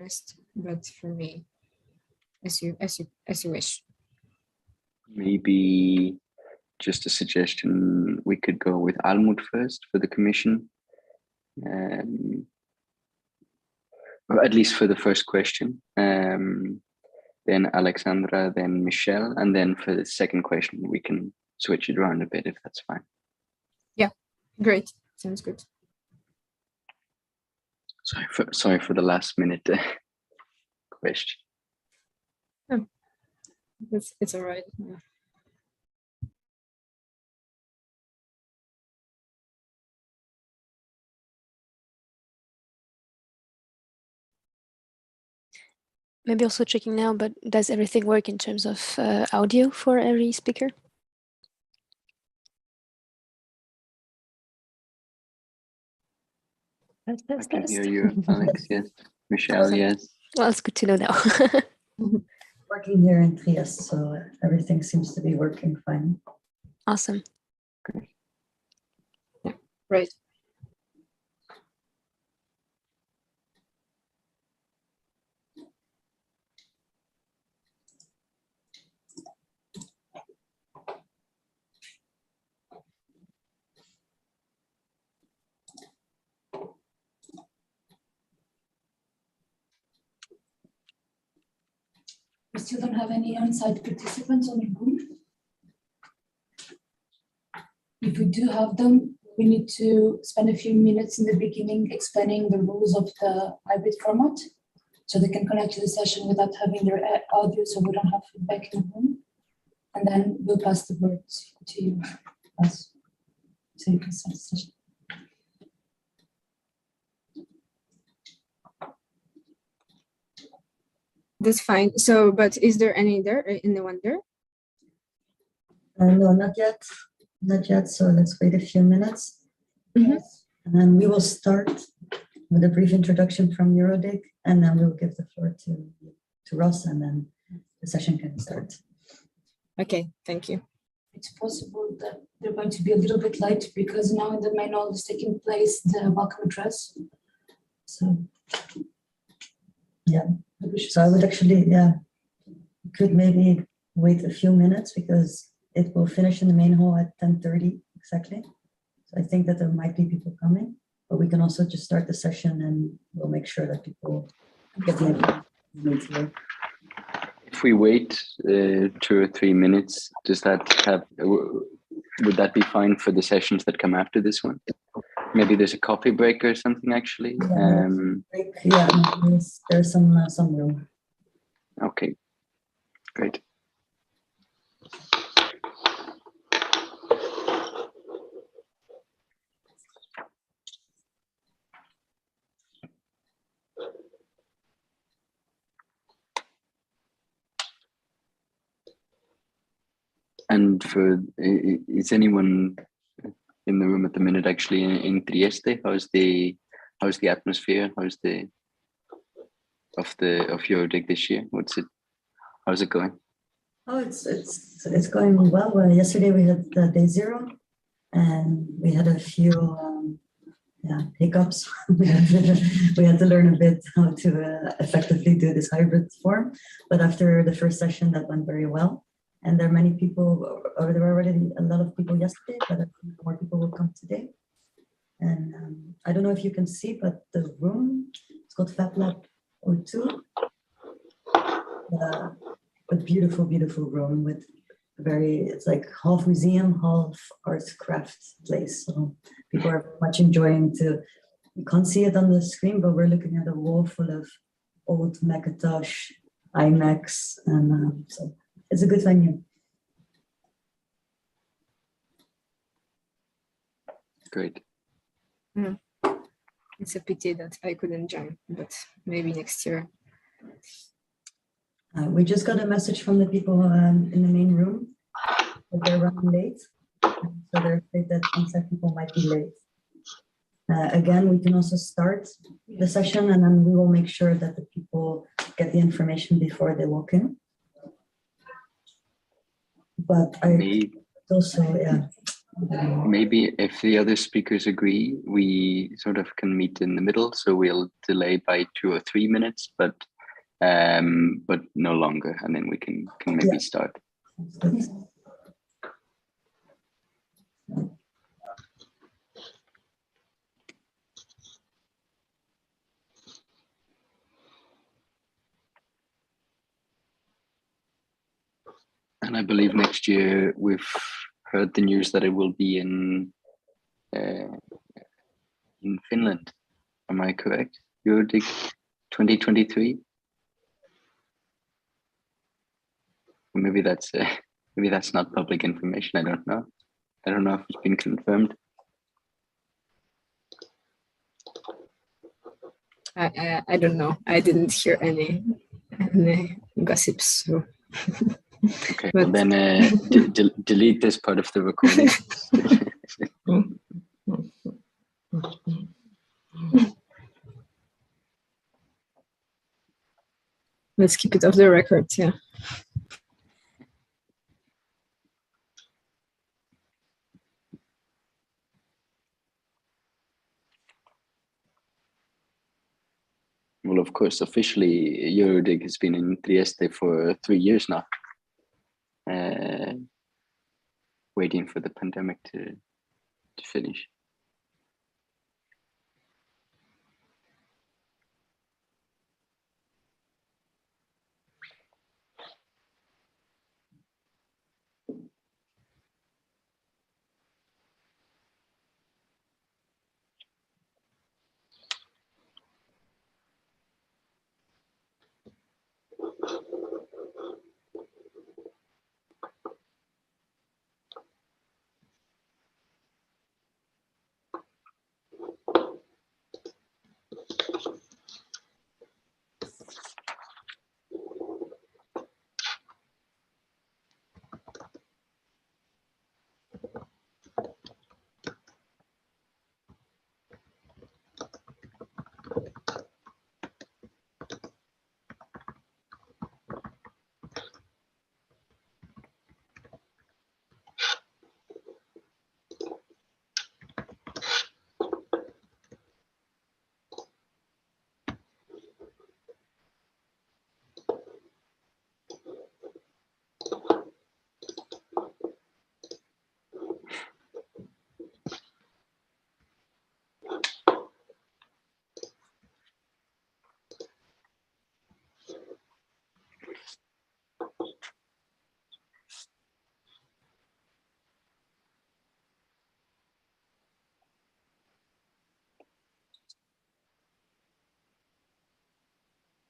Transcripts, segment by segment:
first, but for me, as you wish. Maybe just a suggestion, we could go with Almut first for the commission. Or at least for the first question. Then Alexandra, then Michelle, and then for the second question, we can switch it around a bit if that's fine. Yeah, great. Sounds good. Sorry for the last minute question. Oh, it's all right. Yeah. Maybe also checking now, but does everything work in terms of audio for every speaker? I can hear you, Alex, yes. Michelle, Awesome. yes. Well, it's good to know now. Working here in Trieste, so everything seems to be working fine. Awesome. Great. Yeah, right. We still don't have any on-site participants on the group. If we do have them, we need to spend a few minutes in the beginning explaining the rules of the hybrid format, so they can connect to the session without having their audio, so we don't have feedback in the room. And then we'll pass the word to you, so you can start the session. That's fine. So, but is there anyone there? No, not yet. Not yet. So let's wait a few minutes. Mm-hmm. And then we will start with a brief introduction from EuroDIG, and then we'll give the floor to Ross, and then the session can start. Okay, thank you. It's possible that they're going to be a little bit late because now in the main hall is taking place the welcome address. So, yeah. So I would actually, could maybe wait a few minutes because it will finish in the main hall at 10:30 exactly. So I think that there might be people coming, but we can also just start the session and we'll make sure that people get the information. If we wait 2 or 3 minutes, does that have? Would that be fine for the sessions that come after this one? Maybe there's a coffee break or something actually. There's some room. Okay, great. And is anyone in the room at the minute actually in Trieste? How's the atmosphere? How's of EuroDIG this year? How's it going? Oh, it's going well. Yesterday we had day 0, and we had a few hiccups. we had to learn a bit how to effectively do this hybrid form. But after the first session, that went very well. And there are many people, or there were already a lot of people yesterday, but I think more people will come today. And I don't know if you can see, but the room, it's called FabLab 02. A beautiful, beautiful room with it's like half museum, half art craft place. So people are much enjoying you can't see it on the screen, but we're looking at a wall full of old Macintosh, iMacs, and so it's a good venue. Great. It's a pity that I couldn't join, but maybe next year. We just got a message from the people in the main room that they're running late. So they're afraid that on-site people might be late. Again, we can also start the session and then we will make sure that the people get the information before they walk in. But I also, maybe if the other speakers agree, we sort of can meet in the middle. So we'll delay by 2 or 3 minutes, but no longer, and then we can maybe start. And I believe next year we've heard the news that it will be in Finland. Am I correct? EuroDIG 2023. Or maybe that's not public information. I don't know. I don't know if it's been confirmed. I don't know. I didn't hear any gossips. So. Okay, well then delete this part of the recording. Let's keep it off the record, yeah. Well, of course, officially, EuroDIG has been in Trieste for 3 years now, waiting for the pandemic to finish.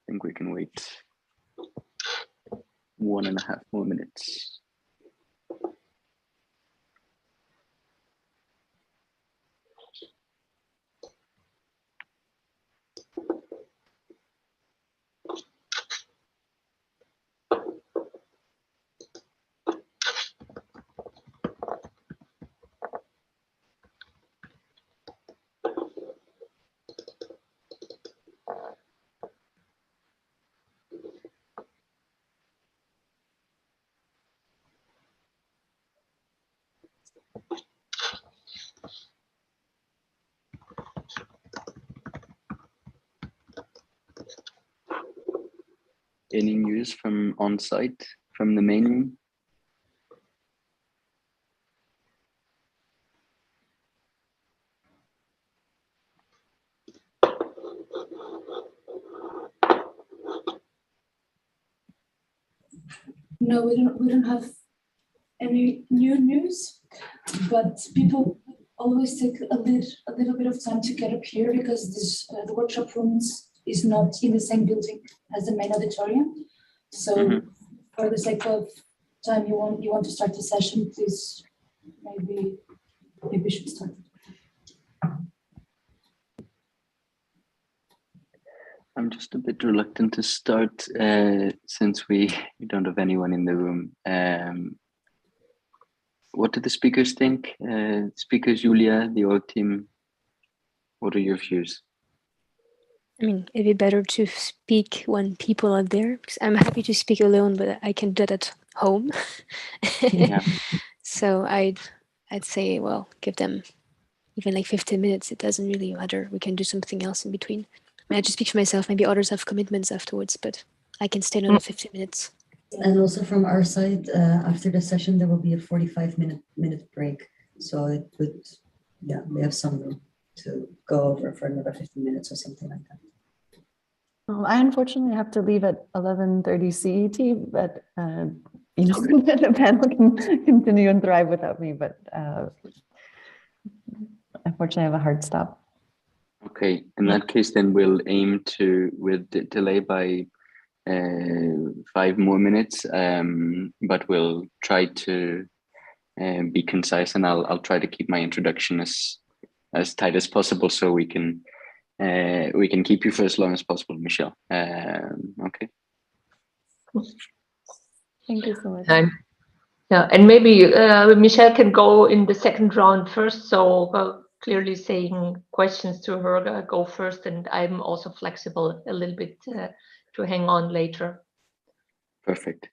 I think we can wait 1.5 more minutes. Any news from on-site, from the main room? No, we don't have any new news, but people always take a little bit of time to get up here because this the workshop rooms is not in the same building as the main auditorium. So for the sake of time, you want to start the session, please maybe we should start. I'm just a bit reluctant to start since we don't have anyone in the room. What do the speakers think? Speakers, Julia, the org team, what are your views? I mean, it'd be better to speak when people are there, because I'm happy to speak alone, but I can do that at home. Yeah. So I I'd say, well, give them even like 15 minutes. It doesn't really matter. We can do something else in between. I mean, I just speak for myself. Maybe others have commitments afterwards, but I can stay another 15 minutes. And also from our side, after the session, there will be a 45-minute break. So it would, yeah, we have some room to go over for another 15 minutes or something like that. I unfortunately have to leave at 11:30 CET, but you know, the panel can continue and thrive without me. But unfortunately, I have a hard stop. Okay, in that case, then we'll aim to delay by 5 more minutes, but we'll try to be concise, and I'll try to keep my introduction as tight as possible, so we can keep you for as long as possible, Michelle. Okay. Thank you so much. Yeah, and maybe Michelle can go in the second round first. So clearly saying questions to her, go first, and I'm also flexible a little bit to hang on later. Perfect.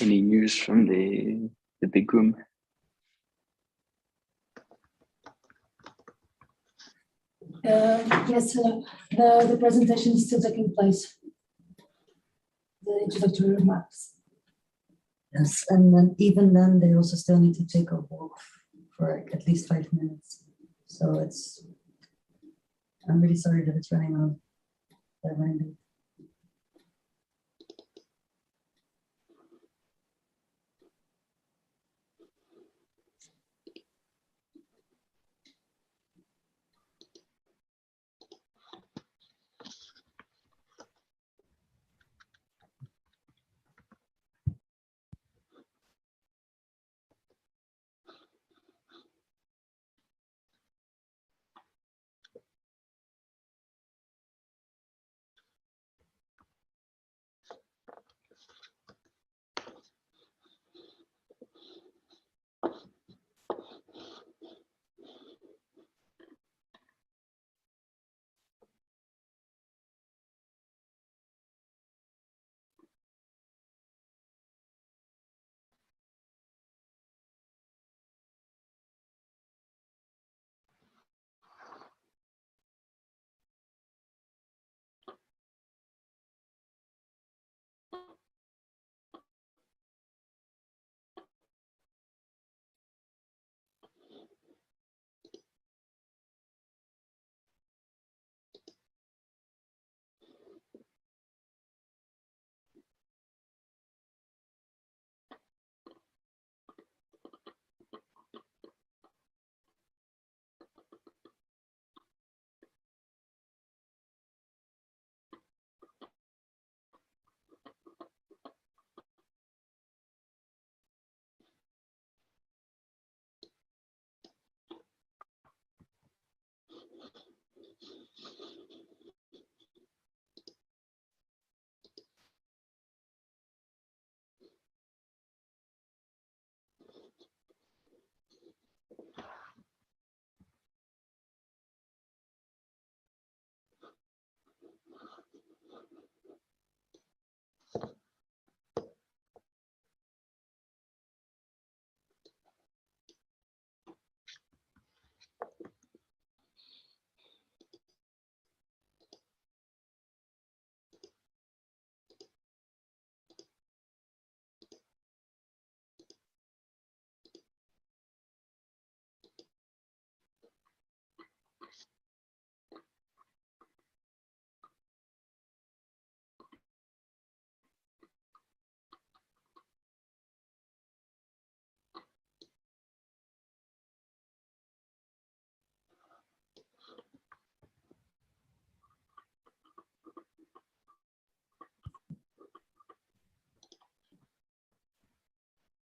Any news from the big room? Yes, the presentation is still taking place. The introductory remarks. Yes, and then even then, they also still need to take a walk for like at least 5 minutes. So I'm really sorry that it's running on.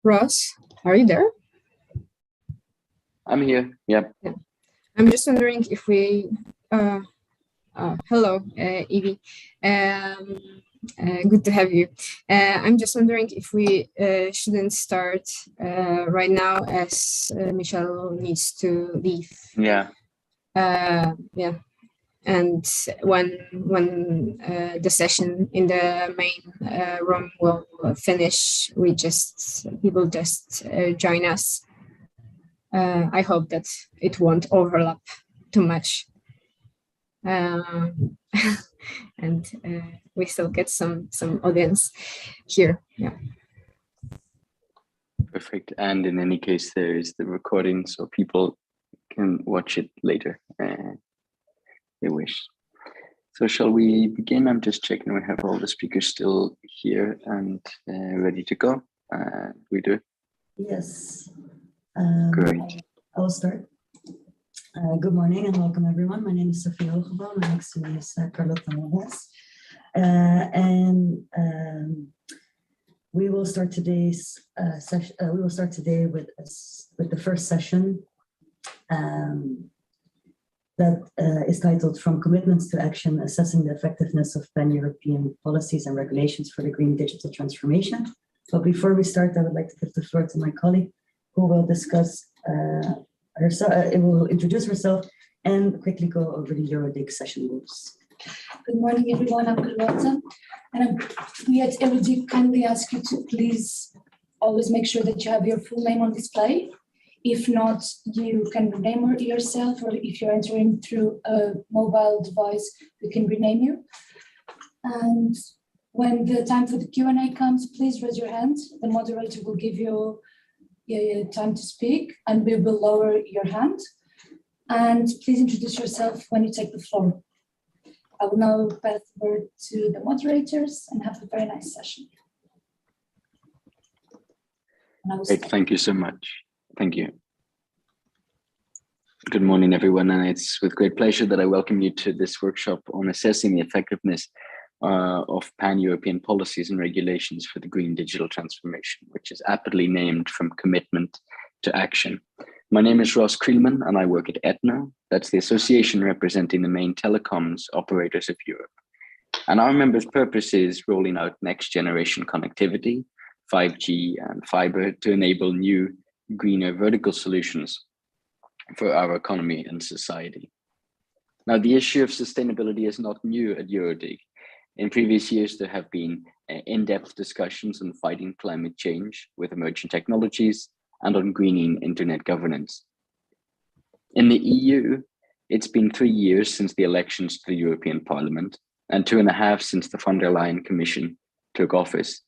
Ross, are you there? I'm here. Yep. Yeah. I'm just wondering if we. Hello, Evie. Good to have you. I'm just wondering if we shouldn't start right now, as Michelle needs to leave. Yeah. Yeah. And when the session in the main room will finish, people just join us. I hope that it won't overlap too much, and we still get some audience here. Yeah. Perfect. And in any case, there is the recording, so people can watch it later. They wish. So shall we begin? I'm just checking we have all the speakers still here and ready to go. We do? Yes. Great. I'll start. Good morning and welcome everyone. My name is Sophie Hogebouw. My next to me is Carlotta Moraes. We will start today's session. We will start today with the first session that is titled "From Commitments to Action: Assessing the Effectiveness of Pan-European Policies and Regulations for the Green Digital Transformation." But before we start, I would like to give the floor to my colleague, who will discuss herself. It will introduce herself and quickly go over the EuroDIG session rules. Good morning, everyone. I'm Carlotta, and we at EuroDIG kindly ask you to please always make sure that you have your full name on display. If not, you can rename yourself, or if you're entering through a mobile device, we can rename you. And when the time for the Q&A comes, please raise your hand. The moderator will give you time to speak, and we will lower your hand. And please introduce yourself when you take the floor. I will now pass the word to the moderators, and have a very nice session. Great, thank you so much. Thank you. Good morning, everyone, and it's with great pleasure that I welcome you to this workshop on assessing the effectiveness of pan-European policies and regulations for the green digital transformation, which is aptly named from commitment to action. My name is Ross Krielman, and I work at ETNO. That's the association representing the main telecoms operators of Europe. And our members' purpose is rolling out next generation connectivity, 5G and fiber, to enable new, greener vertical solutions for our economy and society. Now, the issue of sustainability is not new at EuroDIG. In previous years, there have been in-depth discussions on fighting climate change with emerging technologies and on greening internet governance. In the EU, it's been 3 years since the elections to the European Parliament and 2.5 since the von der Leyen Commission took office.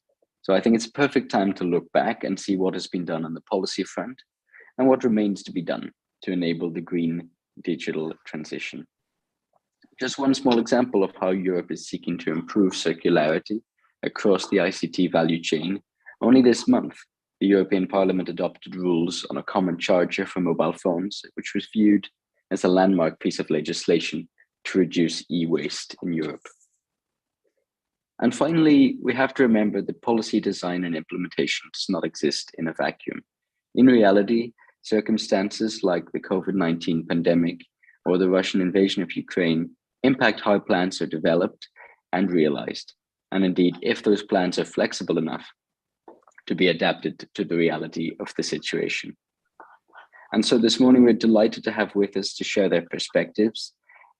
So I think it's a perfect time to look back and see what has been done on the policy front and what remains to be done to enable the green digital transition. Just one small example of how Europe is seeking to improve circularity across the ICT value chain. Only this month, the European Parliament adopted rules on a common charger for mobile phones, which was viewed as a landmark piece of legislation to reduce e-waste in Europe. And finally, we have to remember that policy design and implementation does not exist in a vacuum. In reality, circumstances like the COVID-19 pandemic or the Russian invasion of Ukraine impact how plans are developed and realized. And indeed, if those plans are flexible enough to be adapted to the reality of the situation. And so this morning, we're delighted to have with us to share their perspectives,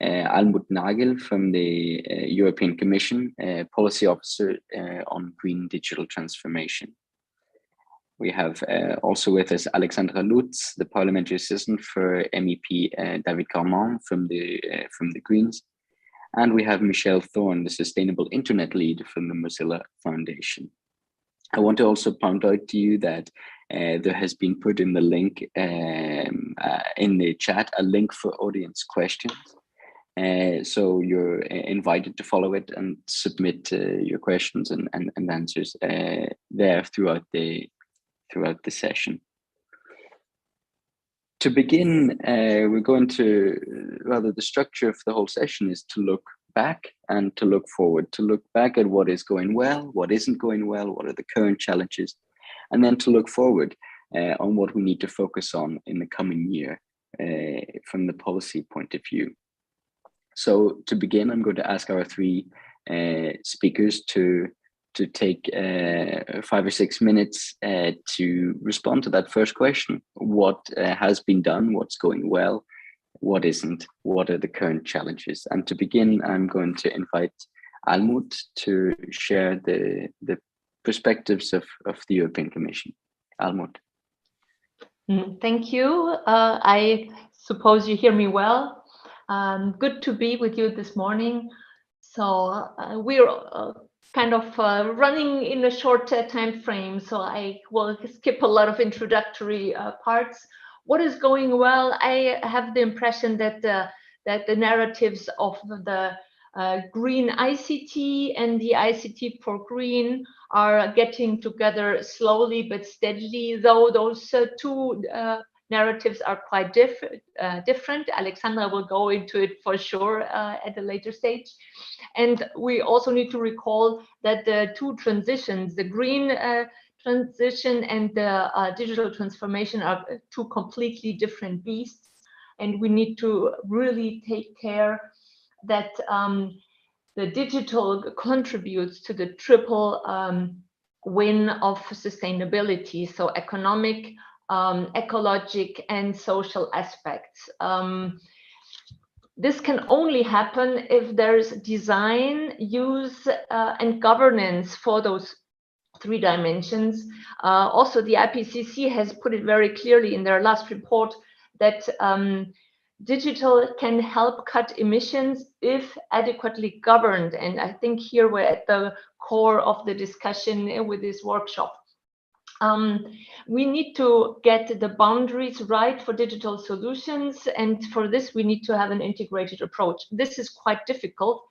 Almut Nagel from the European Commission, Policy Officer on Green Digital Transformation. We have also with us Alexandra Lutz, the Parliamentary Assistant for MEP David Carman from the Greens. And we have Michelle Thorne, the Sustainable Internet Lead from the Mozilla Foundation. I want to also point out to you that there has been put in the link in the chat, a link for audience questions. So you're invited to follow it and submit your questions and answers there throughout the session. To begin, we're going to, the structure of the whole session is to look back and to look forward, to look back at what is going well, what isn't going well, what are the current challenges, and then to look forward on what we need to focus on in the coming year from the policy point of view. So to begin, I'm going to ask our three speakers to take 5 or 6 minutes to respond to that first question. What has been done? What's going well? What isn't? What are the current challenges? And to begin, I'm going to invite Almut to share the perspectives of the European Commission. Almut. Thank you. I suppose you hear me well. Good to be with you this morning. So we're kind of running in a short time frame, so I will skip a lot of introductory parts. What is going well? I have the impression that the narratives of the green ICT and the ICT for green are getting together slowly but steadily, though those two narratives are quite different. Alexandra will go into it for sure at a later stage. And we also need to recall that the two transitions, the green transition and the digital transformation, are two completely different beasts. And we need to really take care that the digital contributes to the triple win of sustainability, so economic, ecologic, and social aspects. This can only happen if there's design, use, and governance for those 3 dimensions. Also, the IPCC has put it very clearly in their last report that digital can help cut emissions if adequately governed. And I think here we're at the core of the discussion with this workshop. We need to get the boundaries right for digital solutions, and for this we need to have an integrated approach. This is quite difficult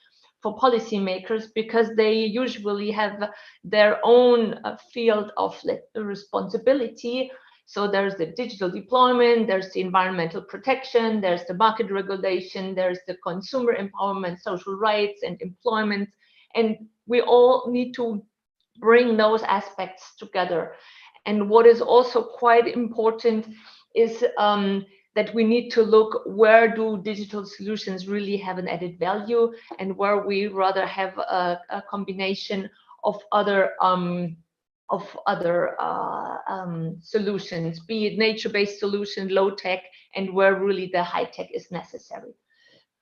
for policymakers because they usually have their own field of responsibility. So there's the digital deployment, there's the environmental protection, there's the market regulation, there's the consumer empowerment, social rights and employment, and we all need to bring those aspects together. And what is also quite important is that we need to look where do digital solutions really have an added value and where we rather have a combination of other solutions, be it nature-based solution, low tech, and where really the high tech is necessary.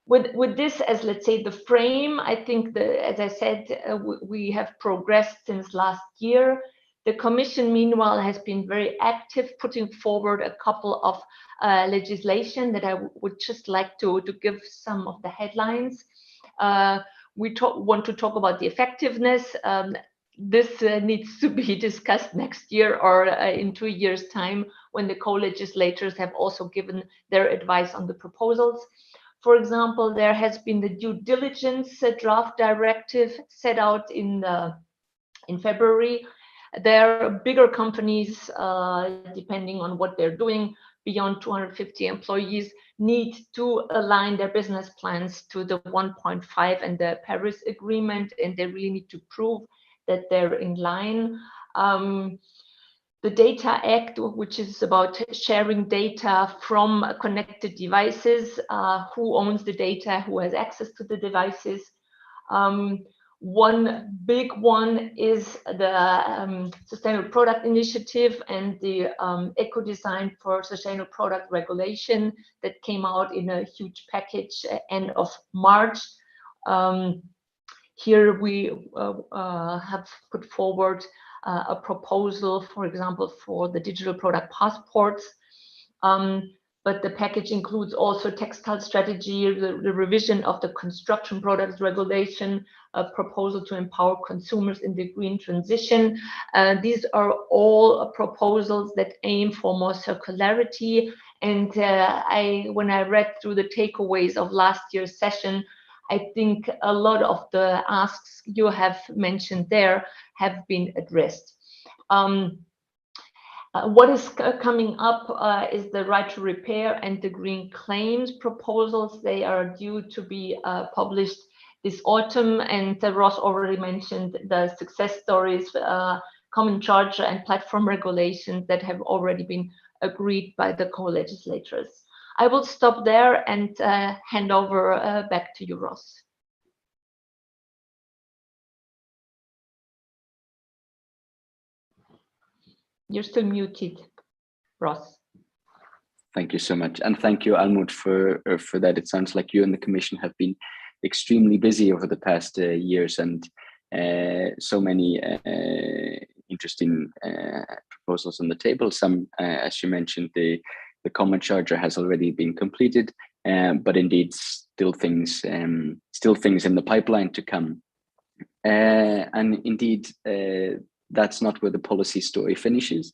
With this as, let's say, the frame, I think as I said, we have progressed since last year. The Commission, meanwhile, has been very active, putting forward a couple of legislation that I would just like to give some of the headlines. We want to talk about the effectiveness. This needs to be discussed next year or in 2 years' time, when the co-legislators have also given their advice on the proposals. For example, there has been the due diligence draft directive set out in February. There are bigger companies, depending on what they're doing, beyond 250 employees, need to align their business plans to the 1.5 and the Paris Agreement, and they really need to prove that they're in line. The Data Act, which is about sharing data from connected devices, who owns the data, who has access to the devices. One big one is the Sustainable Product Initiative and the Eco-Design for Sustainable Product Regulation that came out in a huge package end of March. Here we have put forward a proposal, for example, for the digital product passports. But the package includes also textile strategy, the revision of the construction products regulation, a proposal to empower consumers in the green transition. These are all proposals that aim for more circularity. And when I read through the takeaways of last year's session, I think a lot of the asks you have mentioned there have been addressed. What is coming up is the right to repair and the green claims proposals. They are due to be published this autumn, and Ross already mentioned the success stories, common charger and platform regulations that have already been agreed by the co-legislators. I will stop there and hand over back to you, Ross. You're still muted, Ross. Thank you so much. And thank you, Almut, for that. It sounds like you and the Commission have been extremely busy over the past years, and so many interesting proposals on the table. Some, as you mentioned, the common charger has already been completed, but indeed still things in the pipeline to come. And indeed, that's not where the policy story finishes.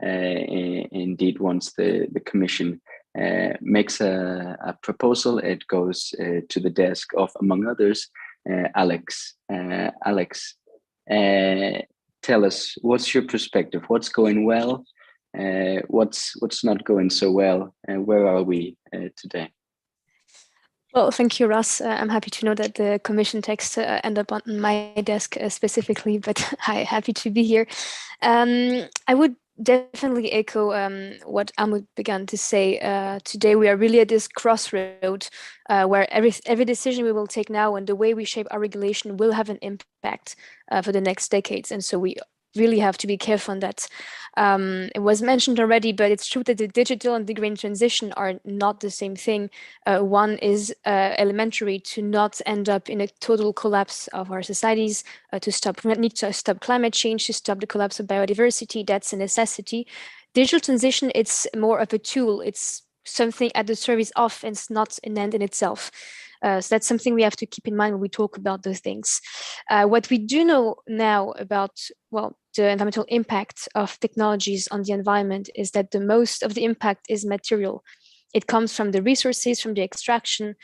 Indeed, once the Commission makes a proposal, it goes to the desk of, among others, Alex. Alex, tell us, what's your perspective? What's going well? What's not going so well? And where are we today? Well, thank you, Ross. I'm happy to know that the Commission text end up on my desk specifically, but I'm happy to be here. I would definitely echo what Almut began to say. Today, we are really at this crossroad where every decision we will take now and the way we shape our regulation will have an impact for the next decades. And so we really have to be careful on that. It was mentioned already, but it's true that the digital and the green transition are not the same thing. One is elementary to not end up in a total collapse of our societies, we need to stop climate change, to stop the collapse of biodiversity. That's a necessity. Digital transition, it's more of a tool. It's something at the service of, and it's not an end in itself. So that's something we have to keep in mind when we talk about those things. What we do know now about, well, the environmental impact of technologies on the environment is that the most of the impact is material. It comes from the resources, from the extraction.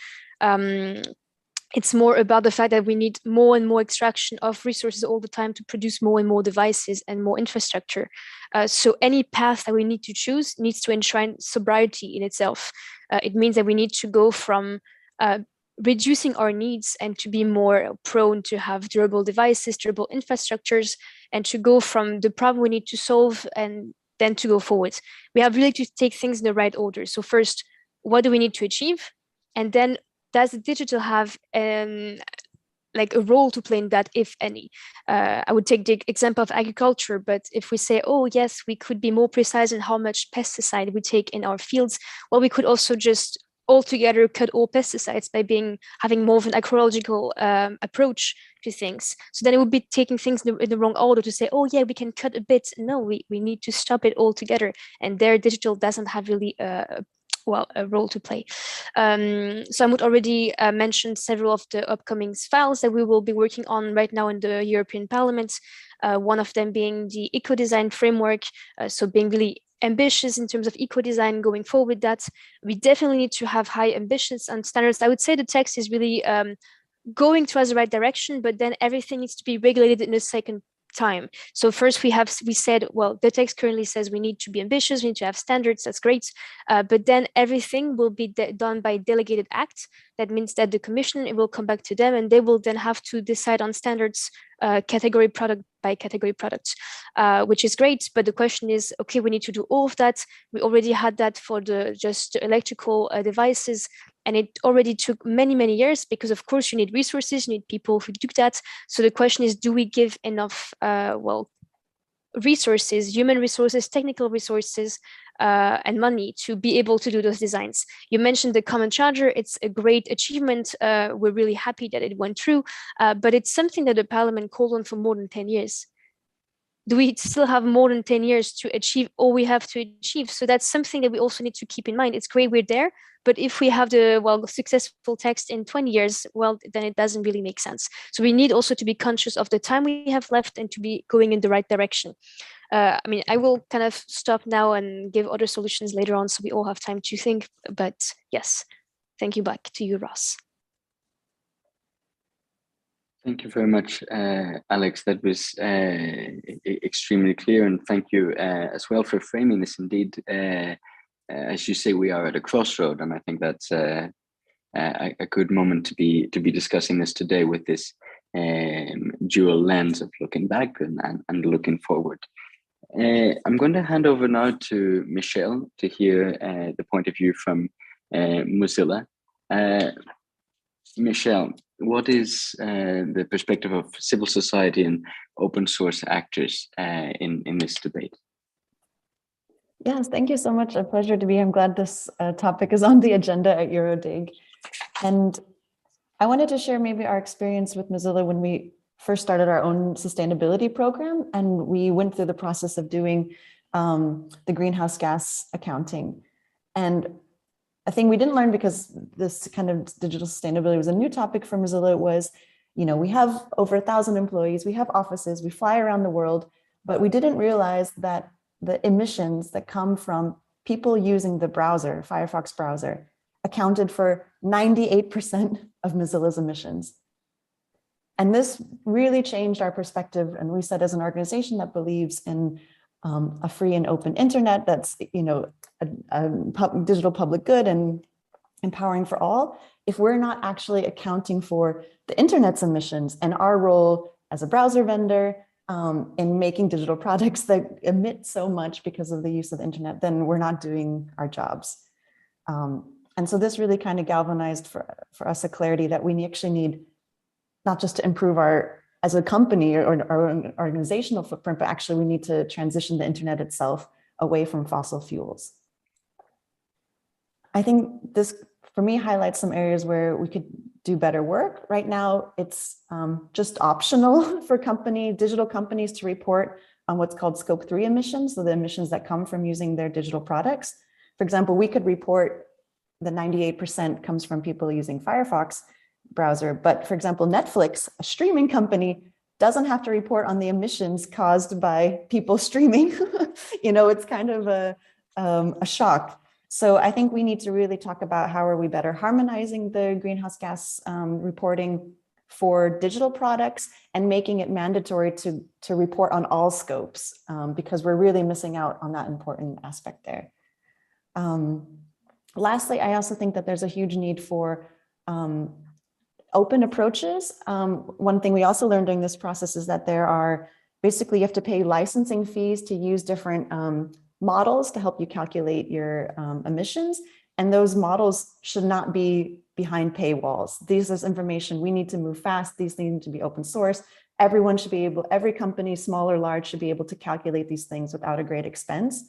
It's more about the fact that we need more and more extraction of resources all the time to produce more and more devices and more infrastructure. So any path that we need to choose needs to enshrine sobriety in itself. It means that we need to go from reducing our needs and to be more prone to have durable devices, durable infrastructures, and to go from the problem we need to solve and then to go forward. We have really to take things in the right order. So first, what do we need to achieve? And then does the digital have like a role to play in that, if any? I would take the example of agriculture, but if we say, oh yes, we could be more precise in how much pesticide we take in our fields, well, we could also just altogether cut all pesticides by having more of an ecological approach to things. So then it would be taking things in the wrong order to say, oh yeah, we can cut a bit. No, we need to stop it altogether. And there, digital doesn't have really a role to play. So I would already mention several of the upcoming files that we will be working on right now in the European Parliament. One of them being the eco-design framework. So being really ambitious in terms of eco-design going forward with that. We definitely need to have high ambitions and standards. I would say the text is really going towards the right direction, but then everything needs to be regulated in a second time. So first we said, well, the text currently says we need to be ambitious, we need to have standards, that's great. But then everything will be done by delegated acts. That means that the commission, it will come back to them and they will then have to decide on standards category product by category product, which is great. But the question is, okay, we need to do all of that. We already had that for the just electrical devices. And it already took many, many years because, of course, you need resources, you need people who do that. So the question is, do we give enough, resources, human resources, technical resources, and money to be able to do those designs? You mentioned the common charger. It's a great achievement. We're really happy that it went through, but it's something that the Parliament called on for more than 10 years. Do we still have more than 10 years to achieve all we have to achieve? So that's something that we also need to keep in mind. It's great we're there, but if we have the successful text in 20 years, well, then it doesn't really make sense. So we need also to be conscious of the time we have left and to be going in the right direction. I mean, I will kind of stop now and give other solutions later on so we all have time to think. But yes, thank you. Back to you, Ross. Thank you very much, Alex. That was extremely clear, and thank you as well for framing this. Indeed, as you say, we are at a crossroad, and I think that's a good moment to be discussing this today with this dual lens of looking back and looking forward. I'm going to hand over now to Michelle to hear the point of view from Mozilla. Michelle, what is the perspective of civil society and open source actors in this debate? Yes, thank you so much. A pleasure to be here. I'm glad this topic is on the agenda at EuroDIG. And I wanted to share maybe our experience with Mozilla when we first started our own sustainability program, and we went through the process of doing the greenhouse gas accounting. And a thing we didn't learn, because this kind of digital sustainability was a new topic for Mozilla, was, we have over 1,000 employees, we have offices, we fly around the world, but we didn't realize that the emissions that come from people using the browser, Firefox browser, accounted for 98% of Mozilla's emissions. And this really changed our perspective. And we said, as an organization that believes in a free and open internet, that's a digital public good and empowering for all, if we're not actually accounting for the internet's emissions and our role as a browser vendor in making digital products that emit so much because of the use of the internet, then we're not doing our jobs. And so this really kind of galvanized for us a clarity that we actually need not just to improve our as a company or an organizational footprint, but actually we need to transition the internet itself away from fossil fuels. I think this, for me, highlights some areas where we could do better work. Right now, it's just optional for digital companies to report on what's called Scope 3 emissions, so the emissions that come from using their digital products. For example, we could report that 98% comes from people using Firefox browser, but for example, Netflix, a streaming company, doesn't have to report on the emissions caused by people streaming. It's kind of a shock. So I think we need to really talk about how are we better harmonizing the greenhouse gas reporting for digital products and making it mandatory to report on all scopes, because we're really missing out on that important aspect there. Lastly, I also think that there's a huge need for open approaches. One thing we also learned during this process is that there are, basically you have to pay licensing fees to use different models to help you calculate your emissions. And those models should not be behind paywalls. This is information we need to move fast. These need to be open source. Everyone should be able, every company, small or large, should be able to calculate these things without a great expense.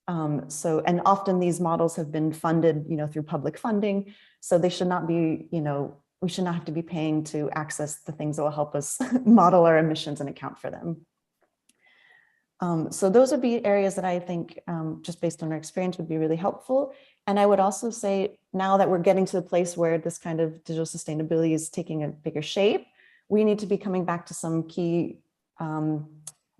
And often these models have been funded, through public funding. So they should not be, we should not have to be paying to access the things that will help us model our emissions and account for them. So those would be areas that I think, just based on our experience, would be really helpful. And I would also say, now that we're getting to the place where this kind of digital sustainability is taking a bigger shape, we need to be coming back to some key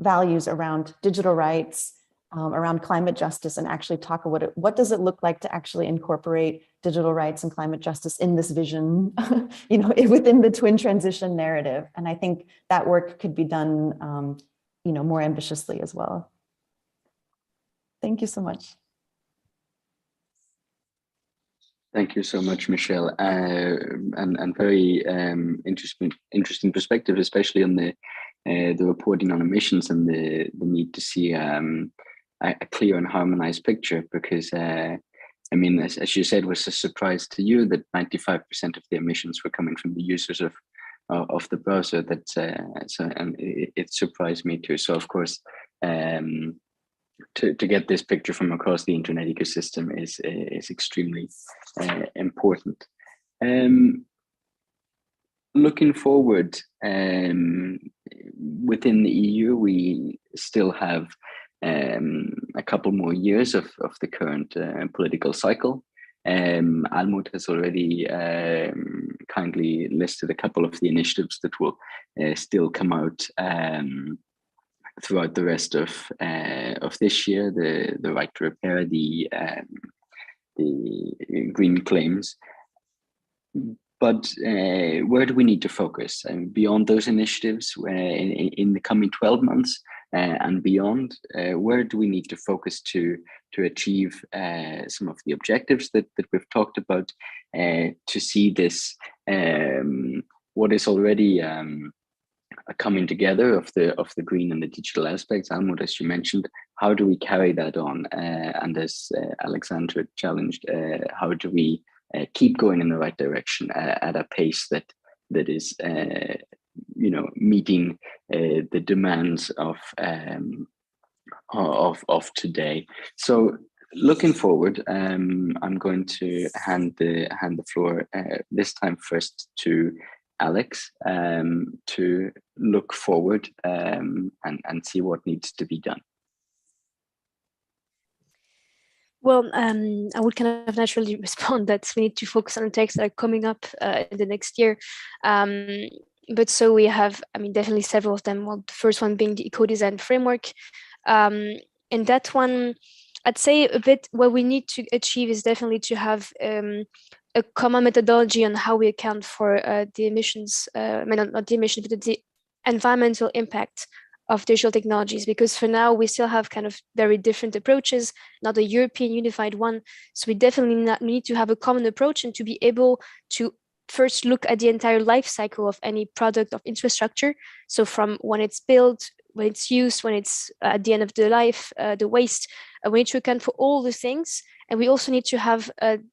values around digital rights, around climate justice, and actually talk about what does it look like to actually incorporate digital rights and climate justice in this vision, within the twin transition narrative. And I think that work could be done more ambitiously as well. Thank you so much. Thank you so much, Michelle, and very interesting perspective, especially on the reporting on emissions and the need to see a clear and harmonized picture. Because as you said, it was a surprise to you that 95% of the emissions were coming from the users of the browser. And it surprised me too. So of course, to get this picture from across the internet ecosystem is extremely important. Looking forward, within the EU, we still have a couple more years of the current political cycle. Almut has already kindly listed a couple of the initiatives that will still come out throughout the rest of this year: the right to repair, the green claims. But where do we need to focus? And beyond those initiatives, in the coming 12 months and beyond, where do we need to focus to achieve some of the objectives that we've talked about, to see this, what is already a coming together of the green and the digital aspects? Almut, as you mentioned, how do we carry that on? And as Alexandra challenged, how do we keep going in the right direction at a pace that is meeting the demands of today? So looking forward, I'm going to hand the floor this time first to Alex, to look forward and see what needs to be done. Well, I would kind of naturally respond that we need to focus on texts that are coming up in the next year. But so we have, definitely several of them. Well, the first one being the eco-design framework. And that one, I'd say a bit what we need to achieve is definitely to have a common methodology on how we account for the emissions, not the emissions, but the environmental impact of digital technologies, because for now we still have kind of very different approaches, not a European unified one. So we definitely need to have a common approach and to be able to first look at the entire life cycle of any product of infrastructure. So from when it's built, when it's used, when it's at the end of the life, the waste. We need to account for all the things, and we also need to have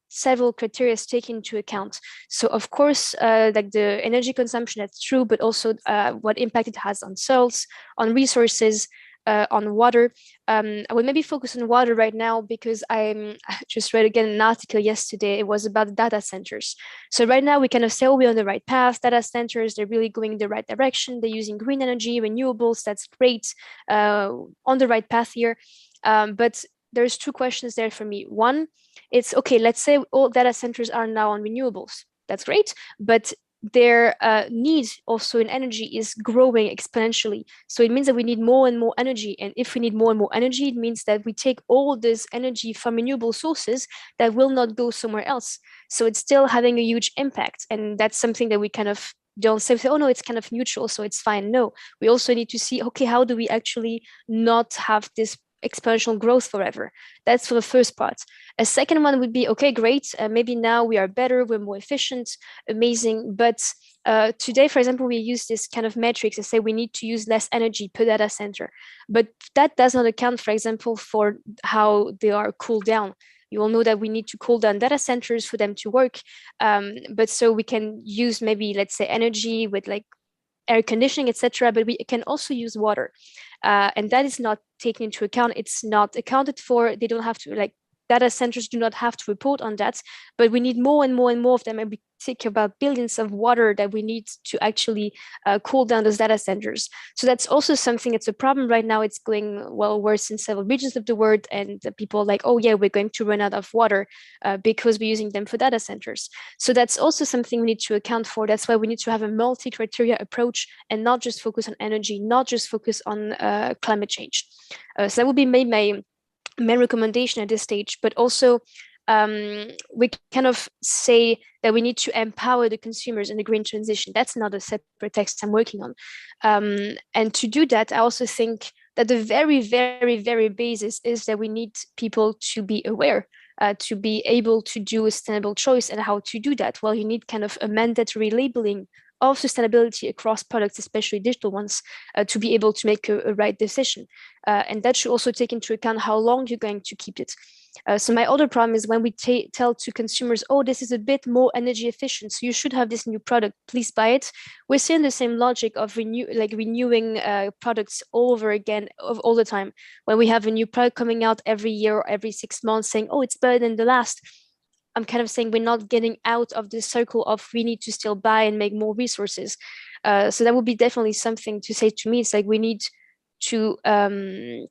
several criteria taken into account. So of course, like the energy consumption, that's true, but also what impact it has on soils, on resources, on water. I would maybe focus on water right now because I just read again an article yesterday. It was about data centers. So right now we kind of say, oh, we're on the right path. Data centers, they're really going in the right direction. They're using green energy, renewables. That's great. On the right path here. But there's two questions there for me. One, it's okay, let's say all data centers are now on renewables. That's great. But their need also in energy is growing exponentially. So it means that we need more and more energy. And if we need more and more energy, it means that we take all this energy from renewable sources that will not go somewhere else. So it's still having a huge impact. And that's something that we kind of don't say, oh no, it's kind of neutral, so it's fine. No, we also need to see, okay, how do we actually not have this exponential growth forever? That's for the first part. A second one would be, okay, great, maybe now we are better, we're more efficient, amazing, but today, for example, we use this kind of metrics to say we need to use less energy per data center, but that does not account, for example, for how they are cooled down. You all know that we need to cool down data centers for them to work, but so we can use maybe, let's say, energy with like air conditioning, etc. But we can also use water, and that is not taken into account. It's not accounted for. They don't have to, like, data centers do not have to report on that, but we need more and more and more of them, and we think about billions of water that we need to actually cool down those data centers. So that's also something that's a problem right now. It's going well worse in several regions of the world, and people are like, oh yeah, we're going to run out of water because we're using them for data centers. So that's also something we need to account for. That's why we need to have a multi-criteria approach and not just focus on energy, not just focus on climate change. So that would be my main recommendation at this stage, but also we kind of say that we need to empower the consumers in the green transition. That's not a separate text I'm working on. And to do that, I also think that the very, very, very basis is that we need people to be aware, to be able to do a sustainable choice. And how to do that? Well, you need kind of a mandatory labeling of sustainability across products, especially digital ones, to be able to make a right decision. And that should also take into account how long you're going to keep it. So my other problem is when we tell to consumers, oh, this is a bit more energy efficient, so you should have this new product, please buy it. We're seeing the same logic of renewing products all over again all the time. When we have a new product coming out every year or every 6 months saying, oh, it's better than the last, I'm kind of saying we're not getting out of this circle of we need to still buy and make more resources. So that would be definitely something to say to me. It's like we need to kind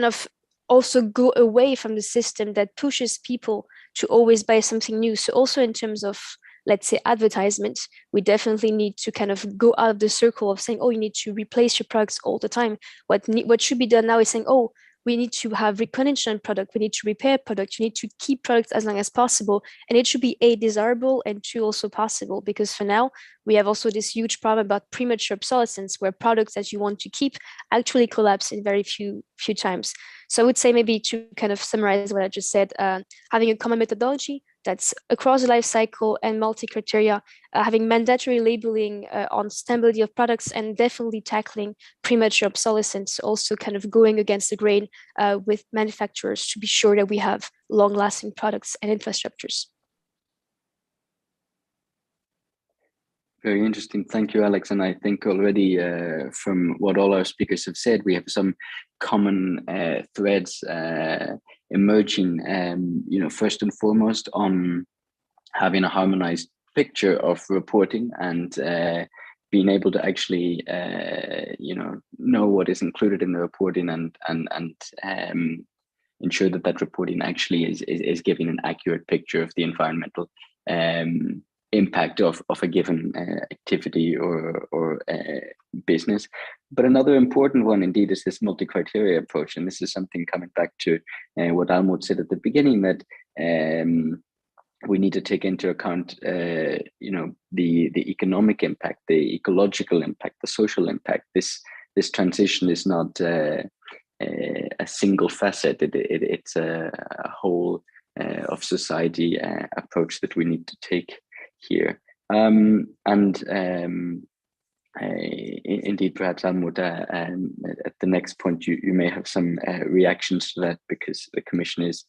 of also go away from the system that pushes people to always buy something new. So also in terms of, let's say, advertisement, we definitely need to kind of go out of the circle of saying, oh, you need to replace your products all the time. What should be done now is saying, oh, we need to have replenishment product, we need to repair product, you need to keep products as long as possible. And it should be A, desirable, and 2, also possible, because for now, we have also this huge problem about premature obsolescence, where products that you want to keep actually collapse in very few times. So I would say, maybe to kind of summarize what I just said, having a common methodology that's across the life cycle and multi-criteria, having mandatory labeling on sustainability of products, and definitely tackling premature obsolescence, also kind of going against the grain with manufacturers to be sure that we have long-lasting products and infrastructures. Very interesting. Thank you, Alex. And I think already from what all our speakers have said, we have some common threads emerging, first and foremost on having a harmonized picture of reporting and being able to actually, know what is included in the reporting and ensure that reporting actually is giving an accurate picture of the environmental impact of a given activity or business. But another important one indeed is this multi-criteria approach. And this is something coming back to what Almut said at the beginning, that we need to take into account the economic impact, the ecological impact, the social impact. This transition is not a single facet. It's a whole of society approach that we need to take here. indeed, perhaps Almut, at the next point, you may have some reactions to that, because the Commission is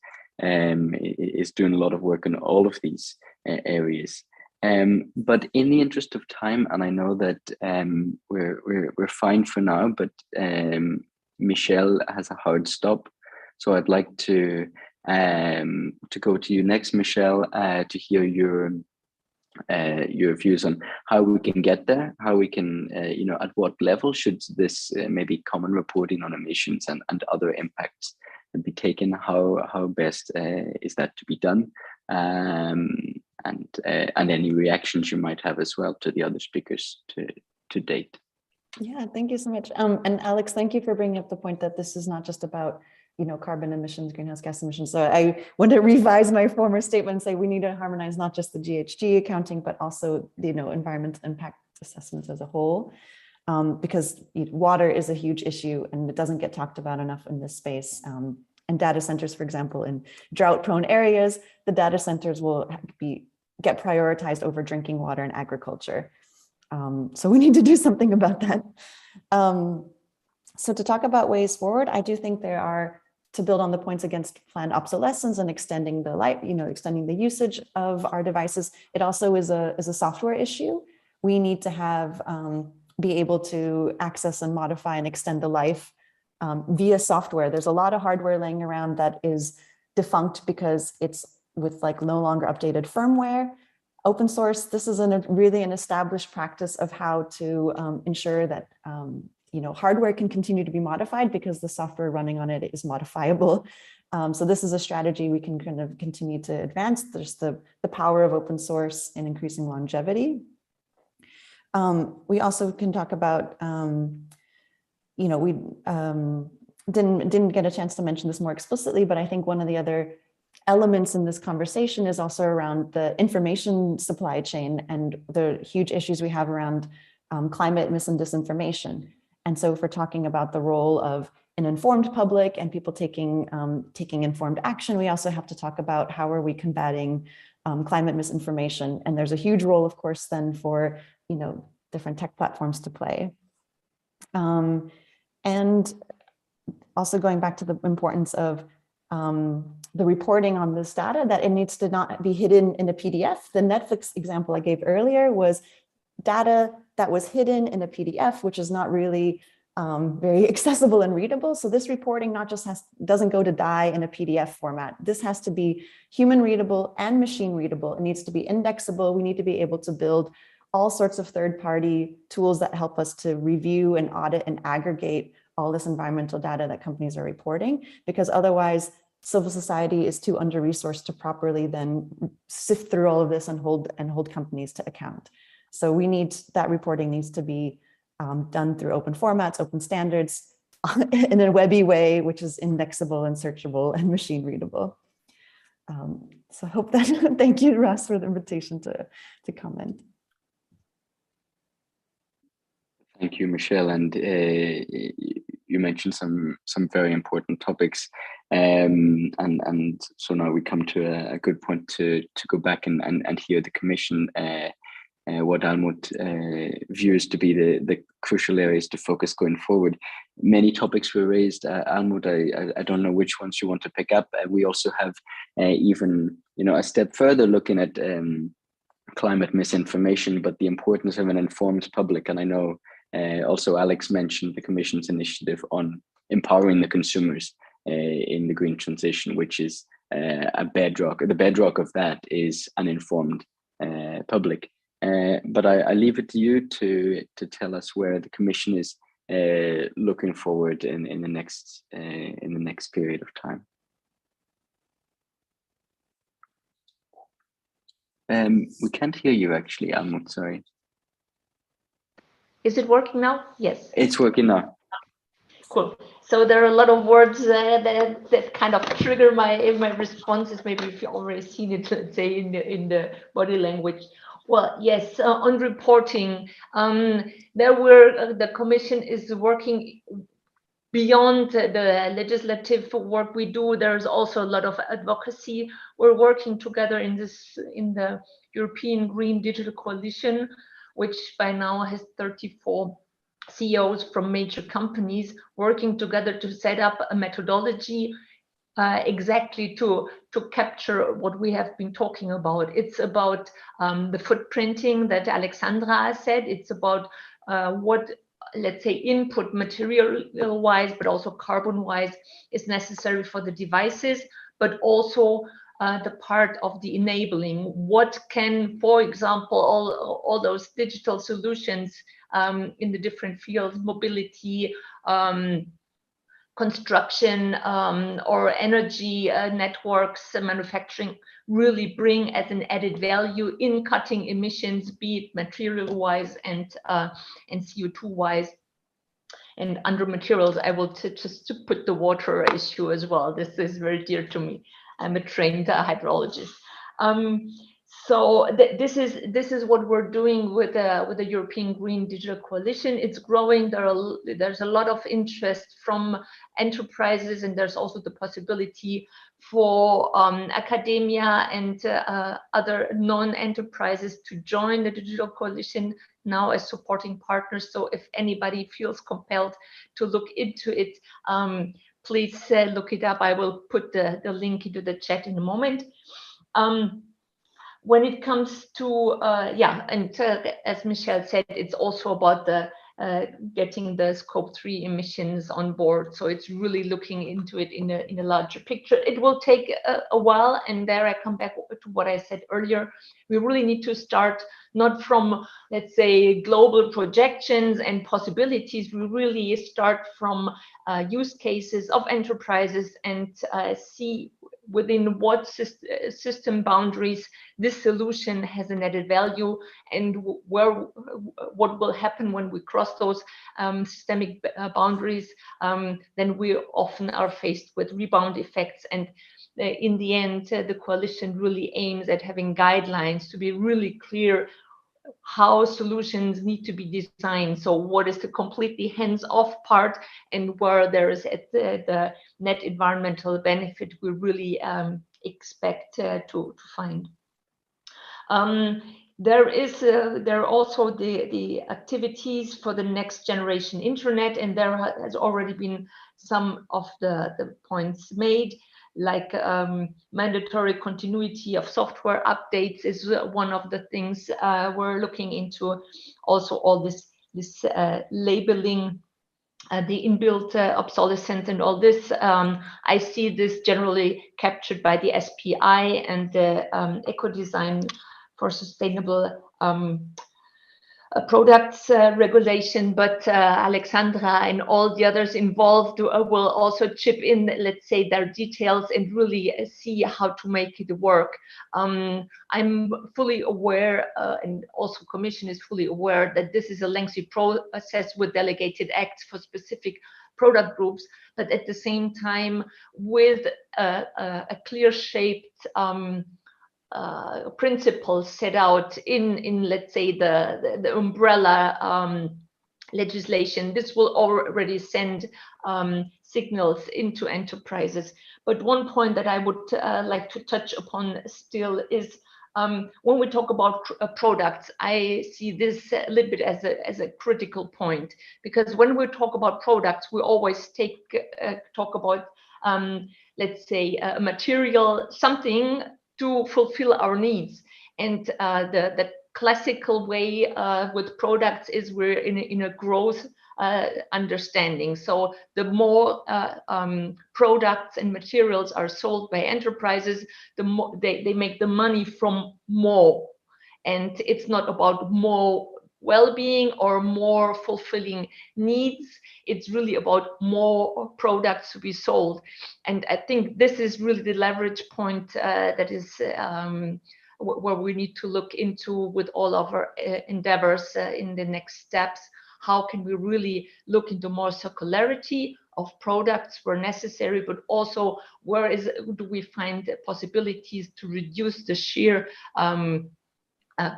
doing a lot of work on all of these areas. But in the interest of time, and I know that we're fine for now, but Michelle has a hard stop, so I'd like to go to you next, Michelle, to hear your views on how we can get there, how we can, at what level should this maybe common reporting on emissions and other impacts be taken, how best is that to be done, and any reactions you might have as well to the other speakers to date. Yeah, thank you so much. And Alex, thank you for bringing up the point that this is not just about carbon emissions, greenhouse gas emissions. So I want to revise my former statement and say we need to harmonize not just the GHG accounting, but also the environmental impact assessments as a whole, because water is a huge issue and it doesn't get talked about enough in this space. And data centers, for example, in drought-prone areas, the data centers will get prioritized over drinking water and agriculture. So we need to do something about that. So to talk about ways forward, I do think there are, to build on the points against planned obsolescence and extending the life, extending the usage of our devices. It also is a software issue. We need to have be able to access and modify and extend the life via software. There's a lot of hardware laying around that is defunct because it's with no longer updated firmware. Open source, this is really an established practice of how to ensure that hardware can continue to be modified because the software running on it is modifiable. So this is a strategy we can kind of continue to advance. There's the power of open source in increasing longevity. We also can talk about, we didn't get a chance to mention this more explicitly, but I think one of the other elements in this conversation is also around the information supply chain and the huge issues we have around climate mis and disinformation. And so if we're talking about the role of an informed public and people taking informed action, we also have to talk about how are we combating climate misinformation. And there's a huge role, of course, then for different tech platforms to play. And also going back to the importance of the reporting on this data, that it needs to not be hidden in a PDF. The Netflix example I gave earlier was data that was hidden in a PDF, which is not really very accessible and readable. So this reporting not just doesn't go to die in a PDF format. This has to be human readable and machine readable. It needs to be indexable. We need to be able to build all sorts of third-party tools that help us to review and audit and aggregate all this environmental data that companies are reporting, because otherwise civil society is too under-resourced to properly then sift through all of this and hold companies to account. So that reporting needs to be done through open formats, open standards, in a webby way, which is indexable and searchable and machine readable. So I hope that, thank you, Ross, for the invitation to comment. Thank you, Michelle. And you mentioned some very important topics. And so now we come to a good point to go back and hear the Commission what Almut views to be the crucial areas to focus going forward. Many topics were raised. Almut, I don't know which ones you want to pick up. We also have even a step further looking at climate misinformation, but the importance of an informed public. And I know also Alex mentioned the Commission's initiative on empowering the consumers in the green transition, which is a bedrock. The bedrock of that is an informed public. But I leave it to you to tell us where the Commission is looking forward in the next period of time. We can't hear you actually, Almut, sorry. Is it working now? Yes. It's working now. Cool. So there are a lot of words that kind of trigger my responses. Maybe if you've already seen it, let's say in the body language. Well, yes, on reporting, the Commission is working beyond the legislative work we do. There's also a lot of advocacy. We're working together in the European Green Digital Coalition, which by now has 34 CEOs from major companies working together to set up a methodology exactly to capture what we have been talking about. It's about the footprinting that Alexandra said. It's about what, let's say, input material-wise, but also carbon-wise is necessary for the devices, but also the part of the enabling. What can, for example, all those digital solutions in the different fields, mobility, construction, or energy networks, manufacturing, really bring as an added value in cutting emissions, be it material-wise and CO2-wise. And under materials, I will just to put the water issue as well. This is very dear to me. I'm a trained hydrologist. So this is what we're doing with the European Green Digital Coalition. It's growing. There's a lot of interest from enterprises, and there's also the possibility for academia and other non-enterprises to join the Digital Coalition now as supporting partners. So if anybody feels compelled to look into it, please look it up. I will put the link into the chat in a moment. When it comes to, as Michelle said, it's also about the getting the scope 3 emissions on board. So it's really looking into it in a larger picture. It will take a while, and there I come back to what I said earlier. We really need to start not from, let's say, global projections and possibilities. We really start from use cases of enterprises and see within what system boundaries this solution has an added value, and what will happen when we cross those systemic boundaries. Then we often are faced with rebound effects, and in the end, the coalition really aims at having guidelines to be really clear how solutions need to be designed. So what is the completely hands-off part, and where there is the net environmental benefit we really expect to find. There are also the activities for the next generation internet, and there has already been some of the points made, like mandatory continuity of software updates is one of the things we're looking into. Also all this labeling, the inbuilt obsolescence and all this. I see this generally captured by the SPI and the eco-design for sustainable products regulation, but Alexandra and all the others involved will also chip in, let's say, their details and really see how to make it work. I'm fully aware, and also Commission is fully aware, that this is a lengthy process with delegated acts for specific product groups, but at the same time, with a clear-shaped principles set out in let's say the umbrella legislation, this will already send signals into enterprises. But one point that I would like to touch upon still is when we talk about products, I see this a little bit as a critical point, because when we talk about products, we always talk about let's say a material, something to fulfill our needs. And the classical way with products is we're in a growth understanding. So the more products and materials are sold by enterprises, the more they make the money from more. And it's not about more well-being or more fulfilling needs. It's really about more products to be sold. And I think this is really the leverage point that is where we need to look into with all of our endeavors in the next steps. How can we really look into more circularity of products where necessary, but also where do we find possibilities to reduce the sheer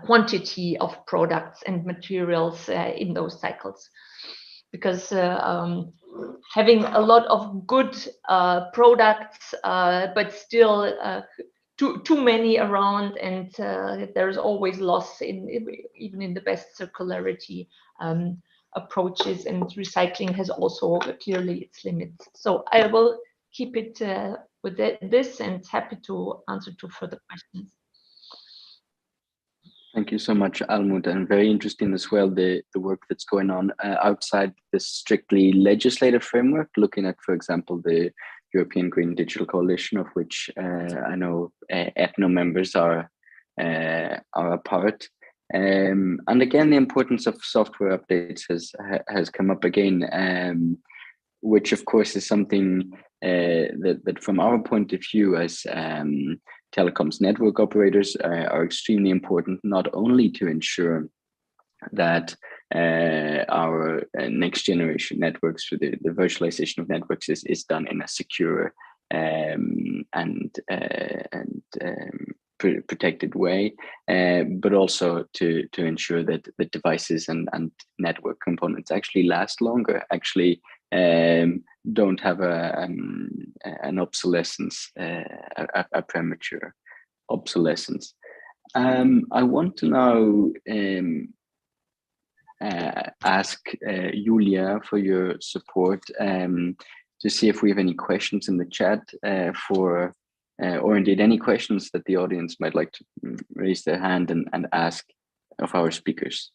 quantity of products and materials in those cycles, because having a lot of good products but still too many around, and there's always loss in even in the best circularity approaches, and recycling has also clearly its limits. So I will keep it with this, and happy to answer to further questions. Thank you so much, Almut, and very interesting as well, the work that's going on outside this strictly legislative framework, looking at, for example, the European Green Digital Coalition, of which I know ETNO members are a part. And again, the importance of software updates has come up again, which of course is something that from our point of view as telecoms network operators are extremely important, not only to ensure that our next generation networks, for the virtualization of networks is done in a secure and protected way, but also to ensure that the devices and network components actually last longer, actually don't have an obsolescence, a premature obsolescence. I want to now ask Julia for your support to see if we have any questions in the chat or indeed any questions that the audience might like to raise their hand and ask of our speakers.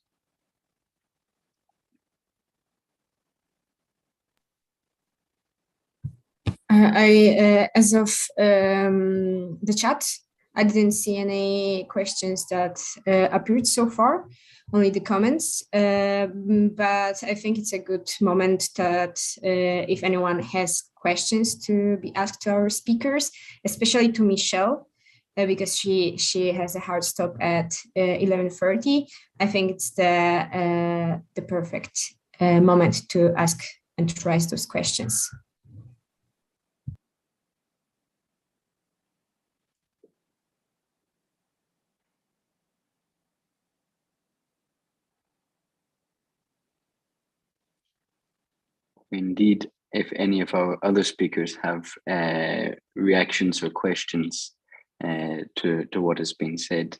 As of the chat, I didn't see any questions that appeared so far, only the comments. But I think it's a good moment that if anyone has questions to be asked to our speakers, especially to Michelle, because she has a hard stop at 11:30. I think it's the perfect moment to ask and to raise those questions. Indeed, if any of our other speakers have reactions or questions to what has been said,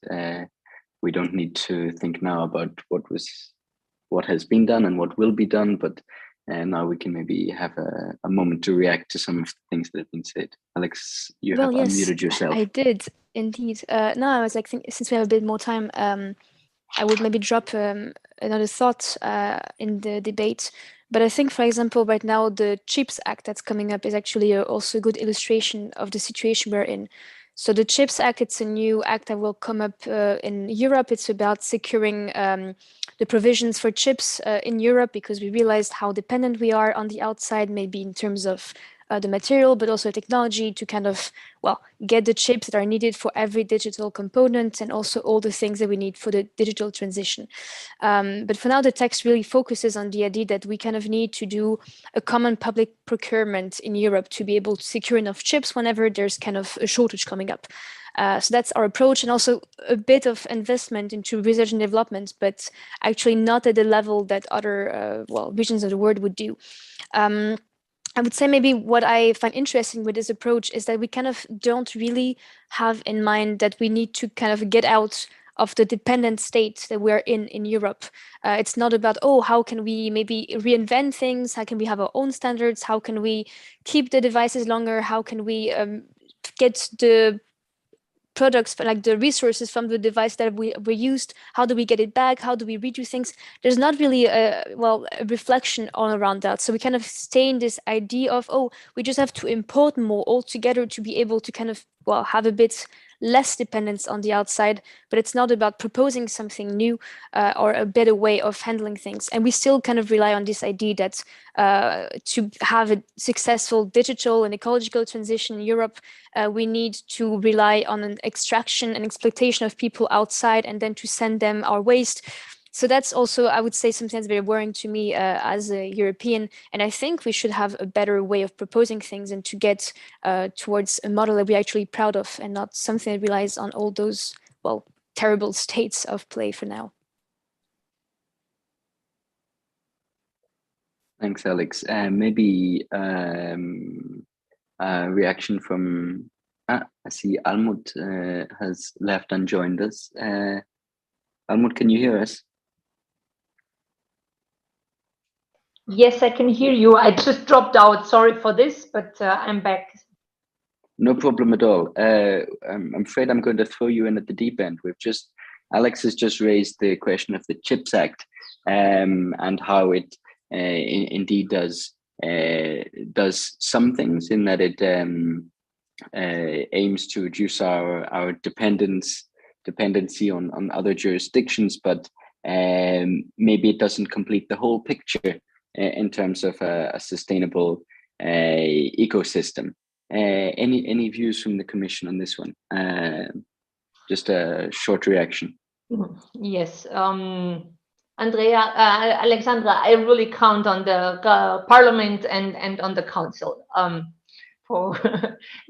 we don't need to think now about what has been done and what will be done, but now we can maybe have a moment to react to some of the things that have been said. Alex, you have unmuted yourself. I did indeed. No, I was like, since we have a bit more time, I would maybe drop another thought in the debate. But I think, for example, right now, the CHIPS Act that's coming up is actually also a good illustration of the situation we're in. So the CHIPS Act, it's a new act that will come up in Europe. It's about securing the provisions for chips in Europe, because we realized how dependent we are on the outside, maybe in terms of the material, but also technology to kind of, well, get the chips that are needed for every digital component and also all the things that we need for the digital transition. But for now, the text really focuses on the idea that we kind of need to do a common public procurement in Europe to be able to secure enough chips whenever there's kind of a shortage coming up. So that's our approach, and also a bit of investment into research and development, but actually not at the level that other regions of the world would do. I would say maybe what I find interesting with this approach is that we kind of don't really have in mind that we need to kind of get out of the dependent state that we're in Europe. It's not about, oh, how can we maybe reinvent things? How can we have our own standards? How can we keep the devices longer? How can we get the products, like the resources from the device that we used? How do we get it back? How do we redo things? There's not really a reflection all around that. So we kind of stay in this idea of, oh, we just have to import more altogether to be able to kind of, well, have a bit less dependence on the outside, but it's not about proposing something new or a better way of handling things. And we still kind of rely on this idea that to have a successful digital and ecological transition in Europe, we need to rely on an extraction and exploitation of people outside and then to send them our waste. So that's also, I would say, sometimes very worrying to me as a European. And I think we should have a better way of proposing things and to get towards a model that we're actually proud of and not something that relies on all those, well, terrible states of play for now. Thanks, Alex. Maybe a reaction from I see Almut has left and joined us. Almut, can you hear us? Yes, I can hear you. I just dropped out. Sorry for this, but I'm back. No problem at all. I'm afraid I'm going to throw you in at the deep end. Alex has just raised the question of the CHIPS Act and how it indeed does some things in that it aims to reduce our dependency on other jurisdictions, but maybe it doesn't complete the whole picture in terms of a sustainable ecosystem. Any views from the Commission on this one? Just a short reaction. Yes, Andrea, Alexandra, I really count on the Parliament and on the Council.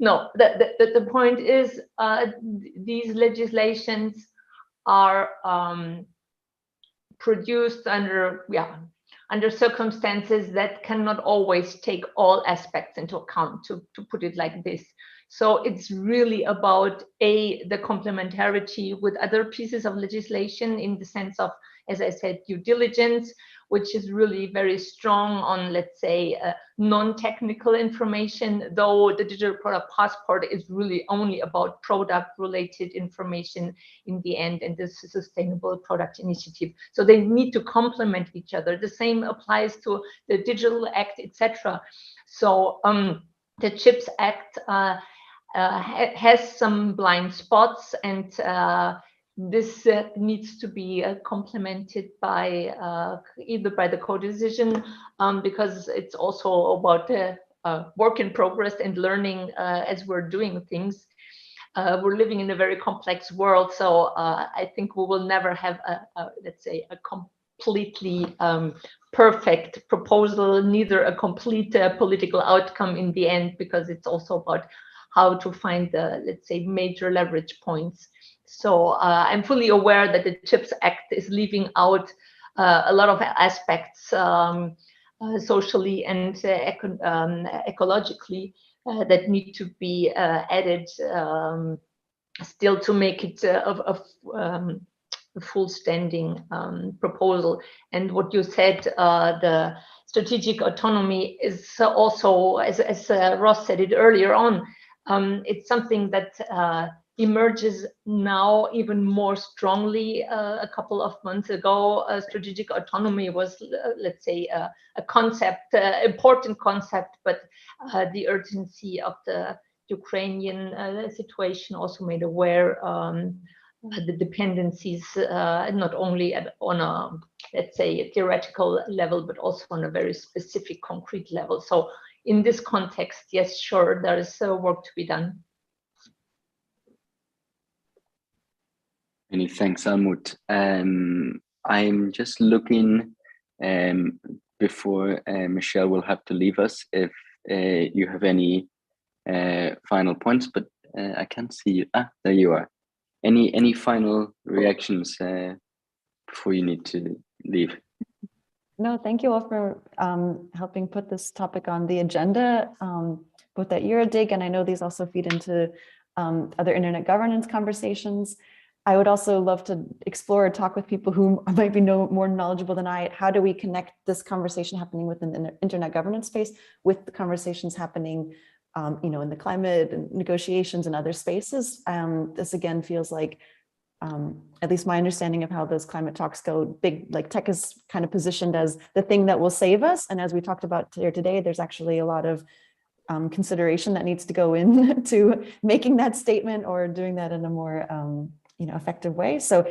No, the point is these legislations are produced under circumstances that cannot always take all aspects into account, to put it like this. So it's really about the complementarity with other pieces of legislation in the sense of, as I said, due diligence, which is really very strong on, let's say, non-technical information, though the digital product passport is really only about product-related information in the end, and this is sustainable product initiative. So they need to complement each other. The same applies to the Digital Act, etc. So the CHIPS Act has some blind spots, and this needs to be complemented by either by the co-decision, because it's also about work in progress and learning as we're doing things. We're living in a very complex world, so I think we will never have let's say, a completely perfect proposal, neither a complete political outcome in the end, because it's also about how to find the, let's say, major leverage points. So I'm fully aware that the CHIPS Act is leaving out a lot of aspects socially and ecologically that need to be added still to make it a full standing proposal. And what you said, the strategic autonomy is also, as Ross said it earlier on, it's something that emerges now even more strongly. A couple of months ago, strategic autonomy was, let's say, a concept, important concept, but the urgency of the Ukrainian situation also made aware the dependencies, not only on a, let's say, a theoretical level, but also on a very specific, concrete level. So in this context, yes, sure, there is work to be done. Many thanks, Almut. I'm just looking before Michelle will have to leave us, if you have any final points, but I can't see you. There you are. Any final reactions before you need to leave? No, thank you all for helping put this topic on the agenda, both at EuroDIG, and I know these also feed into other internet governance conversations. I would also love to explore or talk with people who might be more knowledgeable than I. How do we connect this conversation happening within the internet governance space with the conversations happening in the climate and negotiations and other spaces? This again feels like, at least my understanding of how those climate talks go, big, like tech is kind of positioned as the thing that will save us. And as we talked about here today, there's actually a lot of consideration that needs to go into making that statement or doing that in a more effective way. So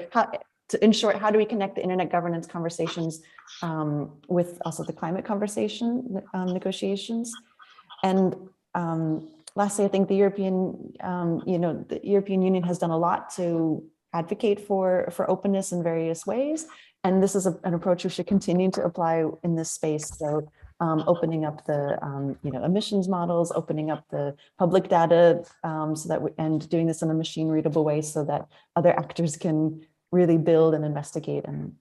in short, how do we connect the internet governance conversations with also the climate conversation negotiations? And lastly, I think the European Union has done a lot to advocate for openness in various ways. And this is an approach we should continue to apply in this space. So opening up the emissions models, opening up the public data, and doing this in a machine readable way so that other actors can really build and investigate and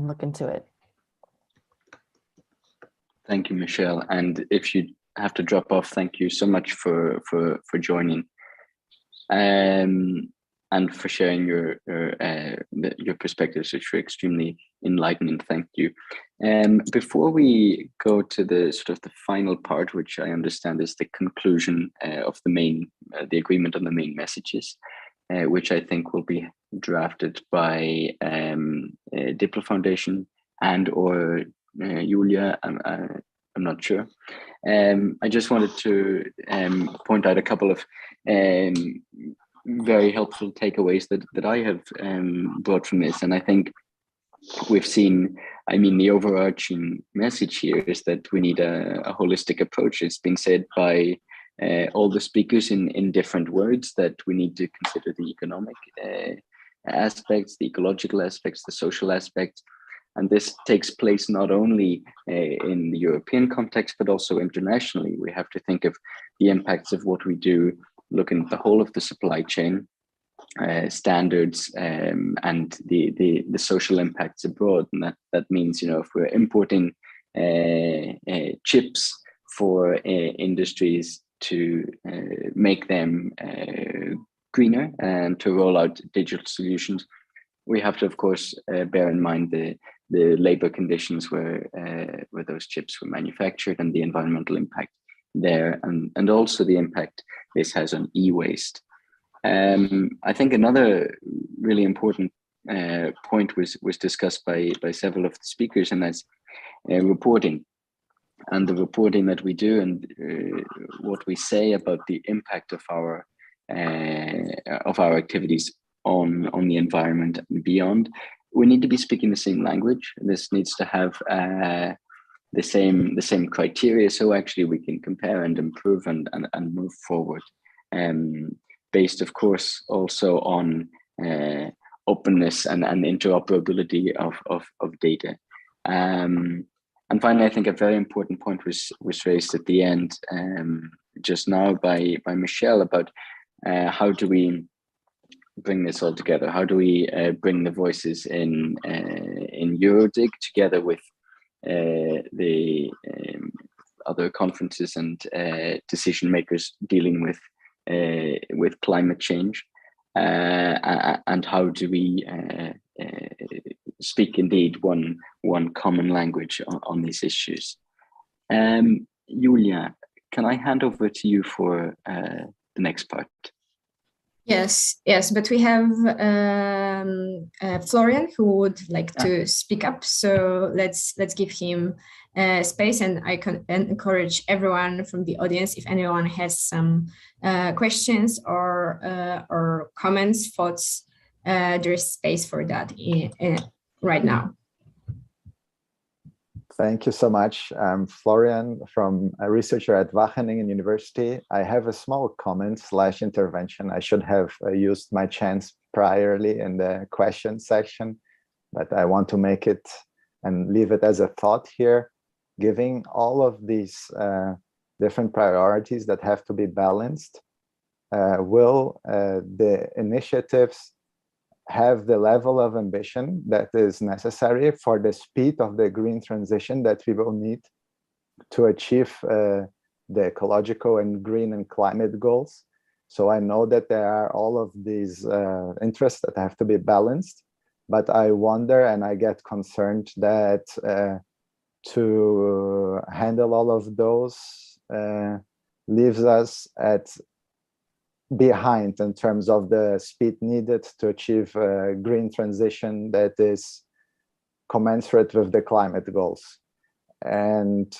look into it. Thank you, Michelle. And if you have to drop off, thank you so much for joining. and for sharing your perspectives, which were extremely enlightening. Thank you. Before we go to the sort of the final part, which I understand is the conclusion of the main, the agreement on the main messages, which I think will be drafted by Diplo Foundation and or Julia. I'm not sure. I just wanted to point out a couple of very helpful takeaways that I have brought from this. And I think we've seen, I mean, the overarching message here is that we need a holistic approach. It's been said by all the speakers in different words that we need to consider the economic aspects, the ecological aspects, the social aspects. And this takes place not only in the European context, but also internationally. We have to think of the impacts of what we do, looking at the whole of the supply chain, standards, and the social impacts abroad. And that means, you know, if we're importing chips for industries to make them greener and to roll out digital solutions, we have to, of course, bear in mind the labor conditions where those chips were manufactured and the environmental impact there, and also the impact this has on e-waste. I think another really important point was discussed by several of the speakers, and that's reporting, and the reporting that we do, and what we say about the impact of our activities on the environment and beyond. We need to be speaking the same language. This needs to have the same criteria, so actually we can compare and improve and move forward, based, of course, also on openness and interoperability of data. And finally, I think a very important point was raised at the end just now by Michelle about how do we bring this all together? How do we bring the voices in EuroDIG together with the other conferences and decision makers dealing with climate change, and how do we speak indeed one common language on these issues? Julia, can I hand over to you for the next part? Yes, but we have Florian who would like to speak up. So let's give him space, and I can encourage everyone from the audience, if anyone has some questions or comments, thoughts, there is space for that right now. Thank you so much. I'm Florian, from a researcher at Wageningen University. I have a small comment / intervention. I should have used my chance priorly in the question section, but I want to make it and leave it as a thought here. Giving all of these different priorities that have to be balanced, will the initiatives have the level of ambition that is necessary for the speed of the green transition that we will need to achieve the ecological and green and climate goals? So I know that there are all of these interests that have to be balanced, but I wonder and I get concerned that to handle all of those leaves us behind in terms of the speed needed to achieve a green transition that is commensurate with the climate goals. And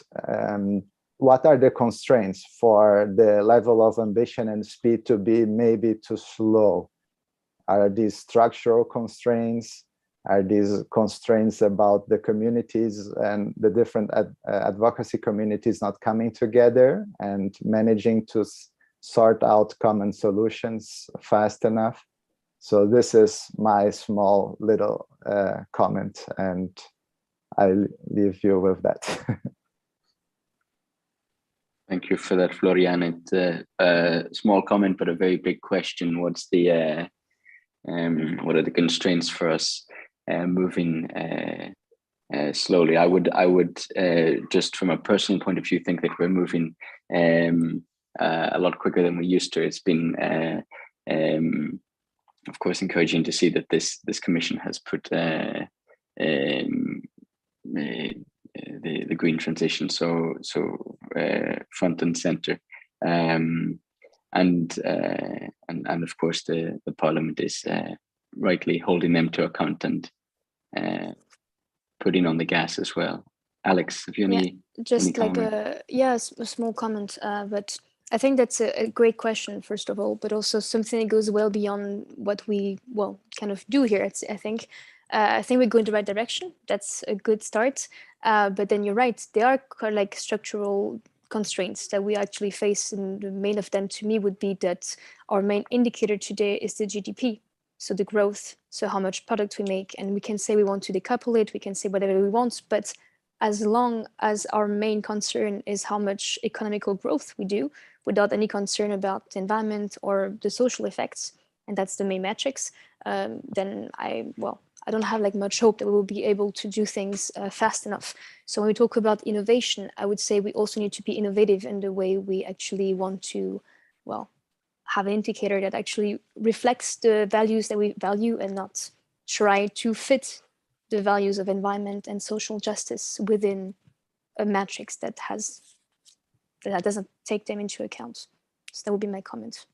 what are the constraints for the level of ambition and speed to be maybe too slow? Are these structural constraints? Are these constraints about the communities and the different advocacy communities not coming together and managing to sort out common solutions fast enough? So this is my small little comment, and I'll leave you with that. Thank you for that, Florian. It's a small comment, but a very big question. What are the constraints for us moving slowly? I would just from a personal point of view think that we're moving a lot quicker than we used to. It's been of course, encouraging to see that this commission has put the green transition so front and center, and of course the Parliament is rightly holding them to account and putting on the gas as well. Alex, have you any? Just like a small comment, but I think that's a great question, first of all, but also something that goes well beyond what we kind of do here. I think we're going the right direction. That's a good start. But then you're right, there are like structural constraints that we actually face, and the main of them to me would be that our main indicator today is the GDP. So the growth, so how much product we make, and we can say we want to decouple it, we can say whatever we want, but as long as our main concern is how much economical growth we do, without any concern about the environment or the social effects, and that's the main metrics, then I don't have like much hope that we will be able to do things fast enough. So when we talk about innovation, I would say we also need to be innovative in the way we actually want to, have an indicator that actually reflects the values that we value and not try to fit the values of environment and social justice within a matrix that doesn't take them into account. So that would be my comment.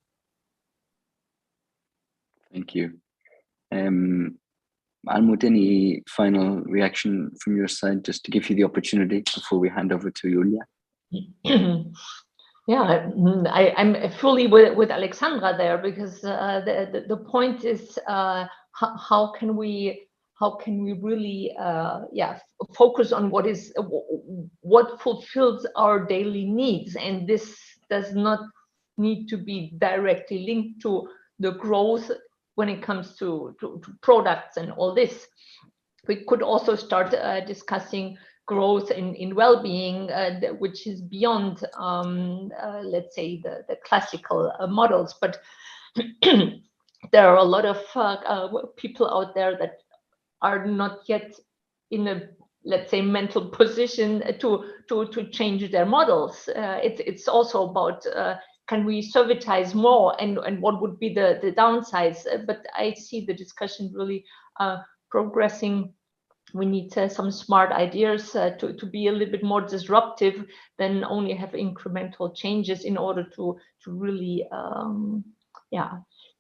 Thank you. Almut, any final reaction from your side, just to give you the opportunity before we hand over to Julia? Yeah, I'm fully with Alexandra there, because the point is how can we really focus on what fulfills our daily needs, and this does not need to be directly linked to the growth when it comes to products and all this. We could also start discussing growth in well-being, which is beyond, let's say, the classical models. But there are a lot of people out there that are not yet in a, let's say, mental position to change their models. It's also about can we servitize more, and what would be the downsides? But I see the discussion really progressing. We need some smart ideas to be a little bit more disruptive than only have incremental changes in order to really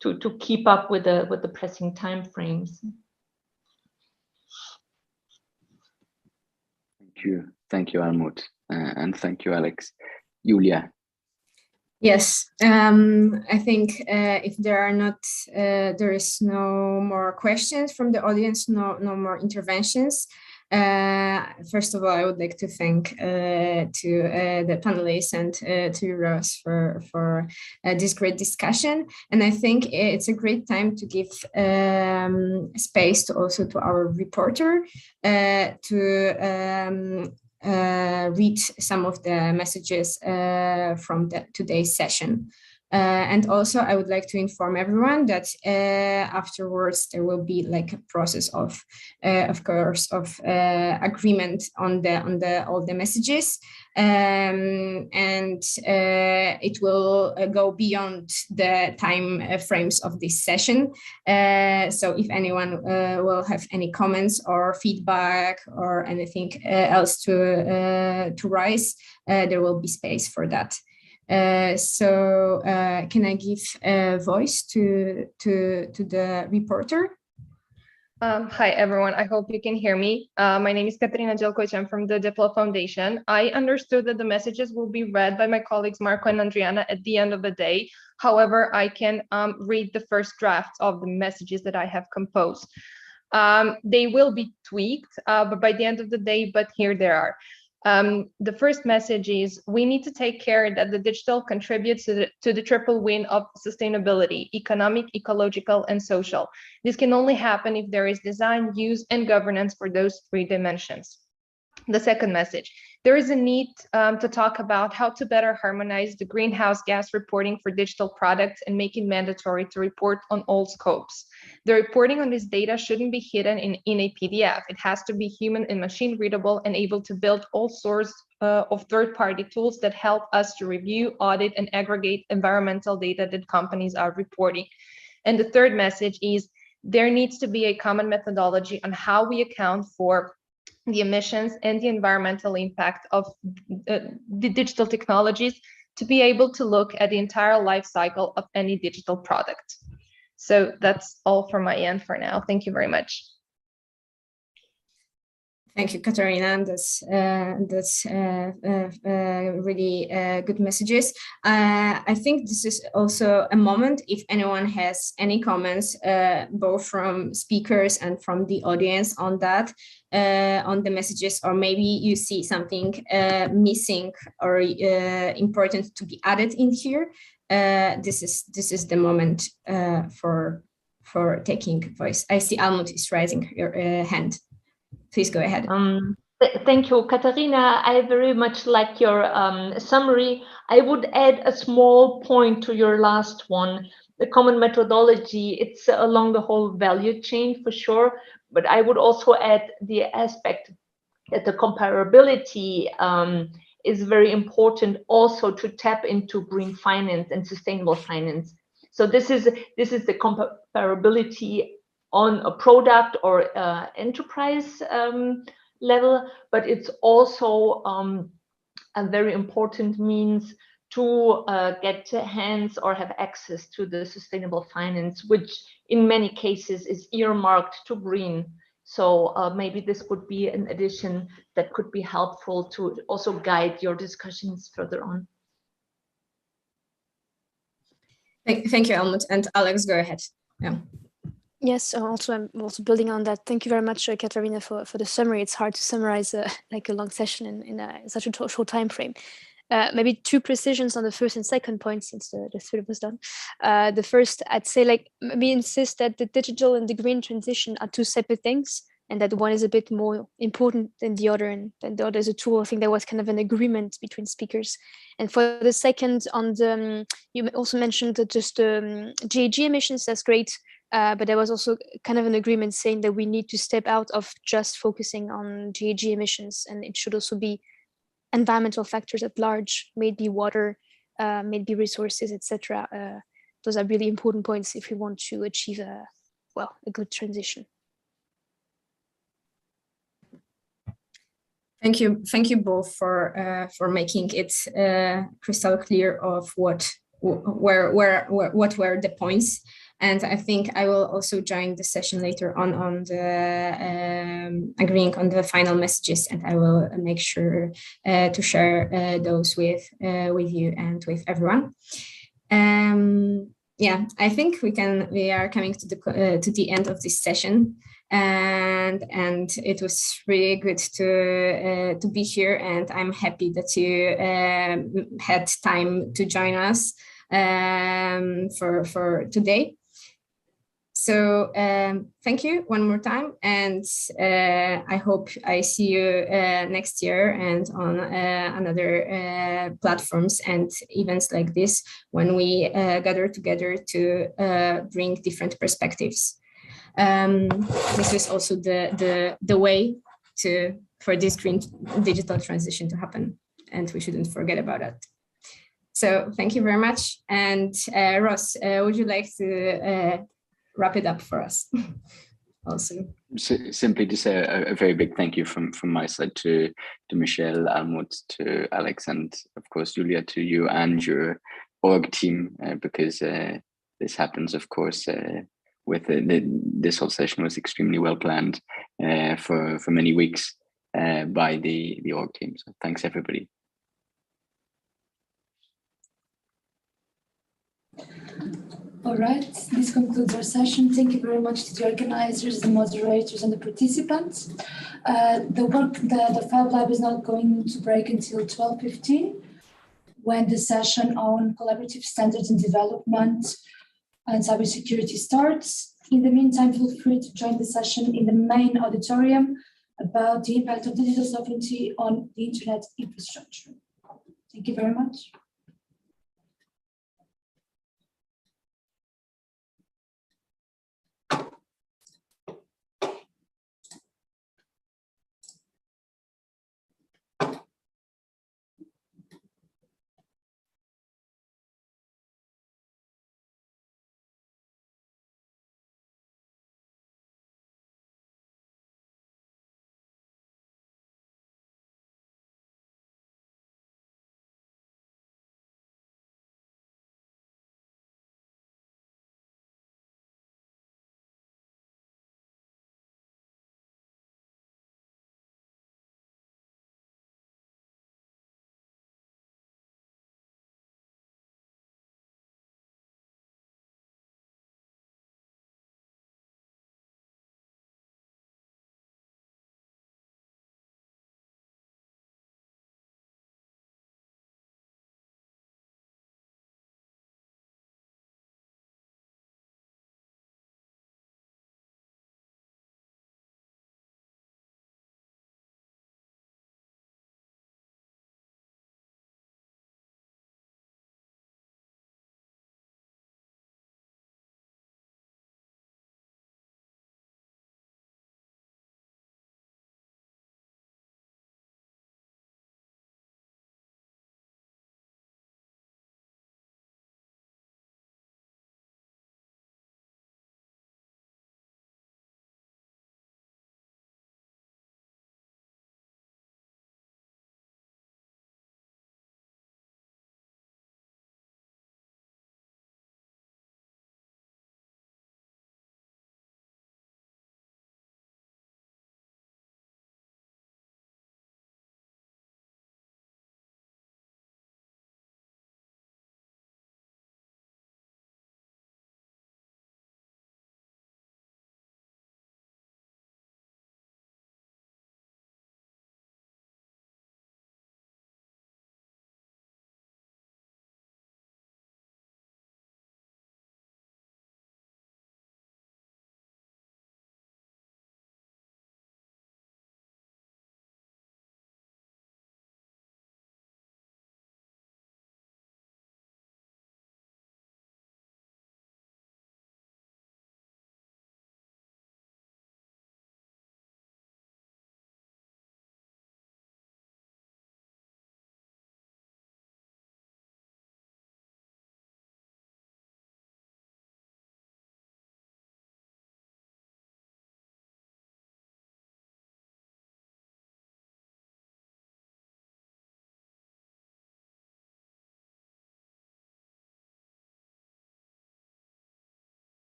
to keep up with the pressing timeframes. Thank you, Almut, and thank you, Alex. Julia. Yes, I think if there is no more questions from the audience, no more interventions. First of all, I would like to thank to the panelists and to Ross for this great discussion. And I think it's a great time to give space also to our reporter to read some of the messages from today's session. And also, I would like to inform everyone that afterwards there will be like a process of course, of agreement on all the messages, and it will go beyond the time frames of this session. So if anyone will have any comments or feedback or anything else to raise, there will be space for that. So can I give a voice to the reporter? Hi, everyone. I hope you can hear me. My name is Katerina Jelkovic. I'm from the Diplo Foundation. I understood that the messages will be read by my colleagues Marco and Adriana at the end of the day. However, I can read the first draft of the messages that I have composed. They will be tweaked but by the end of the day, but here they are. The first message is we need to take care that the digital contributes to the triple win of sustainability: economic, ecological, and social. This can only happen if there is design, use, and governance for those three dimensions. The second message, there is a need to talk about how to better harmonize the greenhouse gas reporting for digital products and make it mandatory to report on all scopes. The reporting on this data shouldn't be hidden in a PDF. It has to be human and machine readable and able to build all sorts of third-party tools that help us to review, audit, and aggregate environmental data that companies are reporting. And the third message is there needs to be a common methodology on how we account for the emissions and the environmental impact of the digital technologies to be able to look at the entire life cycle of any digital product. So that's all from my end for now. Thank you very much. Thank you, Katarina. That's really good messages. I think this is also a moment if anyone has any comments, both from speakers and from the audience on that, on the messages, or maybe you see something missing or important to be added in here. This is the moment for taking voice. I see Almut is raising your hand. Please go ahead. Thank you, Katarina. I very much like your summary. I would add a small point to your last one. The common methodology, it's along the whole value chain for sure, but I would also add the aspect that the comparability is very important also to tap into green finance and sustainable finance. So this is the comparability on a product or enterprise level, but it's also a very important means to get hands or have access to the sustainable finance, which in many cases is earmarked to green. So maybe this would be an addition that could be helpful to also guide your discussions further on. Thank you, Almut. And Alex, go ahead. Yeah. Yes, I'm also building on that. Thank you very much, Katarina, for the summary. It's hard to summarize like a long session in such a short time frame. Maybe two precisions on the first and second point, since the third was done. The first, I'd say, like, we insist that the digital and the green transition are two separate things, and that one is a bit more important than the other, and then the other is a tool. I think there was kind of an agreement between speakers. And for the second, on the you also mentioned that just GHG emissions. That's great. But there was also kind of an agreement saying that we need to step out of just focusing on GHG emissions, and it should also be environmental factors at large, maybe water, maybe resources, etc. Those are really important points if we want to achieve a good transition. Thank you both for making it crystal clear of what were the points. And I think I will also join the session later on the agreeing on the final messages, and I will make sure to share those with you and with everyone. Yeah, I think we are coming to the end of this session, and it was really good to be here, and I'm happy that you had time to join us for today. So thank you one more time, and I hope I see you next year and on another platforms and events like this, when we gather together to bring different perspectives. This is also the way for this green digital transition to happen, and we shouldn't forget about it. So thank you very much. And Ross, would you like to wrap it up for us? Also, simply to say a very big thank you from my side to Michelle, Almut, to Alex, and of course Julia, to you and your org team, because this happens, of course, with this whole session was extremely well planned for many weeks by the org team. So thanks everybody. All right, this concludes our session. Thank you very much to the organizers, the moderators, and the participants. The FabLab is not going to break until 12:15, when the session on collaborative standards and development and cybersecurity starts. In the meantime, feel free to join the session in the main auditorium about the impact of digital sovereignty on the internet infrastructure. Thank you very much.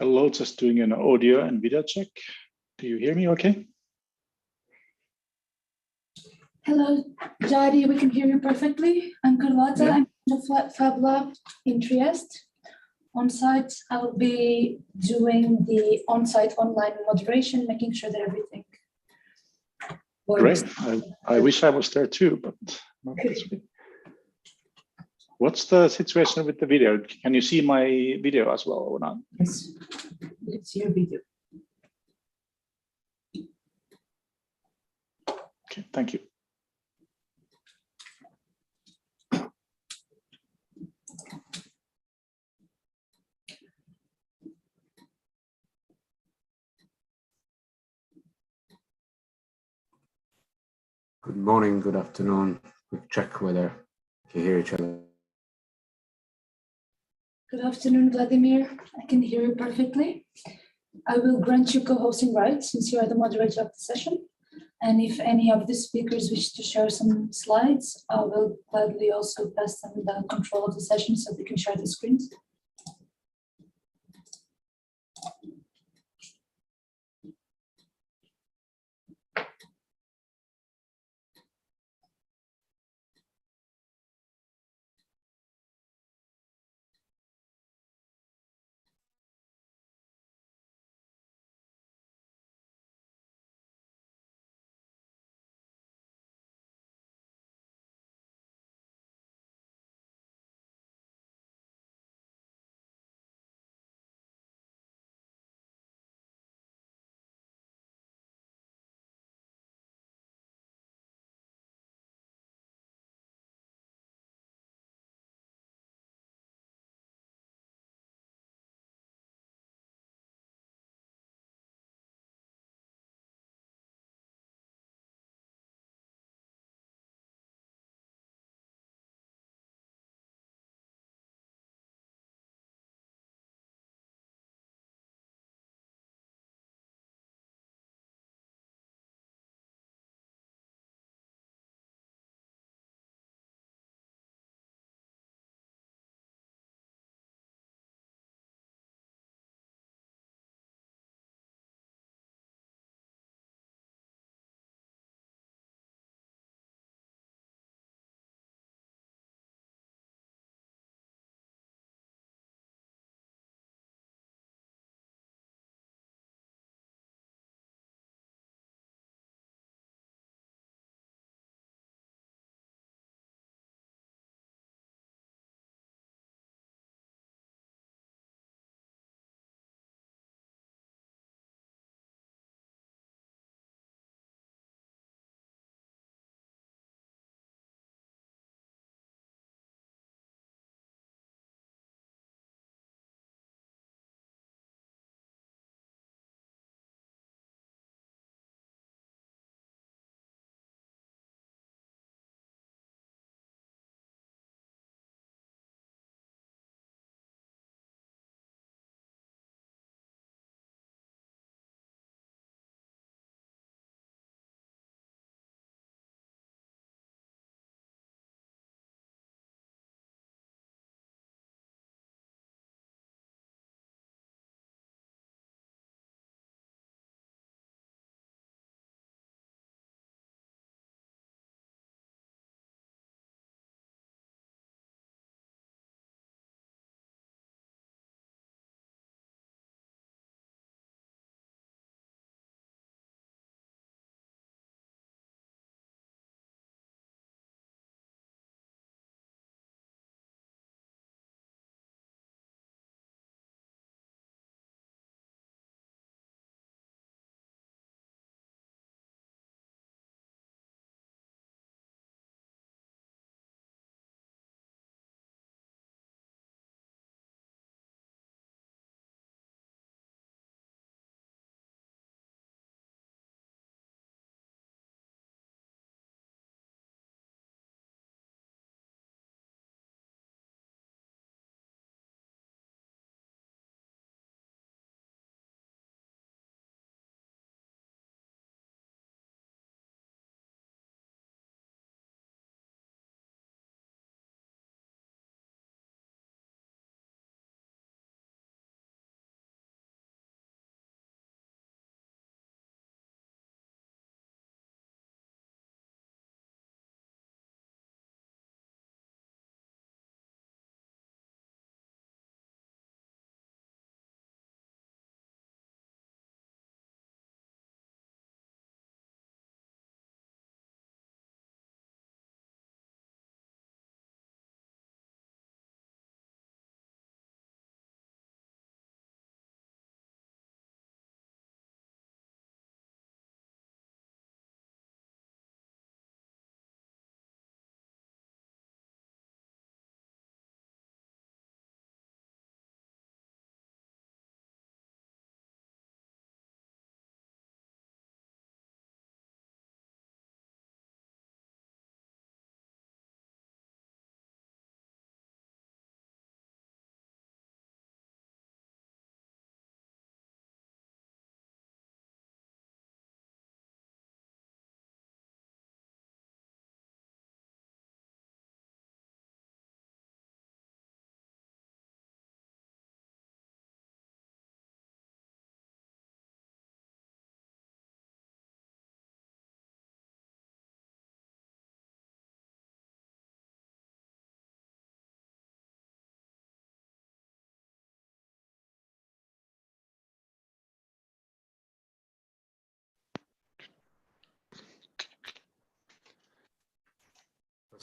Hello, just doing an audio and video check. Do you hear me okay? Hello, Jadi, we can hear you perfectly. I'm Carlotta, Yeah. I'm from the FabLab in Trieste. On site, I will be doing the on-site online moderation, making sure that everything works. Great. I wish I was there too, but not this week. What's the situation with the video? Can you see my video as well or not? Yes, it's your video. Okay, thank you. Good morning, good afternoon. Quick check whether you can hear each other. Good afternoon, Vladimir. I can hear you perfectly. I will grant you co-hosting rights since you are the moderator of the session. And if any of the speakers wish to share some slides, I will gladly also pass them the control of the session so they can share the screens.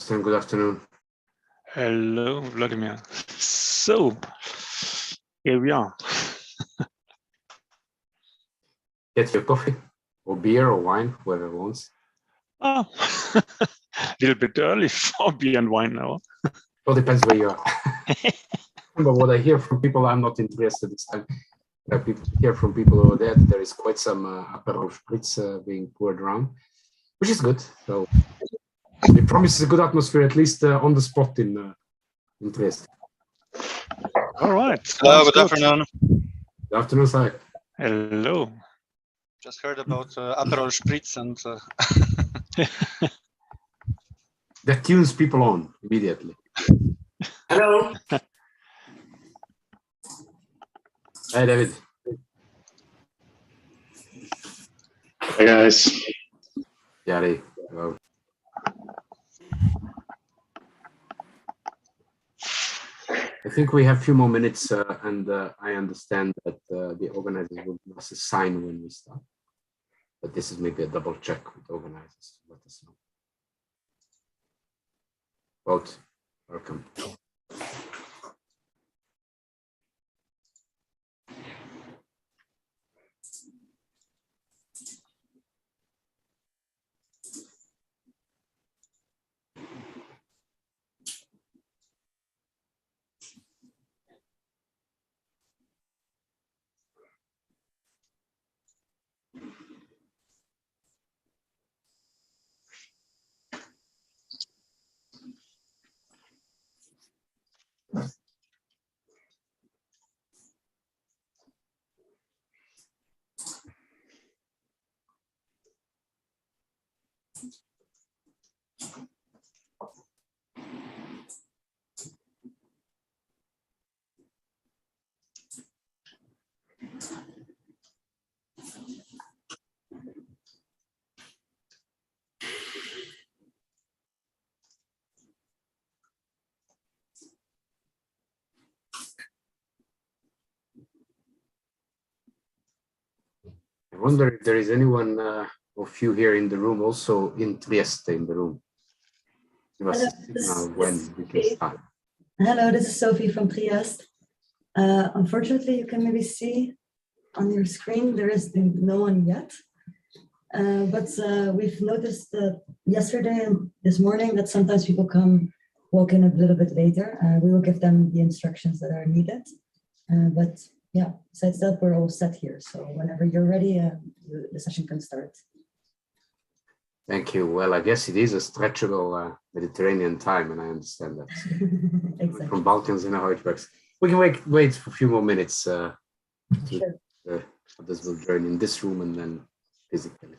Good afternoon. Hello, Vladimir. So, here we are. Get your coffee or beer or wine, whoever wants. Oh, a little bit early for beer and wine now. Well, depends where you are. But what I hear from people, I'm not interested this time. I hear from people over there that there is quite some Aperol Spritz being poured around, which is good. So it promises a good atmosphere, at least on the spot in Trieste. All right. Hello, good afternoon. Good afternoon, sir. Hello. Just heard about Aperol Spritz and That tunes people on immediately. Hello. Hi, David. Hey, guys. Yari. Hello. I think we have a few more minutes, and I understand that the organizers will give us a sign when we start. But this is maybe a double check with the organizers to let us know. Both, welcome. I wonder if there is anyone of you here in the room, also in Trieste in the room. Give us a signal when we can start. Hello, this is Sophie from Trieste. Unfortunately, you can maybe see on your screen there is no one yet. But we've noticed yesterday and this morning that sometimes people walk in a little bit later. We will give them the instructions that are needed. But yeah, besides that, we're all set here. So whenever you're ready, the session can start. Thank you. Well, I guess it is a stretchable Mediterranean time, and I understand that. Exactly. From Balkans, you know how it works. We can wait for a few more minutes. Sure. Others will join in this room and then physically.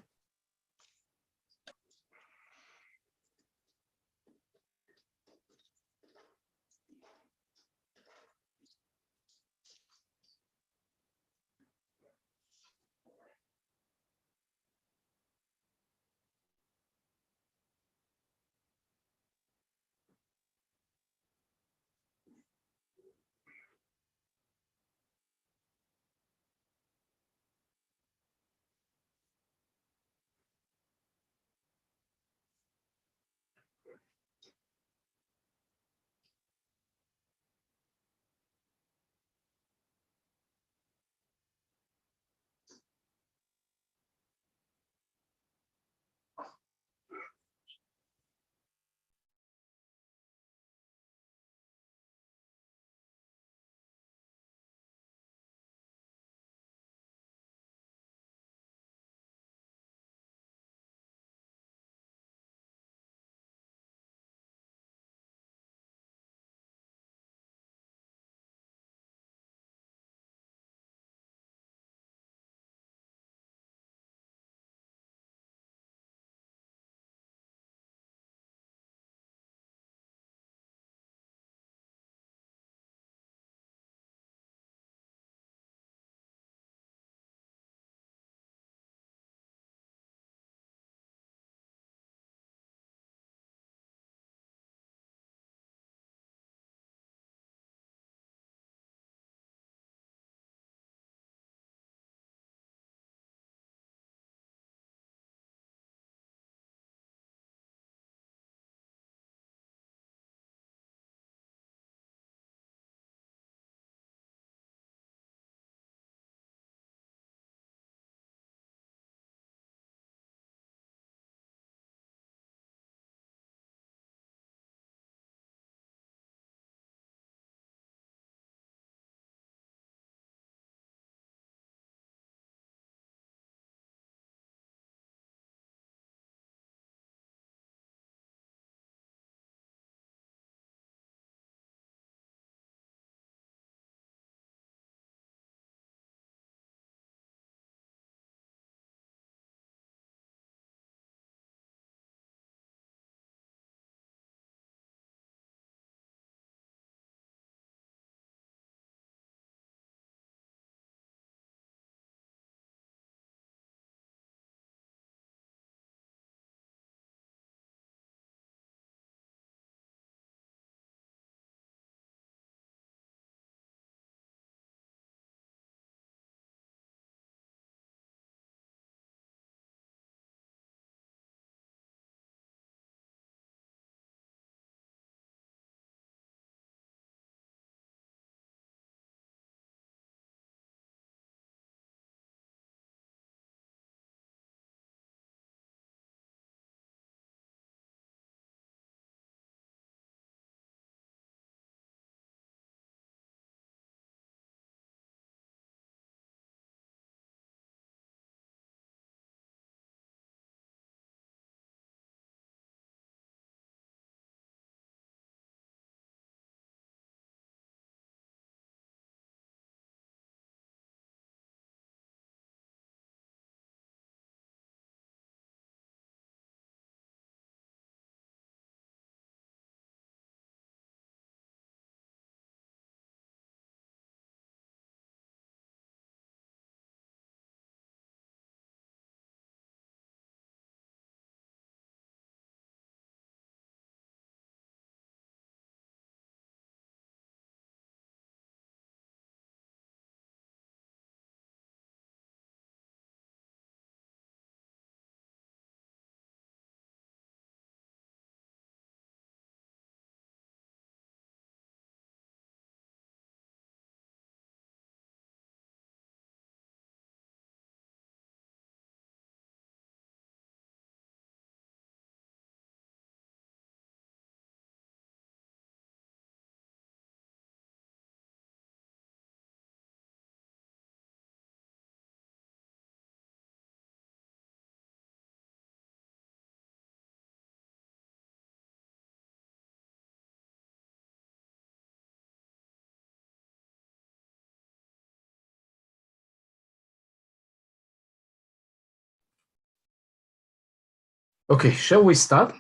Okay, shall we start?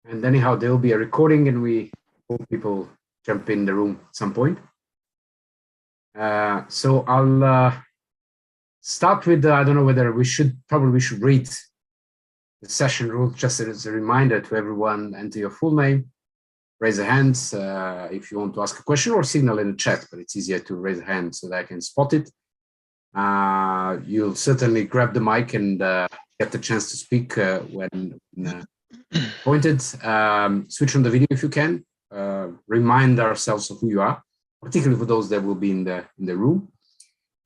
And anyhow, there will be a recording and we hope people jump in the room at some point. So I'll start with, I don't know whether we should read the session rules just as a reminder to everyone. Enter your full name, raise a hand if you want to ask a question, or signal in the chat, but it's easier to raise a hand so that I can spot it. You'll certainly grab the mic and get the chance to speak when pointed. Switch on the video if you can. Remind ourselves of who you are, particularly for those that will be in the room.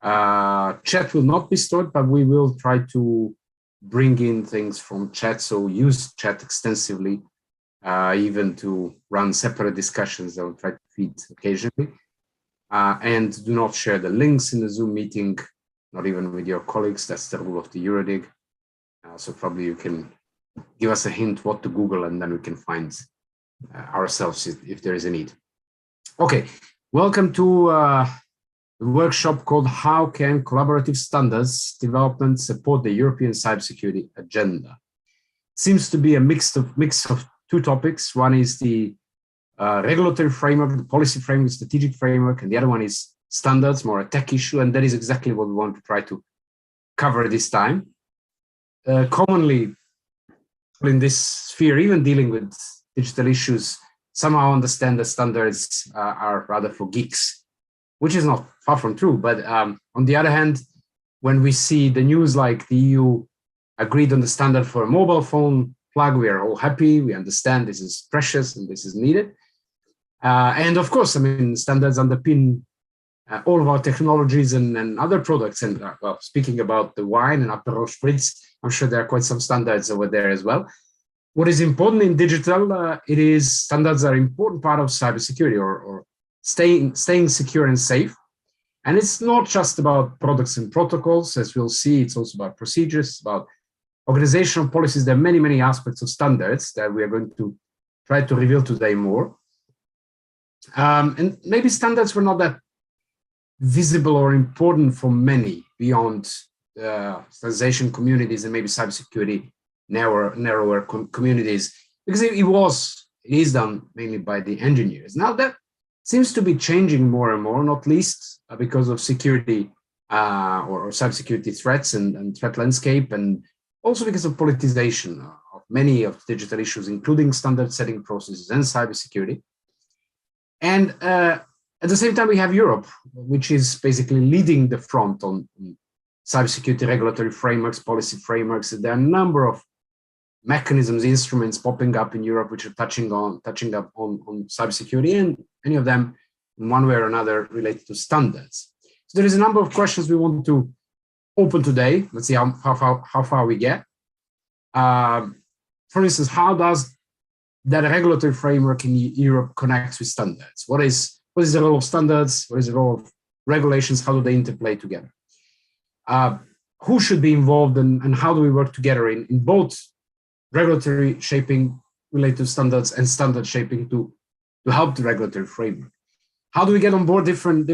Chat will not be stored, but we will try to bring in things from chat, so use chat extensively, even to run separate discussions that will try to feed occasionally. And do not share the links in the Zoom meeting, not even with your colleagues. That's the rule of the EuroDIG. So probably you can give us a hint what to Google, and then we can find ourselves if there is a need. Okay, welcome to the workshop called How Can Collaborative Standards Development Support the European Cybersecurity Agenda? Seems to be a mix of two topics. One is the regulatory framework, the policy framework, strategic framework, and the other one is standards, more a tech issue, and that is exactly what we want to try to cover this time. Commonly in this sphere, even dealing with digital issues, somehow understand that standards are rather for geeks, which is not far from true. But on the other hand, when we see the news like the EU agreed on the standard for a mobile phone plug, we are all happy. We understand this is precious and this is needed. And of course, I mean, standards underpin all of our technologies and other products. And well, speaking about the wine and Aperol Spritz, I'm sure there are quite some standards over there as well. What is important in digital, standards are an important part of cybersecurity or staying secure and safe. And it's not just about products and protocols, as we'll see, it's also about procedures, about organizational policies. There are many, many aspects of standards that we are going to try to reveal today more. And maybe standards were not that visible or important for many beyond standardization communities and maybe cybersecurity narrower communities, because it is done mainly by the engineers. Now that seems to be changing more and more, not least because of security or cybersecurity threats and threat landscape, and also because of politicization of many of digital issues, including standard setting processes and cybersecurity. And at the same time, we have Europe, which is basically leading the front on cybersecurity regulatory frameworks, policy frameworks. There are a number of mechanisms, instruments popping up in Europe, which are touching up on cybersecurity, and many of them, in one way or another, related to standards. So there is a number of questions we want to open today. Let's see how far we get. For instance, how does that regulatory framework in Europe connects with standards? What is the role of standards? What is the role of regulations? How do they interplay together? Who should be involved, and how do we work together in both regulatory shaping related to standards and standard shaping to help the regulatory framework? How do we get on board different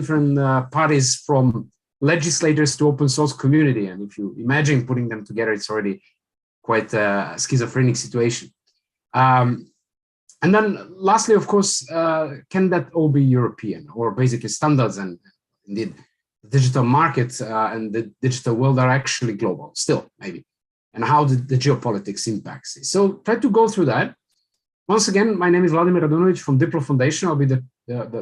parties, from legislators to open source community? And if you imagine putting them together, it's already quite a schizophrenic situation. And then lastly, of course, can that all be European, or basically standards and indeed the digital market and the digital world are actually global still, maybe? And how the geopolitics impacts it. So try to go through that. Once again, my name is Vladimir Radunovic from Diplo Foundation. I'll be the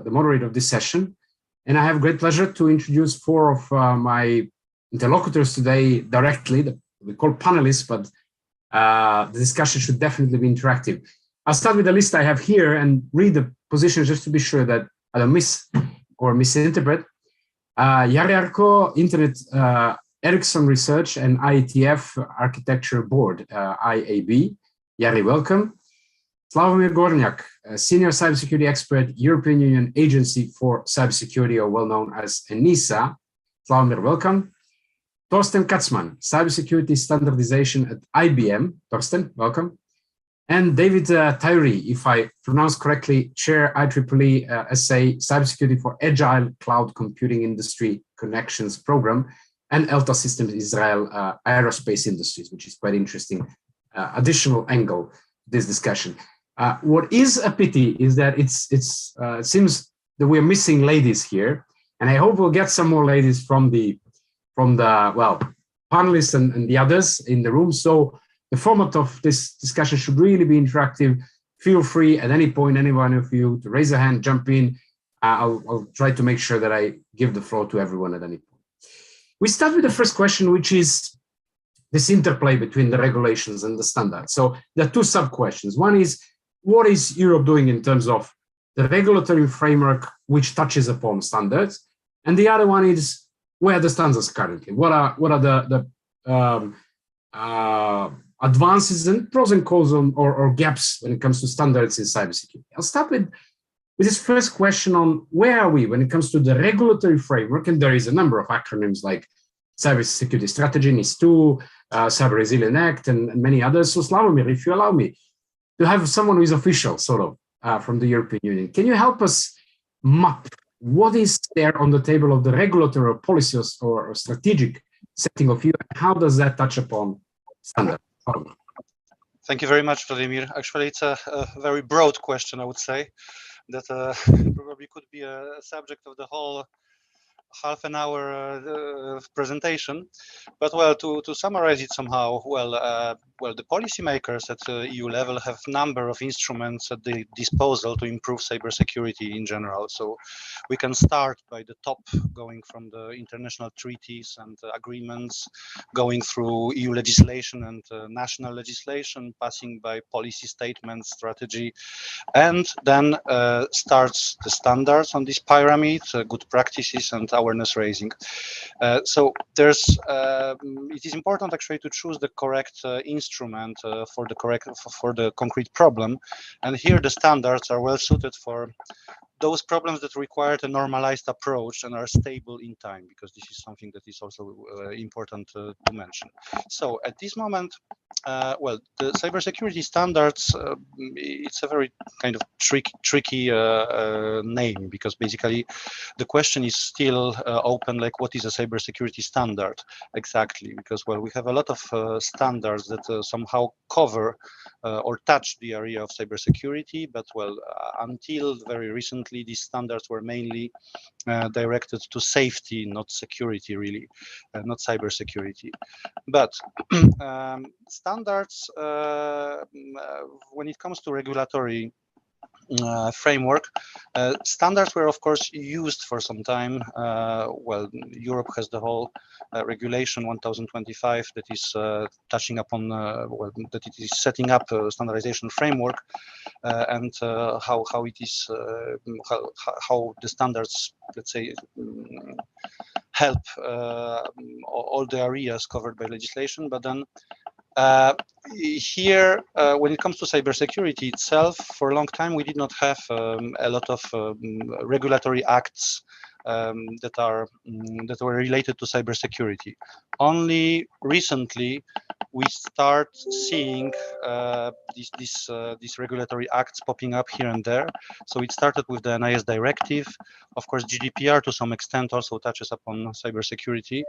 moderator of this session. And I have great pleasure to introduce four of my interlocutors today directly. We call panelists, but the discussion should definitely be interactive. I'll start with the list I have here and read the positions just to be sure that I don't miss or misinterpret. Jari Arko, Internet Ericsson Research and IETF Architecture Board, IAB. Jari, welcome. Slavomir Gorniak, Senior Cybersecurity Expert, European Union Agency for Cybersecurity, or well known as ENISA. Slavomir, welcome. Torsten Katzmann, Cybersecurity Standardization at IBM. Torsten, welcome. And David Tyree, if I pronounce correctly, Chair IEEE SA Cybersecurity for Agile Cloud Computing Industry Connections Program, and Elta Systems Israel Aerospace Industries, which is quite interesting additional angle to this discussion. What is a pity is that it seems that we're missing ladies here, and I hope we'll get some more ladies from the well, panelists and the others in the room. So the format of this discussion should really be interactive. Feel free at any point, any one of you, to raise a hand, jump in. I'll try to make sure that I give the floor to everyone at any point. We start with the first question, which is this interplay between the regulations and the standards. So there are two sub-questions. One is, what is Europe doing in terms of the regulatory framework which touches upon standards? And the other one is, where are the standards currently? What are the advances and pros and cons or gaps when it comes to standards in cybersecurity? I'll start with this first question on where are we when it comes to the regulatory framework, and there is a number of acronyms like Cybersecurity Strategy, NIS2, Cyber Resilience Act, and many others. So Slavomir, if you allow me to have someone who is official, sort of, from the European Union, can you help us map what is there on the table of the regulatory or policy or strategic setting of Europe, and how does that touch upon standards? Thank you very much, Vladimir. Actually, it's a very broad question, I would say, that probably could be a subject of the whole half an hour presentation. But well, to summarize it somehow, well, the policymakers at EU level have a number of instruments at their disposal to improve cybersecurity in general. So we can start by the top, going from the international treaties and agreements, going through EU legislation and national legislation, passing by policy statements, strategy, and then starts the standards on this pyramid, good practices and awareness raising. So there's it is important actually to choose the correct instrument for the concrete problem, and here the standards are well suited for those problems that require a normalized approach and are stable in time, because this is something that is also important to mention. So at this moment, well, the cybersecurity standards, it's a very kind of tricky name, because basically the question is still open, like what is a cybersecurity standard exactly? Because, well, we have a lot of standards that somehow cover or touch the area of cybersecurity, but well, until very recently, these standards were mainly directed to safety, not security, really, not cybersecurity. But standards, when it comes to regulatory framework, standards were of course used for some time. Well, Europe has the whole regulation 1025 that is touching upon well, that it is setting up a standardization framework, and how it is how the standards, let's say, help all the areas covered by legislation. But then here, when it comes to cybersecurity itself, for a long time we did not have a lot of regulatory acts that were related to cybersecurity. Only recently we start seeing these regulatory acts popping up here and there. So it started with the NIS directive. Of course, GDPR to some extent also touches upon cybersecurity,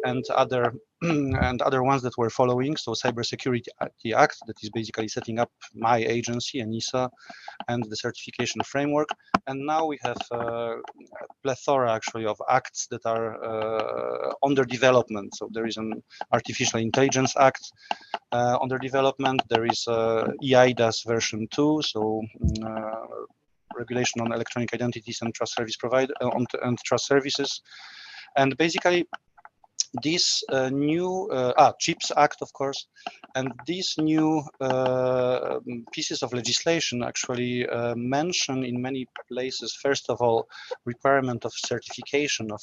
and other ones that we're following. So Cybersecurity Act, that is basically setting up my agency, ENISA, and the certification framework. And now we have a plethora actually of acts that are under development. So there is an Artificial Intelligence Act under development. There is EIDAS version 2, so regulation on electronic identities and trust service provider and trust services. And basically this new CHIPS Act, of course, and these new pieces of legislation actually mention in many places, first of all, requirement of certification of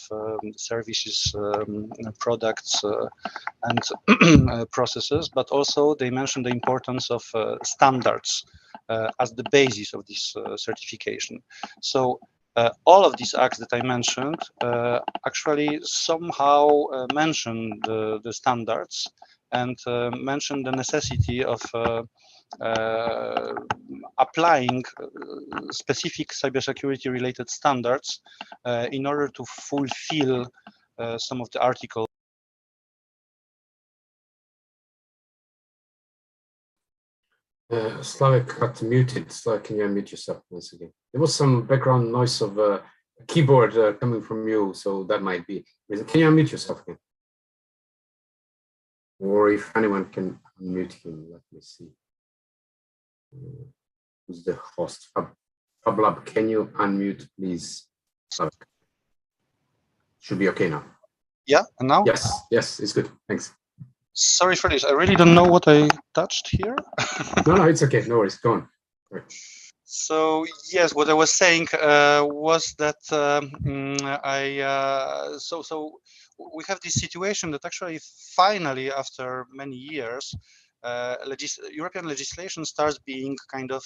services, products, and processes, but also they mention the importance of standards as the basis of this certification. So all of these acts that I mentioned actually somehow mention the standards and mention the necessity of applying specific cybersecurity related standards in order to fulfill some of the articles Slavik got muted. Slavik, can you unmute yourself once again? There was some background noise of a keyboard coming from you, so that might be. Can you unmute yourself again? Or if anyone can unmute him, let me see. Who's the host? FabLab, can you unmute, please? Slavik. Should be okay now. Yeah, and now? Yes, it's good. Thanks. Sorry for this. I really don't know what I touched here. No, it's okay. No worries. Go on. Right. So yes, what I was saying was that so we have this situation that actually finally, after many years, European legislation starts being kind of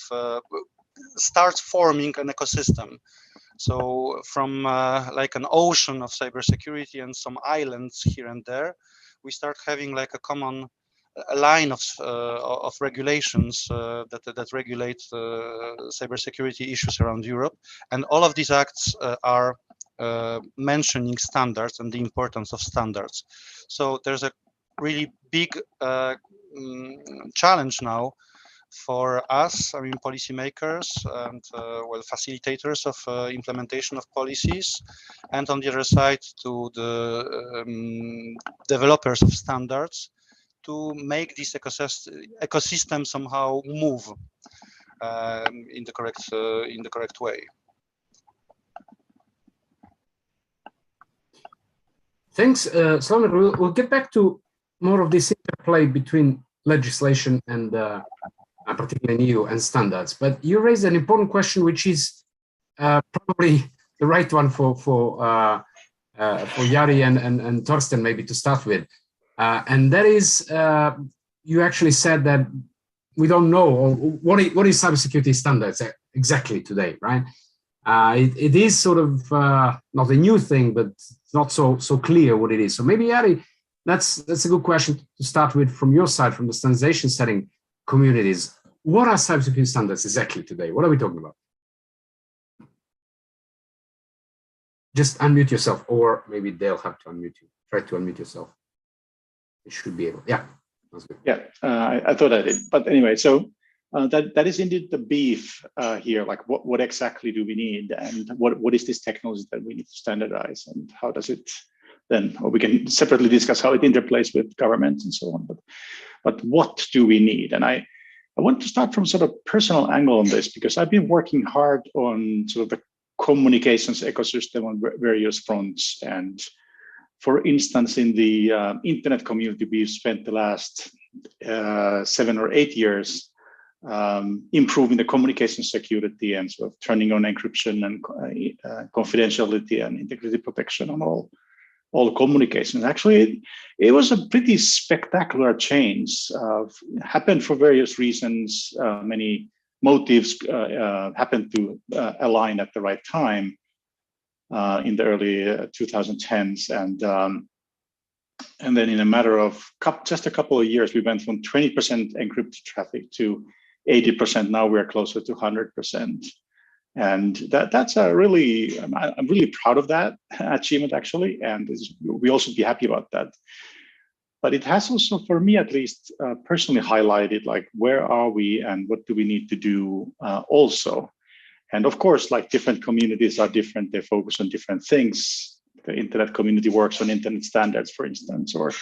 starts forming an ecosystem. So from like an ocean of cybersecurity and some islands here and there, we start having like a common line of regulations that regulate cybersecurity issues around Europe, and all of these acts are mentioning standards and the importance of standards. So there's a really big challenge now for us, I mean, policymakers and well, facilitators of implementation of policies, and on the other side, to the developers of standards, to make this ecosystem somehow move in the correct way. Thanks, Slavik. We'll get back to more of this interplay between legislation and particularly EU and standards. But you raised an important question, which is probably the right one for Jari and Torsten maybe to start with. And that is, you actually said that we don't know what is cybersecurity standards exactly today, right? It is sort of not a new thing, but it's not so clear what it is. So maybe Jari, that's a good question to start with from your side, from the standardization setting communities. What are cybersecurity standards exactly today? What are we talking about? Just unmute yourself, or maybe they'll have to unmute you. Try to unmute yourself. You should be able. Yeah, that's good. Yeah, I thought I did. But anyway, so that is indeed the beef here. Like, what exactly do we need, and what is this technology that we need to standardize, and how does it then? Or we can separately discuss how it interplays with governments and so on. But what do we need? And I want to start from sort of personal angle on this, because I've been working hard on sort of the communications ecosystem on various fronts. And for instance, in the internet community, we've spent the last 7 or 8 years improving the communication security and sort of turning on encryption and confidentiality and integrity protection on all communications. Actually, it was a pretty spectacular change. Happened for various reasons. Many motives happened to align at the right time in the early 2010s, and then in a matter of just a couple of years, we went from 20% encrypted traffic to 80%. Now we're closer to 100%. And that's a really, I'm really proud of that achievement, actually, and we also be happy about that. But it has also, for me at least, personally highlighted, like, where are we and what do we need to do also? And of course, like, different communities are different. They focus on different things. The internet community works on internet standards, for instance, or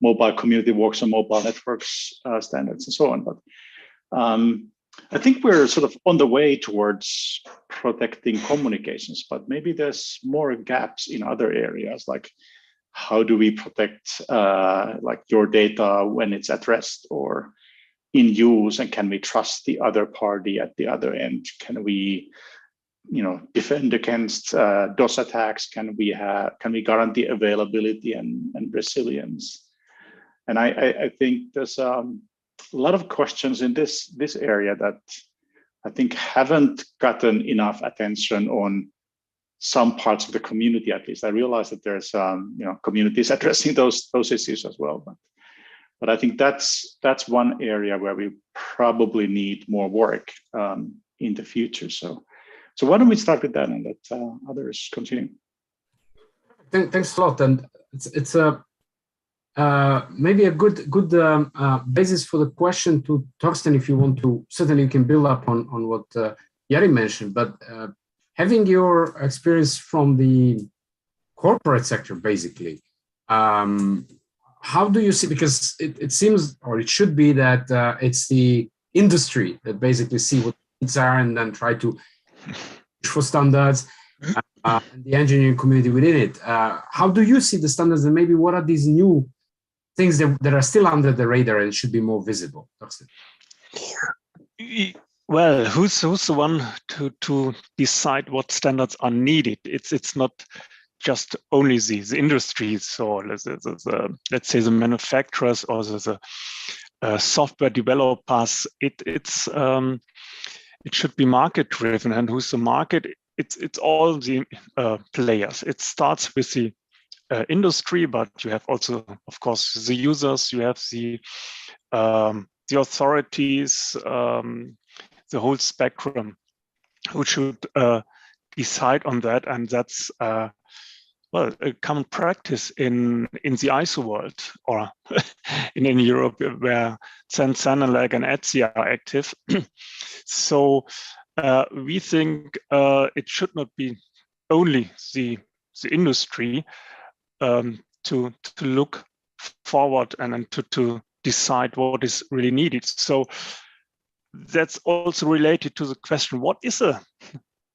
mobile community works on mobile networks standards and so on. But I think we're sort of on the way towards protecting communications, but maybe there's more gaps in other areas, like how do we protect like your data when it's at rest or in use, and can we trust the other party at the other end? Can we, defend against DOS attacks? Can we guarantee availability and resilience? And I think there's a lot of questions in this area that I think haven't gotten enough attention on some parts of the community. At least I realize that there's communities addressing those issues as well. But I think that's one area where we probably need more work in the future. So why don't we start with that and let others continue? Thanks a lot. And it's maybe a good basis for the question to Torsten, if you want to. Certainly you can build up on what Jari mentioned, but having your experience from the corporate sector, basically, how do you see, because it seems, or it should be, that it's the industry that basically see what needs are and then try to push for standards, and the engineering community within it. How do you see the standards, and maybe what are these new things that are still under the radar and should be more visible? Well, who's the one to decide what standards are needed? It's not just only the industries, or let's say the manufacturers or the software developers. It should be market driven, and who's the market? It's all the players. It starts with the industry, but you have also, of course, the users. You have the authorities, the whole spectrum, who should decide on that, and that's well, a common practice in the ISO world, or in Europe, where CEN-CENELEC and ETSI are active. So we think it should not be only the industry to look forward and to decide what is really needed. So that's also related to the question: what is a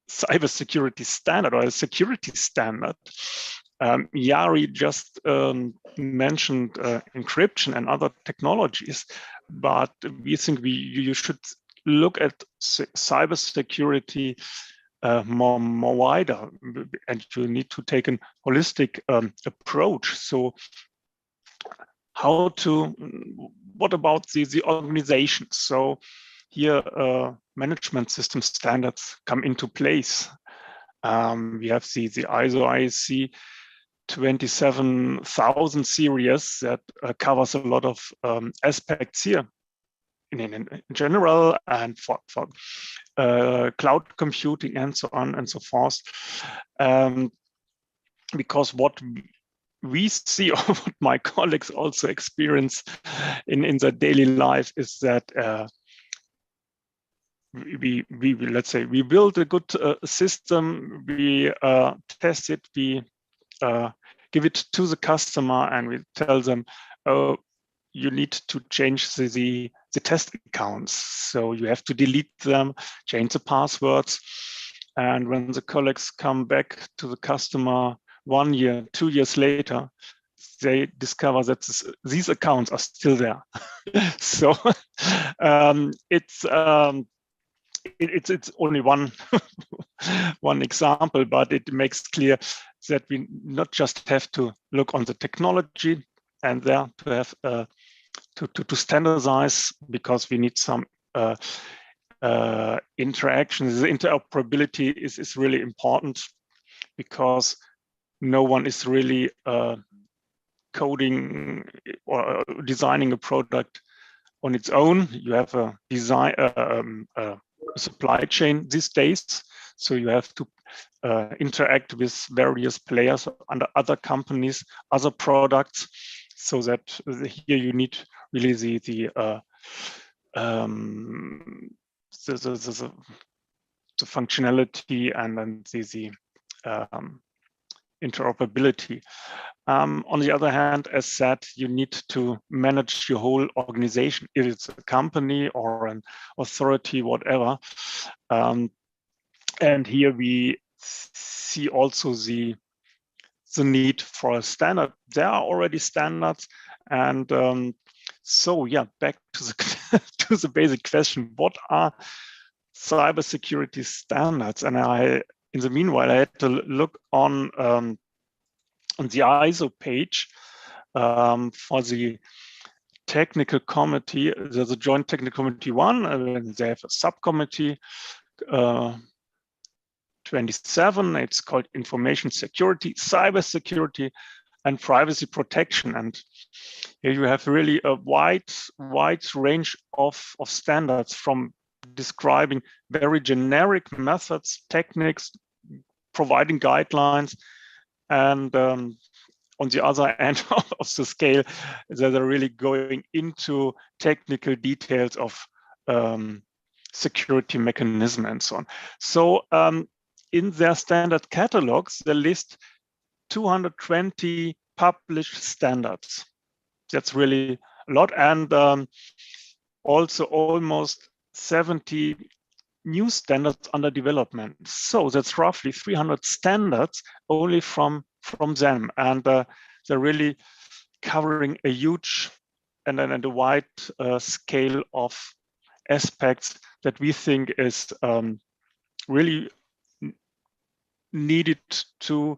cybersecurity standard or a security standard? Jari just mentioned encryption and other technologies, but we think you should look at cybersecurity more wider, and you need to take a holistic approach. So what about the organization? So here management system standards come into place. We have the ISO IEC 27000 series that covers a lot of aspects here in general, and for cloud computing and so on and so forth. Because what we see, or what my colleagues also experience in their daily life, is that we let's say we build a good system, we test it, we give it to the customer, and we tell them, oh, you need to change the test accounts, so you have to delete them, change the passwords. And when the colleagues come back to the customer 1 year, 2 years later, they discover that these accounts are still there. So it's only one example, but it makes clear that we not just have to look on the technology and there to have to standardize, because we need some interactions. The interoperability is really important, because no one is really coding or designing a product on its own. You have a design supply chain these days, so you have to interact with various players under other companies, other products, so that here you need really the functionality and then the interoperability. On the other hand, as said, you need to manage your whole organization, if it's a company or an authority, whatever. And here we see also the need for a standard. There are already standards, and so yeah, back to the to the basic question: what are cybersecurity standards? And in the meanwhile, I had to look on the ISO page for the technical committee. There's a joint technical committee 1, and they have a subcommittee 27. It's called Information Security, Cybersecurity, and Privacy Protection. And here you have really a wide range of standards, from describing very generic methods, techniques, providing guidelines, and on on the other end of the scale, that are really going into technical details of security mechanism and so on. So in their standard catalogs, they list 220 published standards. That's really a lot. And also almost 70 new standards under development. So that's roughly 300 standards only from them. And they're really covering a huge and a wide scale of aspects that we think is really needed to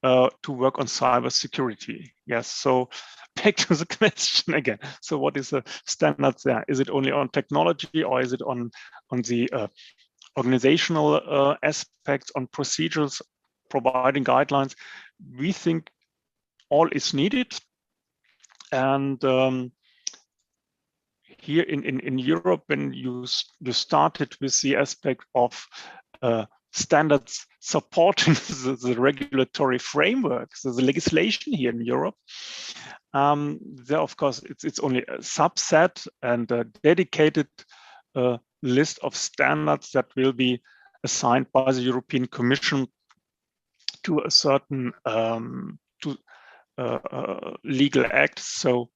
work on cybersecurity. Yes. So back to the question again. So what is the standard there? Is it only on technology, or is it on the organizational aspects, on procedures, providing guidelines? We think all is needed. And here in Europe, when you started with the aspect of standards supporting the regulatory framework, so the legislation here in Europe, there, of course, it's only a subset and a dedicated list of standards that will be assigned by the European Commission to a certain legal act. So,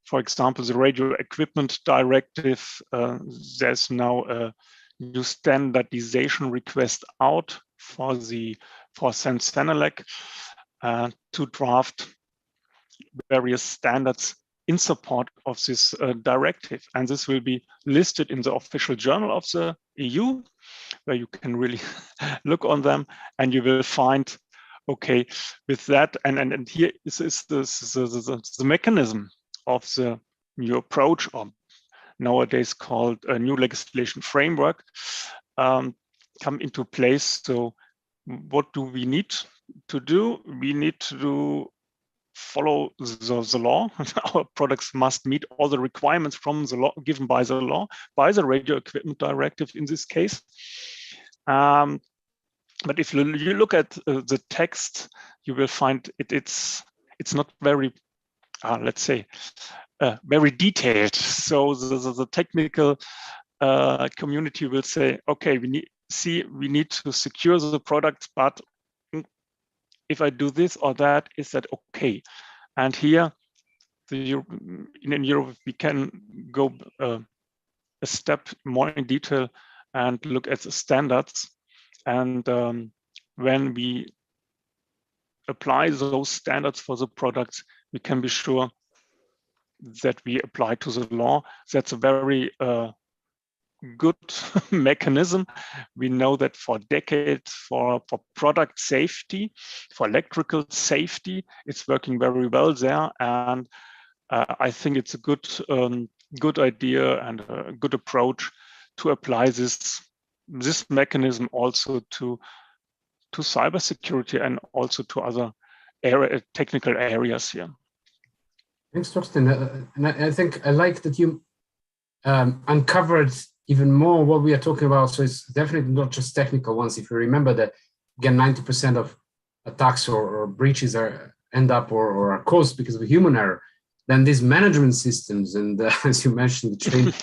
for example, the Radio Equipment Directive, there's now a new standardization request out for Sensenelec to draft various standards in support of this directive. And this will be listed in the official journal of the EU, where you can really look on them, and you will find, okay, with that, and here is the mechanism of the new approach, or nowadays called a new legislation framework, come into place. So what do we need to do? We need to follow the law. Our products must meet all the requirements from the law, given by the law, by the Radio Equipment Directive in this case. But if you look at the text, you will find it's not very, let's say, very detailed. So the technical community will say, okay, we need to secure the product, but if I do this or that, is that okay? And here, in Europe, we can go a step more in detail and look at the standards. And when we apply those standards for the products, we can be sure that we apply to the law. That's a very good mechanism. We know that for decades, for product safety, for electrical safety, it's working very well there. And I think it's a good idea and a good approach to apply this mechanism also to cybersecurity and also to other technical areas here. Thanks, Torsten. And I think I like that you uncovered even more what we are talking about. So it's definitely not just technical ones. If you remember that, again, 90% of attacks or breaches end up or are caused because of a human error. Then these management systems, and as you mentioned, the training,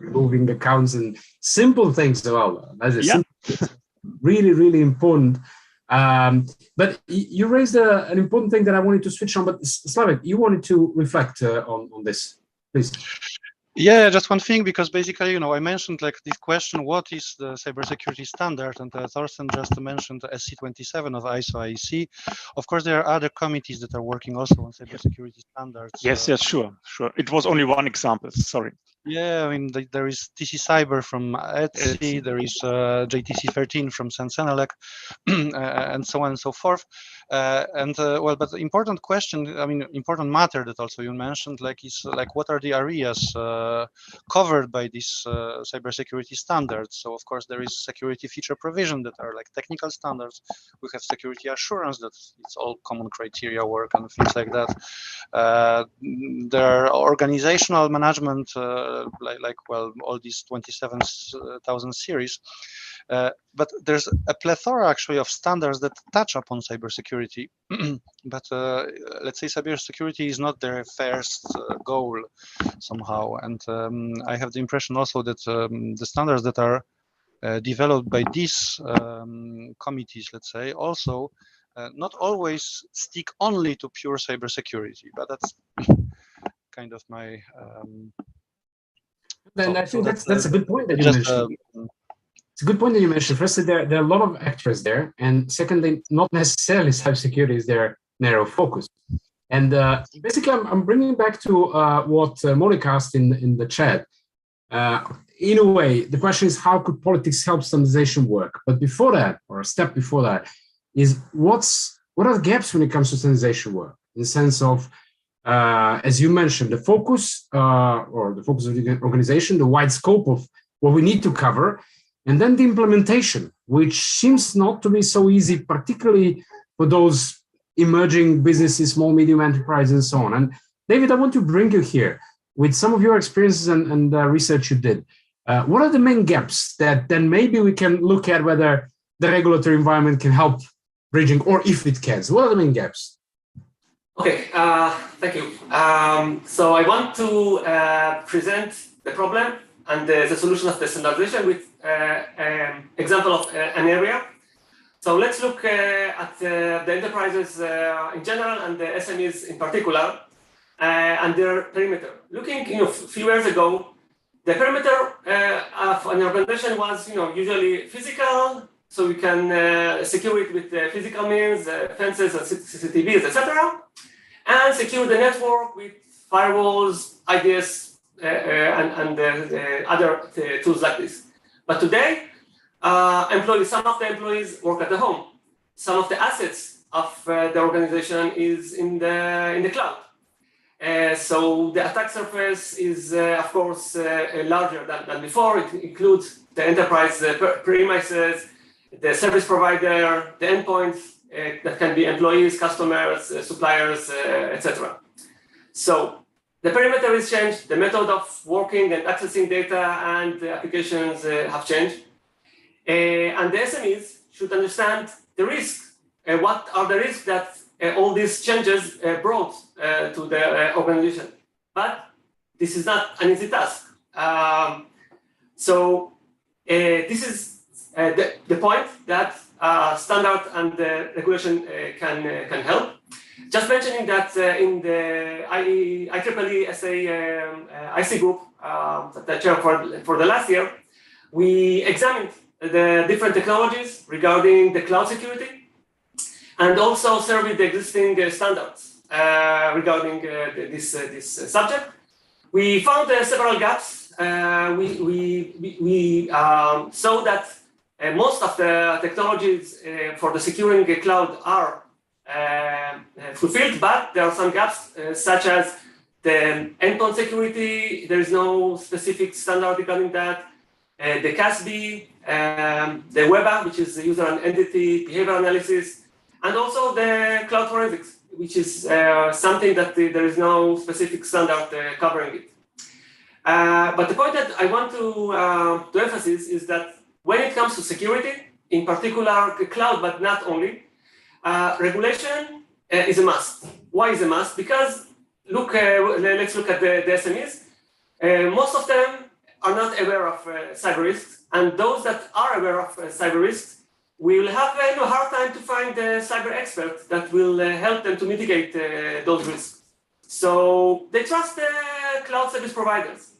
removing the accounts and simple things. Well, it's really, really important. But you raised an important thing that I wanted to switch on. But Slavik, you wanted to reflect on this, please. Yeah, just one thing, because basically, I mentioned like this question, what is the cybersecurity standard? And Thorsten just mentioned SC27 of ISO IEC. Of course, there are other committees that are working also on cybersecurity standards. Yes, sure. It was only one example, sorry. Yeah, I mean, there is TC Cyber from ETSI, there is JTC 13 from Sensenelec, and so on and so forth. But the important question, important matter that also you mentioned, is what are the areas covered by these cybersecurity standards? So, of course, there is security feature provision that are like technical standards. We have security assurance, that it's all common criteria work and things like that. There are organizational management, all these 27,000 series. But there's a plethora actually of standards that touch upon cybersecurity cybersecurity. But let's say cybersecurity is not their first goal somehow. And I have the impression also that the standards that are developed by these committees, let's say, also not always stick only to pure cybersecurity, but that's kind of my. Then I think that's a good point that you mentioned. It's a good point that you mentioned. Firstly, there are a lot of actors there, and secondly, not necessarily cybersecurity is their narrow focus. And basically, I'm bringing back to what Monica asked in the chat. In a way, the question is, how could politics help standardization work? But before that, or a step before that, is what are the gaps when it comes to standardization work? In the sense of, as you mentioned, the focus or the focus of the organization, the wide scope of what we need to cover, and then the implementation, which seems not to be so easy, particularly for those emerging businesses, small, medium enterprises, and so on. And David, I want to bring you here with some of your experiences and research you did. What are the main gaps that then maybe we can look at whether the regulatory environment can help bridging, or if it can? So what are the main gaps? Okay, thank you. So I want to present the problem and the solution of the standardization with example of an area. So let's look at the enterprises in general and the SMEs in particular and their perimeter. Looking, a few years ago, the perimeter of an organization was, usually physical, so we can secure it with physical means, fences, and CCTVs, etc., and secure the network with firewalls, IDS, and other tools like this. But today, some of the employees work at the home. Some of the assets of the organization is in the cloud. So the attack surface is, of course, larger than before. It includes the enterprise premises, the service provider, the endpoints that can be employees, customers, suppliers, etc. So the perimeter is changed. The method of working and accessing data and applications have changed. And the SMEs should understand the risks. What are the risks that all these changes brought to the organization? But this is not an easy task. So this is the point that standard and regulation can help. Just mentioning that in the IEEE SA IC group that I chaired for the last year, we examined the different technologies regarding the cloud security and also surveyed the existing standards regarding this subject. We found several gaps. We saw that most of the technologies for the securing a cloud are fulfilled, but there are some gaps, such as the endpoint security. There is no specific standard regarding that. The CASB, the WEBA, which is the user and entity behavior analysis, and also the cloud forensics, which is something that there is no specific standard covering it. But the point that I want to emphasize is that when it comes to security, in particular cloud, but not only, regulation is a must. Why is a must? Because let's look at the SMEs. Most of them are not aware of cyber risks, and those that are aware of cyber risks will have a hard time to find a cyber expert that will help them to mitigate those risks. So they trust the cloud service providers.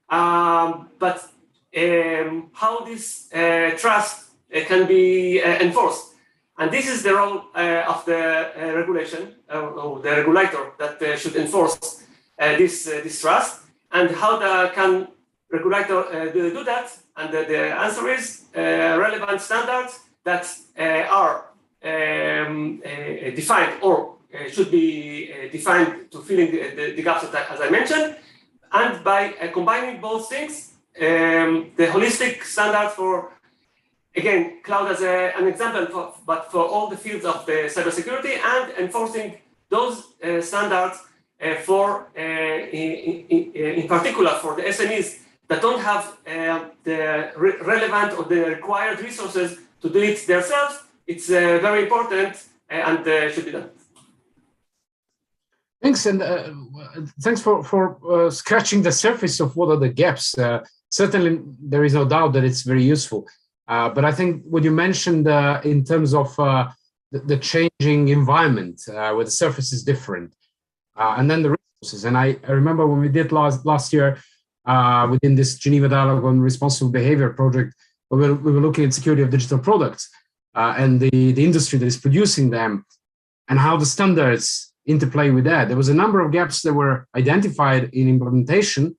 But how this trust can be enforced. And this is the role of the regulation, or the regulator that should enforce this trust. And how can regulator do that? And the answer is relevant standards that are defined or should be defined to fill in the gaps that, as I mentioned. And by combining both things, the holistic standard for, again, cloud as an example, but for all the fields of the cybersecurity, and enforcing those standards for, in particular, for the SMEs that don't have the relevant or the required resources to do it themselves. It's very important and should be done. Thanks, and thanks for scratching the surface of what are the gaps. Certainly, there is no doubt that it's very useful. But I think what you mentioned in terms of the changing environment, where the surface is different, and then the resources. And I remember when we did last year within this Geneva Dialogue on Responsible Behavior project, we were looking at security of digital products and the industry that is producing them, and how the standards interplay with that. There was a number of gaps that were identified in implementation,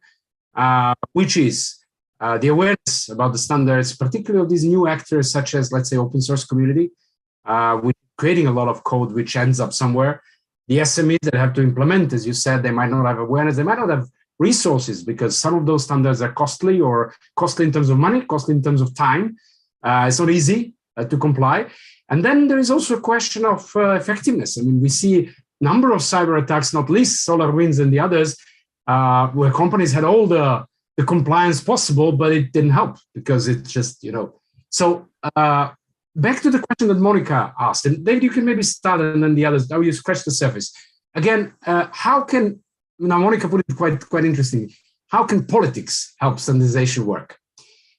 which is the awareness about the standards, particularly of these new actors such as, let's say, open source community, with creating a lot of code which ends up somewhere. The SMEs that have to implement, as you said, they might not have awareness, they might not have resources, because some of those standards are costly, or costly in terms of money, costly in terms of time. It's not easy to comply. And then there is also a question of effectiveness. I mean, we see number of cyber attacks, not least SolarWinds and the others, where companies had all the compliance possible, but it didn't help because it's just, So back to the question that Monica asked, and David, you can maybe start, and then the others, how you scratch the surface. Again, how can, now Monica put it quite interesting, how can politics help standardization work?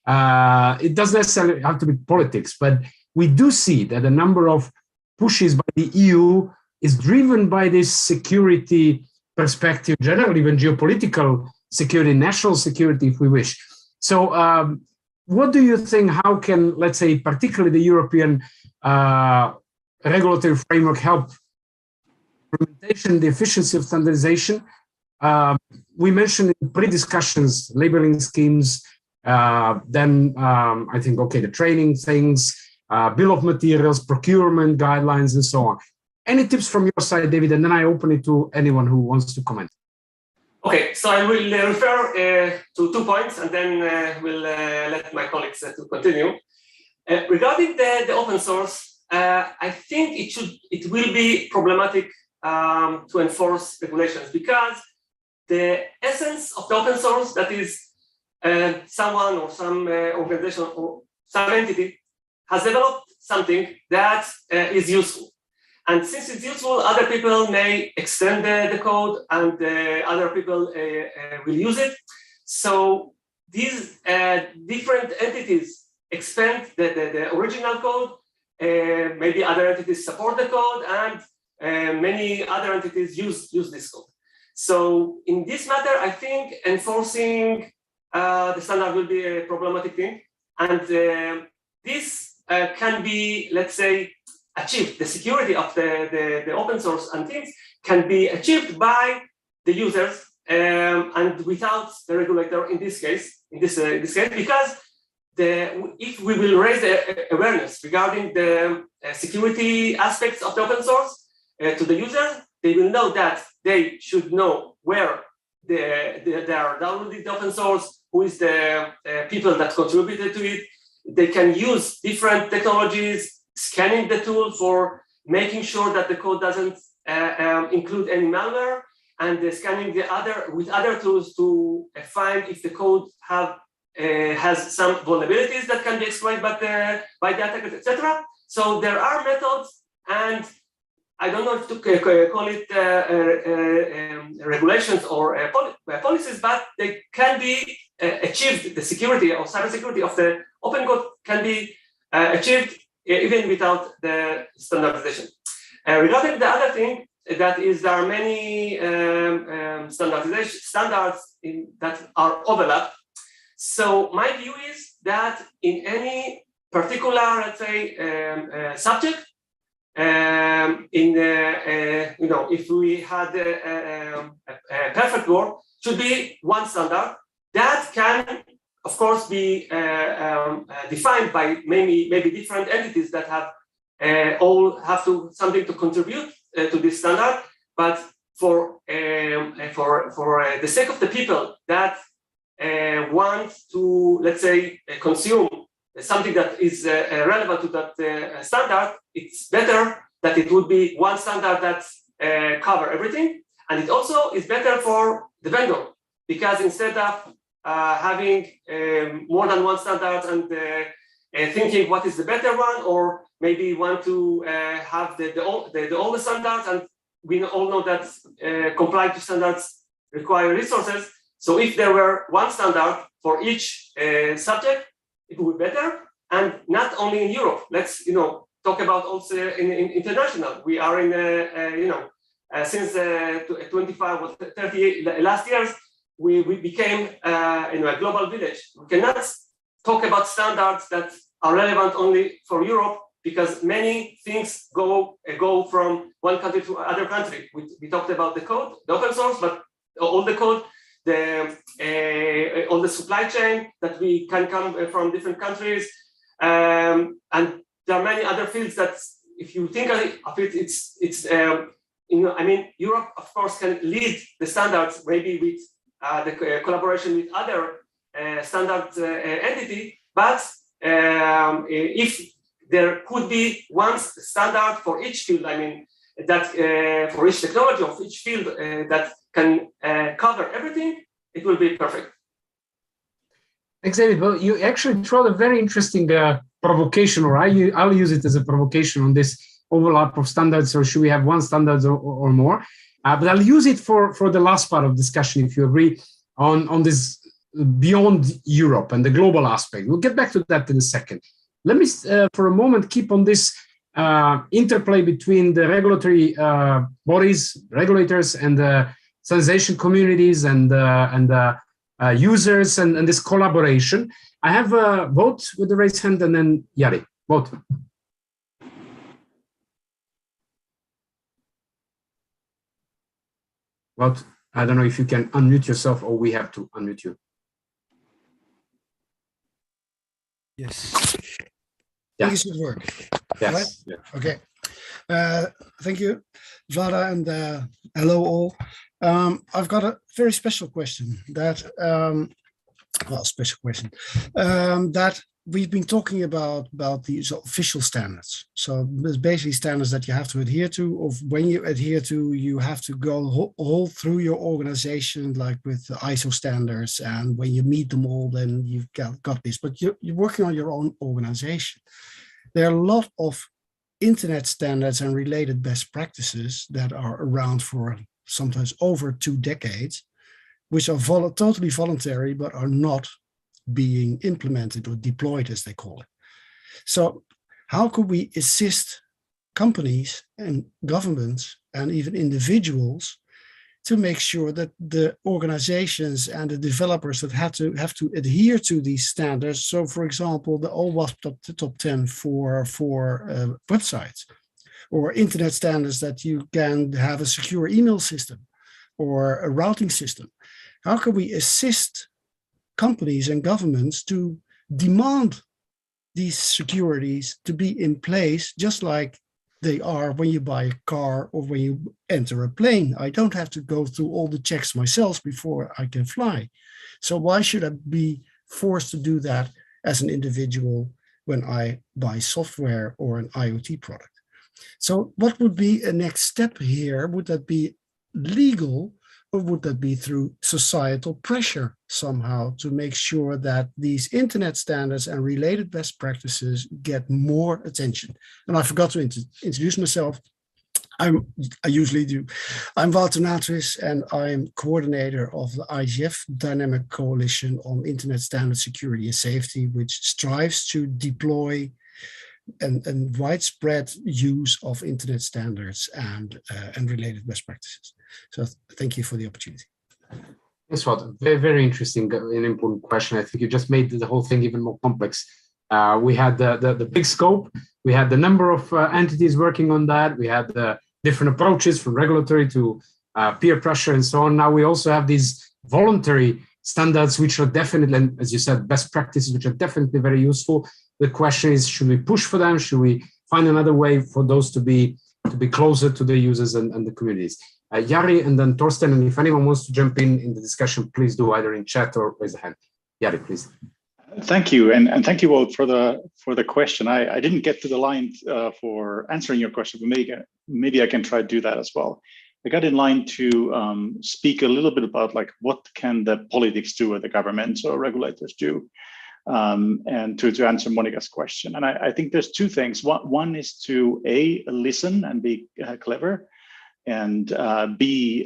It doesn't necessarily have to be politics, but we do see that a number of pushes by the EU is driven by this security perspective, generally even geopolitical security, national security, if we wish. So what do you think, how can, let's say, particularly the European regulatory framework help implementation, the efficiency of standardization? We mentioned in pre-discussions, labeling schemes, then I think, okay, the training things, bill of materials, procurement guidelines, and so on. Any tips from your side, David? And then I open it to anyone who wants to comment. Okay, so I will refer to 2 points, and then we'll let my colleagues to continue. Regarding the open source, I think it will be problematic to enforce regulations, because the essence of the open source, that is someone or some organization or some entity has developed something that is useful. And since it's useful, other people may extend the code, and other people will use it. So these different entities expand the original code. Maybe other entities support the code, and many other entities use this code. So in this matter, I think enforcing the standard will be a problematic thing. And this can be, let's say, achieved. The security of the open source and things can be achieved by the users and without the regulator in this case, because if we will raise the awareness regarding the security aspects of the open source to the users, they will know that they should know where they are downloading the open source, who is the people that contributed to it. They can use different technologies, scanning the tool for making sure that the code doesn't include any malware, and scanning with other tools to find if the code has some vulnerabilities that can be exploited by the attackers, etc. So there are methods, and I don't know if to call it regulations or policies, but they can be achieved. The security or cybersecurity of the open code can be achieved even without the standardization. Regarding the other thing, that is, there are many standards that are overlapped. So my view is that in any particular, let's say, subject, if we had a perfect world, should be one standard that can, of course, be defined by maybe different entities that have all have something to contribute to this standard. But for the sake of the people that want to, let's say, consume something that is relevant to that standard, it's better that it would be one standard that cover everything. And it also is better for the vendor, because instead of having more than one standard and thinking what is the better one, or maybe want to have the older standards, and we all know that complying to standards require resources. So if there were one standard for each subject, it would be better, and not only in Europe. Let's talk about also in international. We are in since 25 or 30 last years, we became a global village. We cannot talk about standards that are relevant only for Europe, because many things go from one country to other country. We talked about the code, the open source, but all the code, all the supply chain that we can come from different countries, and there are many other fields that, if you think of it, it's Europe, of course, can lead the standards, maybe with the collaboration with other standard entity, but if there could be one standard for each field, that for each technology of each field that can cover everything, it will be perfect. Thanks, David. Well, you actually throw a very interesting provocation, or I'll use it as a provocation on this overlap of standards, or should we have one standard or more? But I'll use it for the last part of discussion, if you agree, on this beyond Europe and the global aspect. We'll get back to that in a second. Let me, for a moment, keep on this interplay between the regulatory bodies, regulators, and the standardization communities and users, and this collaboration. I have a vote with the raised hand, and then Yari, vote. Vote. I don't know if you can unmute yourself, or we have to unmute you. Yes. Yeah. This should work. Yes. Right? Yeah. Okay. Thank you, Vlada, and hello all. I've got a very special question that, that we've been talking about these official standards. So there's basically standards that you have to adhere to, or when you adhere to, you have to go all through your organization, like with the ISO standards, and when you meet them all, then you've got this, but you're working on your own organization. There are a lot of internet standards and related best practices that are around for sometimes over 2 decades, which are totally voluntary, but are not being implemented or deployed, as they call it. So how could we assist companies and governments and even individuals to make sure that the organizations and the developers that have to adhere to these standards? So for example, the OWASP top 10 for websites, or internet standards that you can have a secure email system or a routing system. How can we assist companies and governments to demand these securities to be in place, just like they are when you buy a car or when you enter a plane? I don't have to go through all the checks myself before I can fly. So why should I be forced to do that as an individual when I buy software or an IoT product? So what would be a next step here? Would that be legal, or would that be through societal pressure somehow to make sure that these internet standards and related best practices get more attention? And I forgot to introduce myself. I usually do. I'm Wouter Natris, and I'm coordinator of the IGF Dynamic Coalition on Internet Standard Security and Safety, which strives to deploy and widespread use of internet standards and related best practices. So thank you for the opportunity. Thanks, Walter. Very, very interesting and important question. I think you just made the whole thing even more complex. We had the big scope. We had the number of entities working on that. We had the different approaches from regulatory to peer pressure and so on. Now we also have these voluntary standards, which are definitely, and as you said, best practices, which are definitely very useful. The question is, should we push for them? Should we find another way for those to be closer to the users and the communities? Yari, and then Torsten, and if anyone wants to jump in the discussion, please do either in chat or raise a hand. Yari, please. Thank you, and thank you all for the question. I didn't get to the line for answering your question, but maybe I can try to do that as well. I got in line to speak a little bit about like what can the politics do or the governments or regulators do. and to answer Monica's question. And I think there's two things. One is to listen and be clever, and B,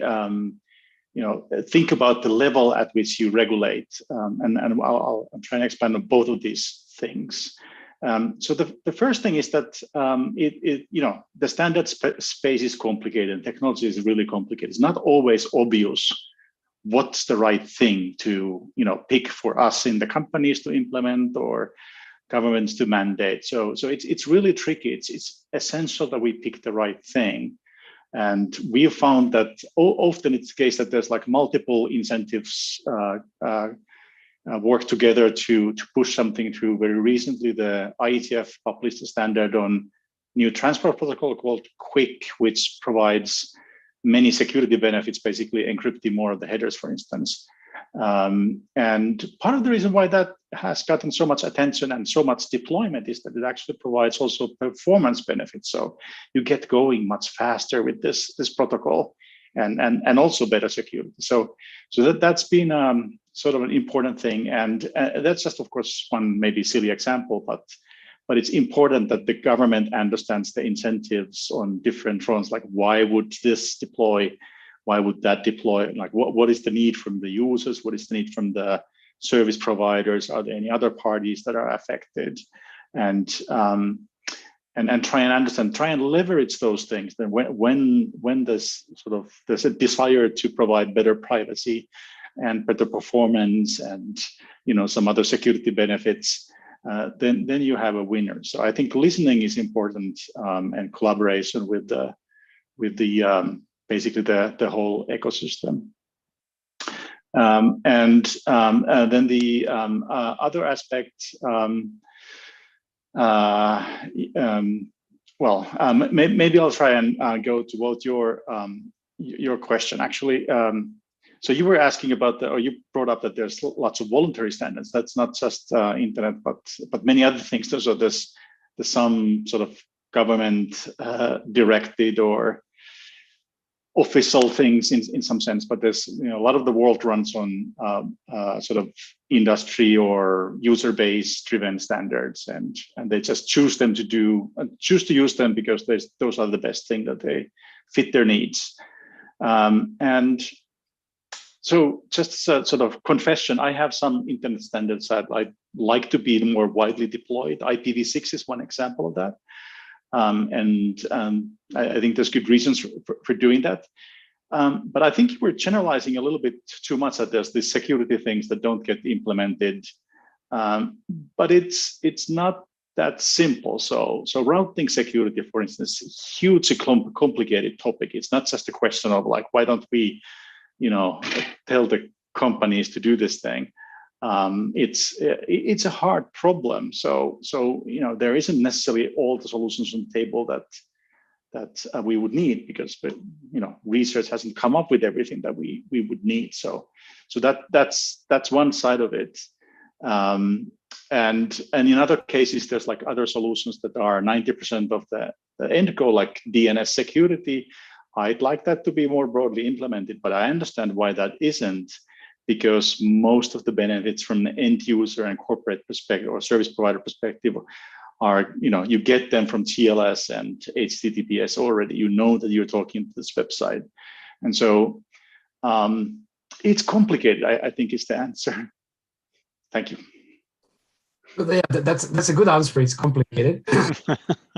think about the level at which you regulate. And I'll try and expand on both of these things. So the first thing is that the standard space is complicated, and technology is really complicated. It's not always obvious what's the right thing to pick for us in the companies to implement or governments to mandate. So it's really tricky. It's essential that we pick the right thing. And we have found that often it's the case that there's like multiple incentives work together to push something through. Very recently, the IETF published a standard on new transport protocol called QUIC, which provides many security benefits, basically encrypting more of the headers, for instance. And part of the reason why that has gotten so much attention and so much deployment is that it actually provides also performance benefits. So you get going much faster with this protocol, and also better security. So that's been sort of an important thing. And that's just, of course, one maybe silly example, but it's important that the government understands the incentives on different fronts. Like, why would this deploy? Why would that deploy? Like, what is the need from the users? What is the need from the service providers? Are there any other parties that are affected? And try and understand, try and leverage those things. Then when there's a desire to provide better privacy and better performance and some other security benefits, then you have a winner. So I think listening is important, and collaboration with the basically the whole ecosystem. Then the other aspect, maybe I'll try and go towards your question. Actually, so you were asking about or you brought up that there's lots of voluntary standards. That's not just internet, but many other things. So there's some sort of government directed or official things in some sense, but there's a lot of the world runs on sort of industry or user-based driven standards, and they just choose to use them because those are the best thing that they fit their needs. And so just sort of confession, I have some internet standards that I'd like to be more widely deployed. IPv6 is one example of that. I think there's good reasons for doing that. But I think we're generalizing a little bit too much that there's these security things that don't get implemented. But it's not that simple. So routing security, for instance, is a hugely complicated topic. It's not just a question of like, why don't we, tell the companies to do this thing? It's a hard problem. So there isn't necessarily all the solutions on the table that we would need, because research hasn't come up with everything that we would need. So that's one side of it. And in other cases, there's like other solutions that are 90% of the end goal, like DNS security. I'd like that to be more broadly implemented, but I understand why that isn't, because most of the benefits from the end user and corporate perspective or service provider perspective are, you get them from TLS and HTTPS already. You know that you're talking to this website. And so it's complicated, I think is the answer. Thank you. Yeah, that's a good answer. It's complicated.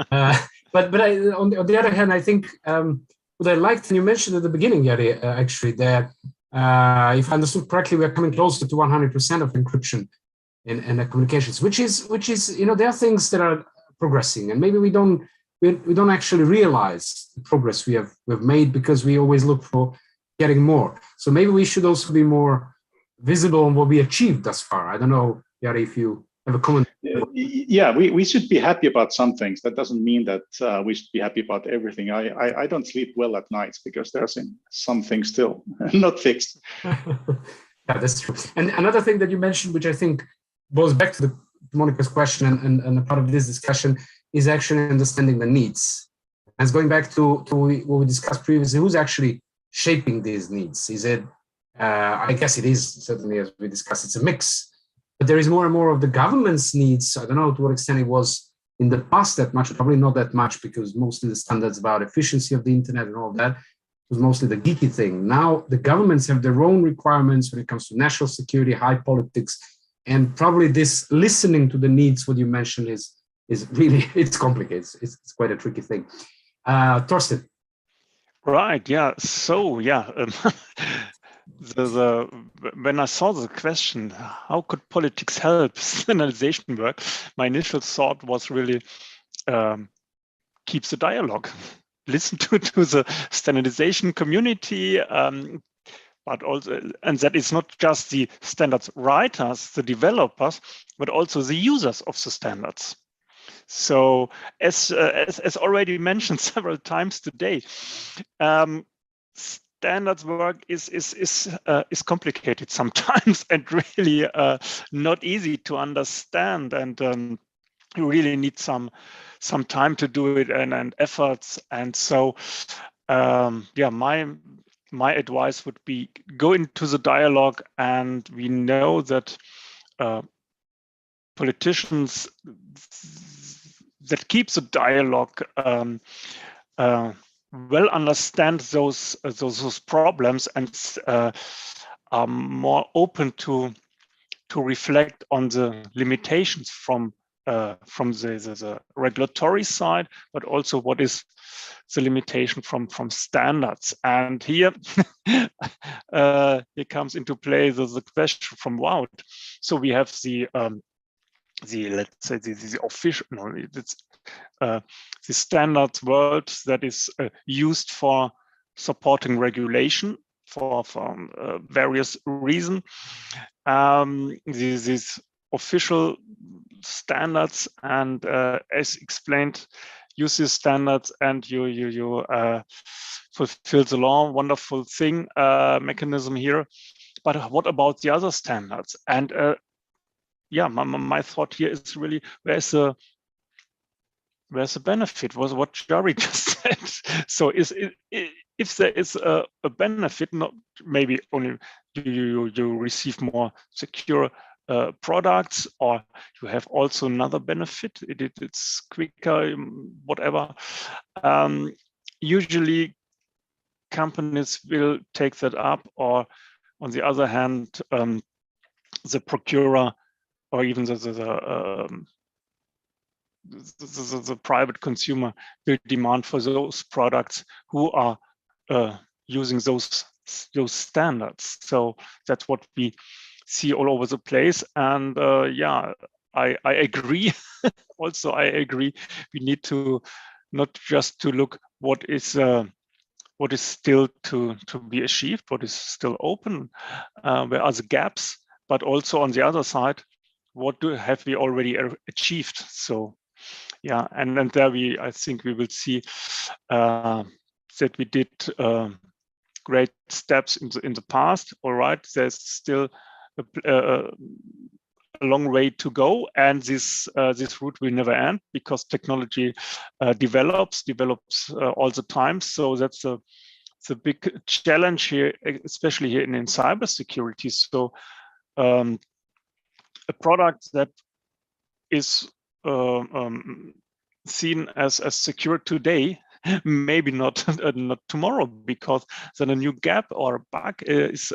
But on the other hand, I think what I liked, and you mentioned at the beginning, Jari, actually, that if I understood correctly, we are coming closer to 100% of encryption in the communications, which is there are things that are progressing, and maybe we don't actually realize the progress we've made because we always look for getting more. So maybe we should also be more visible on what we achieved thus far. I don't know, Jari, if you have a comment. Yeah, we should be happy about some things. That doesn't mean that we should be happy about everything. I don't sleep well at nights because there's some things still not fixed. Yeah, that's true. And another thing that you mentioned, which I think goes back to Monica's question and a part of this discussion, is actually understanding the needs. And it's going back to what we discussed previously, who's actually shaping these needs? Is it, I guess it is, certainly as we discussed, it's a mix. but there is more and more of the government's needs. I don't know to what extent it was in the past that much, probably not that much, because mostly the standards about efficiency of the internet and all that was mostly the geeky thing. Now the governments have their own requirements when it comes to national security, high politics, and probably this listening to the needs, what you mentioned, is really, it's complicated. It's quite a tricky thing. Torsten. Right. Yeah. So yeah. When I saw the question, how could politics help standardization work? My initial thought was really keep the dialogue, listen to the standardization community, but also, and that is not just the standards writers, the developers, but also the users of the standards. So as already mentioned several times today, standards work is complicated sometimes and really not easy to understand, and you really need some time to do it and efforts. And so yeah, my advice would be go into the dialogue, and we know that politicians that keep the dialogue well understand those problems and are more open to reflect on the limitations from the regulatory side, but also what is the limitation from standards. And here it comes into play the question from Wout. So we have the let's say the official, no, it's the standards world that is used for supporting regulation for various reasons. These official standards, and as explained, use these standards and you fulfill the law. Wonderful thing, mechanism here. But what about the other standards? And yeah, my thought here is really, where's the benefit? Was what Jerry just said. So if there is a benefit, not maybe only you receive more secure products, or you have also another benefit. It's quicker, whatever. Usually, companies will take that up, or on the other hand, the procurer or even the private consumer will demand for those products who are using those standards. So that's what we see all over the place. And yeah, I agree. Also, I agree. We need to not just to look what is still to be achieved, what is still open, where are the gaps, but also on the other side, what have we already achieved? So yeah, and then there I think we will see that we did great steps in the past. All right, there's still a long way to go, and this route will never end, because technology develops all the time. So that's the big challenge here, especially here in cybersecurity. So a product that is seen as secure today, maybe not tomorrow, because then a new gap or a bug is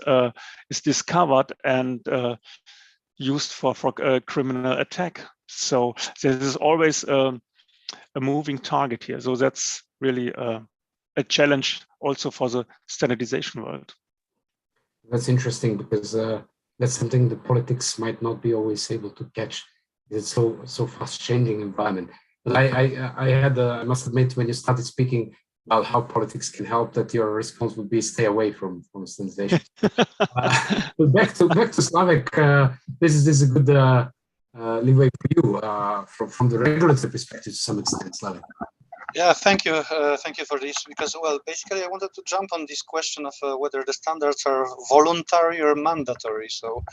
discovered and used for a criminal attack. So there is always a moving target here. So that's really a challenge also for the standardization world. That's interesting, because that's something the politics might not be always able to catch. It's so fast changing environment. But I must admit, when you started speaking about how politics can help, that your response would be stay away from standardization. But back to Slavek, this is a good leeway for you from the regulatory perspective to some extent, Slavek. Yeah, thank you for this, because, well, basically I wanted to jump on this question of whether the standards are voluntary or mandatory. So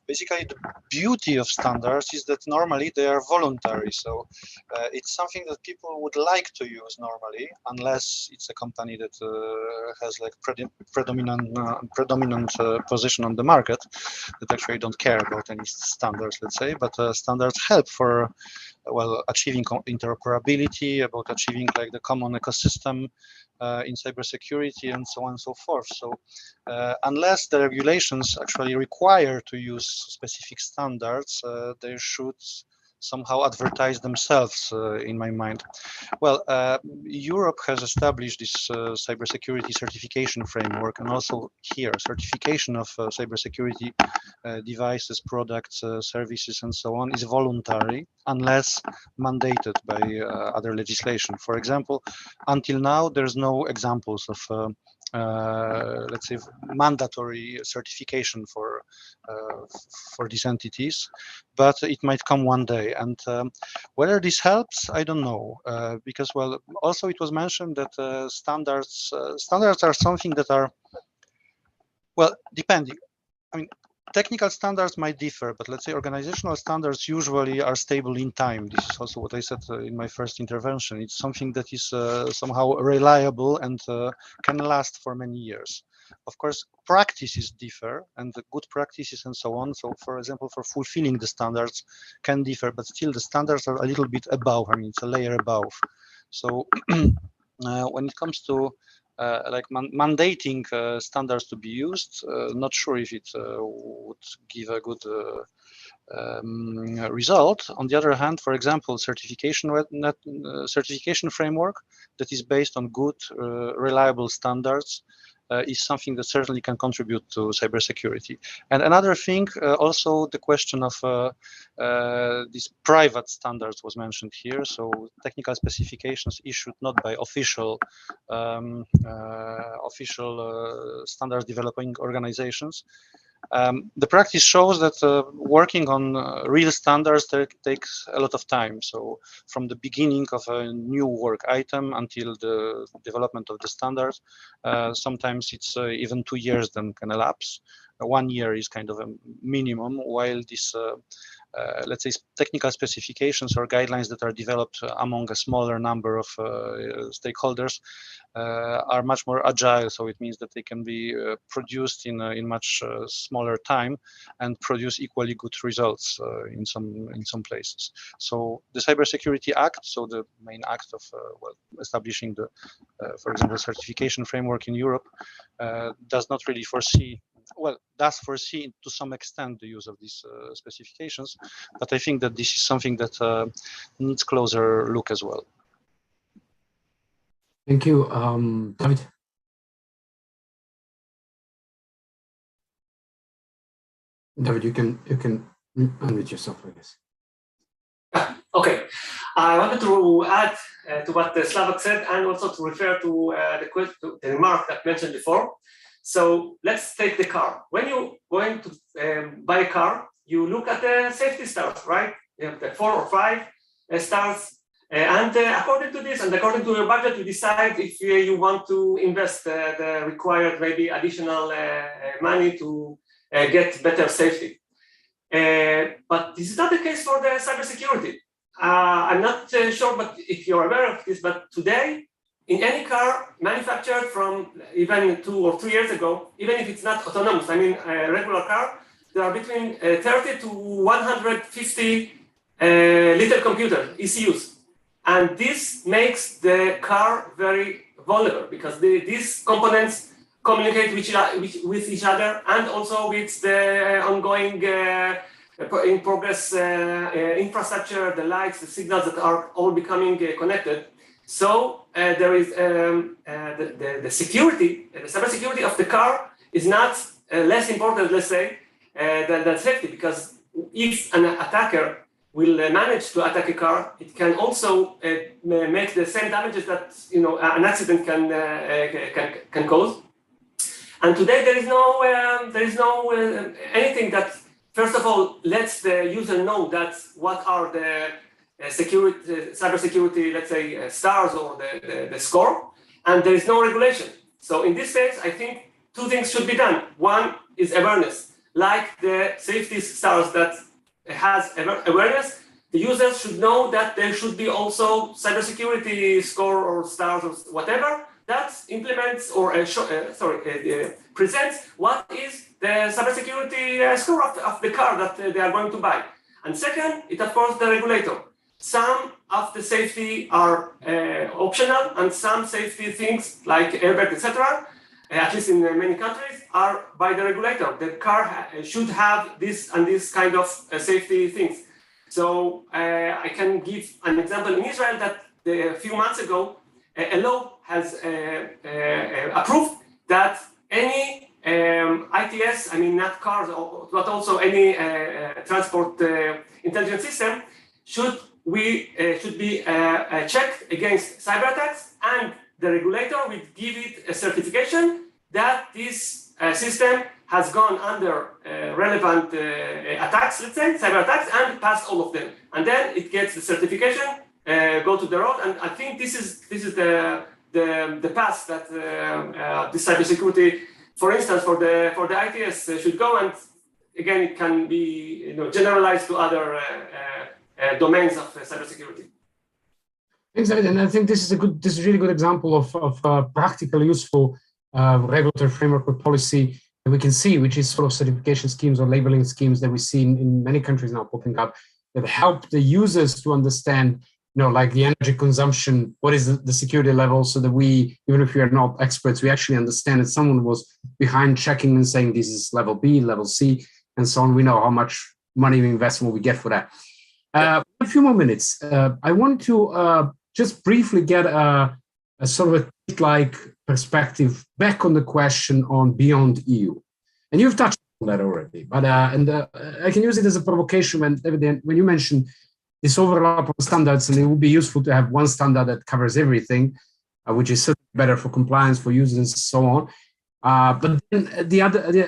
basically the beauty of standards is that normally they are voluntary. So it's something that people would like to use normally, unless it's a company that has like predominant position on the market that actually don't care about any standards, let's say. But standards help for, well, achieving interoperability, about achieving like the common ecosystem in cybersecurity, and so on and so forth. So unless the regulations actually require to use specific standards, they should somehow advertise themselves, in my mind. Well, Europe has established this cybersecurity certification framework, and also here certification of cybersecurity devices, products, services, and so on is voluntary unless mandated by other legislation. For example, until now, there's no examples of let's say mandatory certification for these entities, but it might come one day. And whether this helps, I don't know, because, well, also it was mentioned that standards are something that are, well, depending. I mean, technical standards might differ, but let's say organizational standards usually are stable in time. This is also what I said in my first intervention. It's something that is somehow reliable and can last for many years. Of course, practices differ, and the good practices and so on. So, for example, for fulfilling the standards can differ, but still the standards are a little bit above. I mean, it's a layer above. So when it comes to like mandating standards to be used, not sure if it would give a good result. On the other hand, for example, certification framework that is based on good, reliable standards is something that certainly can contribute to cybersecurity. And another thing, also the question of these private standards was mentioned here. So technical specifications issued not by official standards developing organizations. The practice shows that working on real standards takes a lot of time. So from the beginning of a new work item until the development of the standards, sometimes it's even 2 years then can elapse. 1 year is kind of a minimum, while this let's say technical specifications or guidelines that are developed among a smaller number of stakeholders are much more agile. So it means that they can be produced in much smaller time and produce equally good results in some places. So the Cybersecurity Act, so the main act of well, establishing the, for example, certification framework in Europe, does not really foresee. Well, does foresee to some extent the use of these specifications, but I think that this is something that needs closer look as well. Thank you, David. David, you can unmute yourself, I guess. Okay, I wanted to add to what Slavak said, and also to refer to the remark that I mentioned before. So let's take the car. When you're going to buy a car, you look at the safety stars, right? You have the 4 or 5 stars. And according to this and according to your budget, you decide if you want to invest the required maybe additional money to get better safety. But this is not the case for the cybersecurity. I'm not sure, but if you're aware of this, but today, in any car manufactured from even 2 or 3 years ago, even if it's not autonomous, I mean a regular car, there are between 30 to 150 little computer ECUs. And this makes the car very vulnerable because these components communicate with each other and also with the ongoing in progress infrastructure, the lights, the signals that are all becoming connected. So there is the security, the cybersecurity of the car is not less important, let's say, than safety, because if an attacker will manage to attack a car, it can also make the same damages that an accident can cause. And today there is no anything that first of all lets the user know that what are the cybersecurity, let's say, stars or the score, and there is no regulation. So in this case, I think two things should be done. One is awareness, like the safety stars that has awareness. The users should know that there should be also cybersecurity score or stars or whatever that implements or presents what is the cybersecurity score of the car that they are going to buy. And second, it of course the regulator. Some of the safety are optional, and some safety things like airbag, etc., at least in many countries, are by the regulator. The car should have this and this kind of safety things. So I can give an example in Israel that a few months ago, a law has approved that any ITS, I mean not cars, but also any transport intelligence system should be checked against cyber attacks, and the regulator will give it a certification that this system has gone under relevant attacks, let's say, cyber attacks, and passed all of them. And then it gets the certification, go to the road, and I think this is the path that the cybersecurity, for instance, for the ITS should go, and again, it can be generalized to other domains of cybersecurity. Exactly, and I think this is a really good example of practical, useful regulatory framework or policy that we can see, which is sort of certification schemes or labeling schemes that we see in many countries now popping up that help the users to understand, like the energy consumption, what is the security level, so that we, even if we are not experts, we actually understand that someone was behind checking and saying this is level B, level C, and so on. We know how much money we invest and what we get for that. A few more minutes. I want to just briefly get a sort of a like perspective back on the question on beyond EU, and you've touched on that already. But I can use it as a provocation when you mentioned this overlap of standards, and it would be useful to have one standard that covers everything, which is certainly better for compliance for users and so on. But then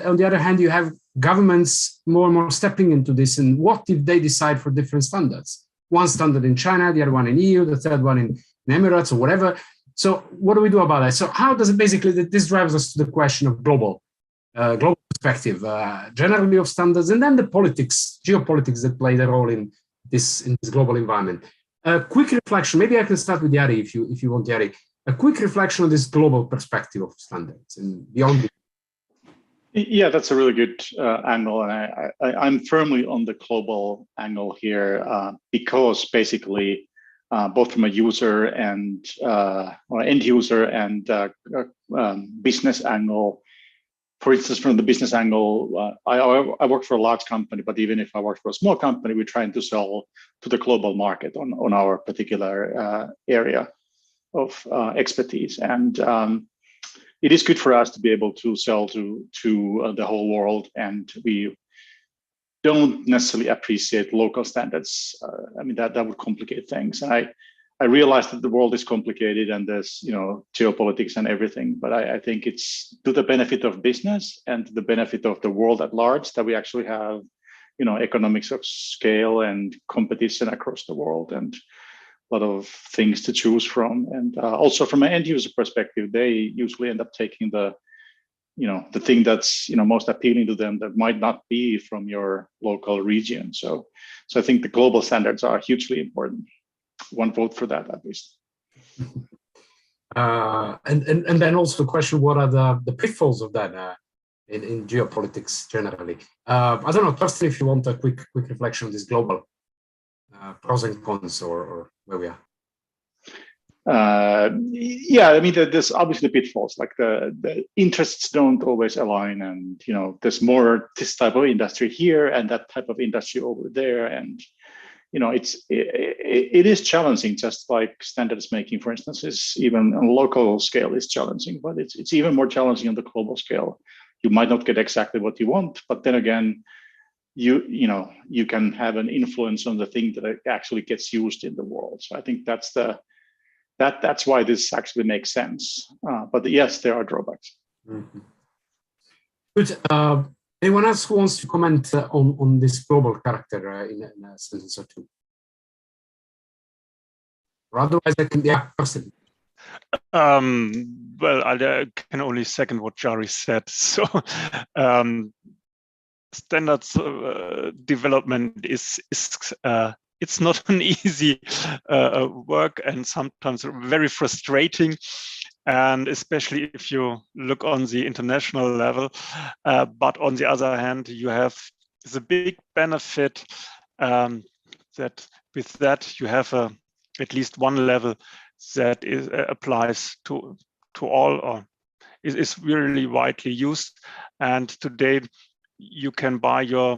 on the other hand, you have governments more and more stepping into this, and what if they decide for different standards? One standard in China, the other one in EU, the third one in Emirates or whatever. So what do we do about that? So how does it basically, this drives us to the question of global perspective, generally of standards, and then the politics, geopolitics that play the role in this global environment. A quick reflection, maybe I can start with Yari if you want, Yari. A quick reflection on this global perspective of standards and beyond. Yeah, that's a really good angle, and I'm firmly on the global angle here because basically, both from a user and or end user and business angle. For instance, from the business angle, I work for a large company, but even if I work for a small company, we're trying to sell to the global market on our particular area of expertise, and it is good for us to be able to sell to the whole world, and we don't necessarily appreciate local standards. I mean, that would complicate things. And I realize that the world is complicated and there's geopolitics and everything, but I think it's to the benefit of business and to the benefit of the world at large that we actually have economics of scale and competition across the world and a lot of things to choose from. And also from an end user perspective, they usually end up taking the thing that's most appealing to them that might not be from your local region. So I think the global standards are hugely important. One vote for that, at least. And then also the question: what are the pitfalls of that in geopolitics generally? I don't know, Torsten, if you want a quick reflection on this global pros and cons, or where we are. Yeah, I mean, there's obviously pitfalls, like the interests don't always align, and there's more this type of industry here and that type of industry over there, and it is challenging. Just like standards making, for instance, is even on a local scale is challenging, but it's even more challenging on the global scale. You might not get exactly what you want, but then again, you can have an influence on the thing that actually gets used in the world. So I think that's why this actually makes sense. But yes, there are drawbacks. Mm-hmm. Good. Anyone else who wants to comment on this global character in a sentence or two? Or otherwise, I can, yeah, person. Well, I can only second what Jari said. So standards development is it's not an easy work, and sometimes very frustrating. And especially if you look on the international level. But on the other hand, you have the big benefit that with that you have at least one level that is applies to all, or is really widely used. And today you can buy your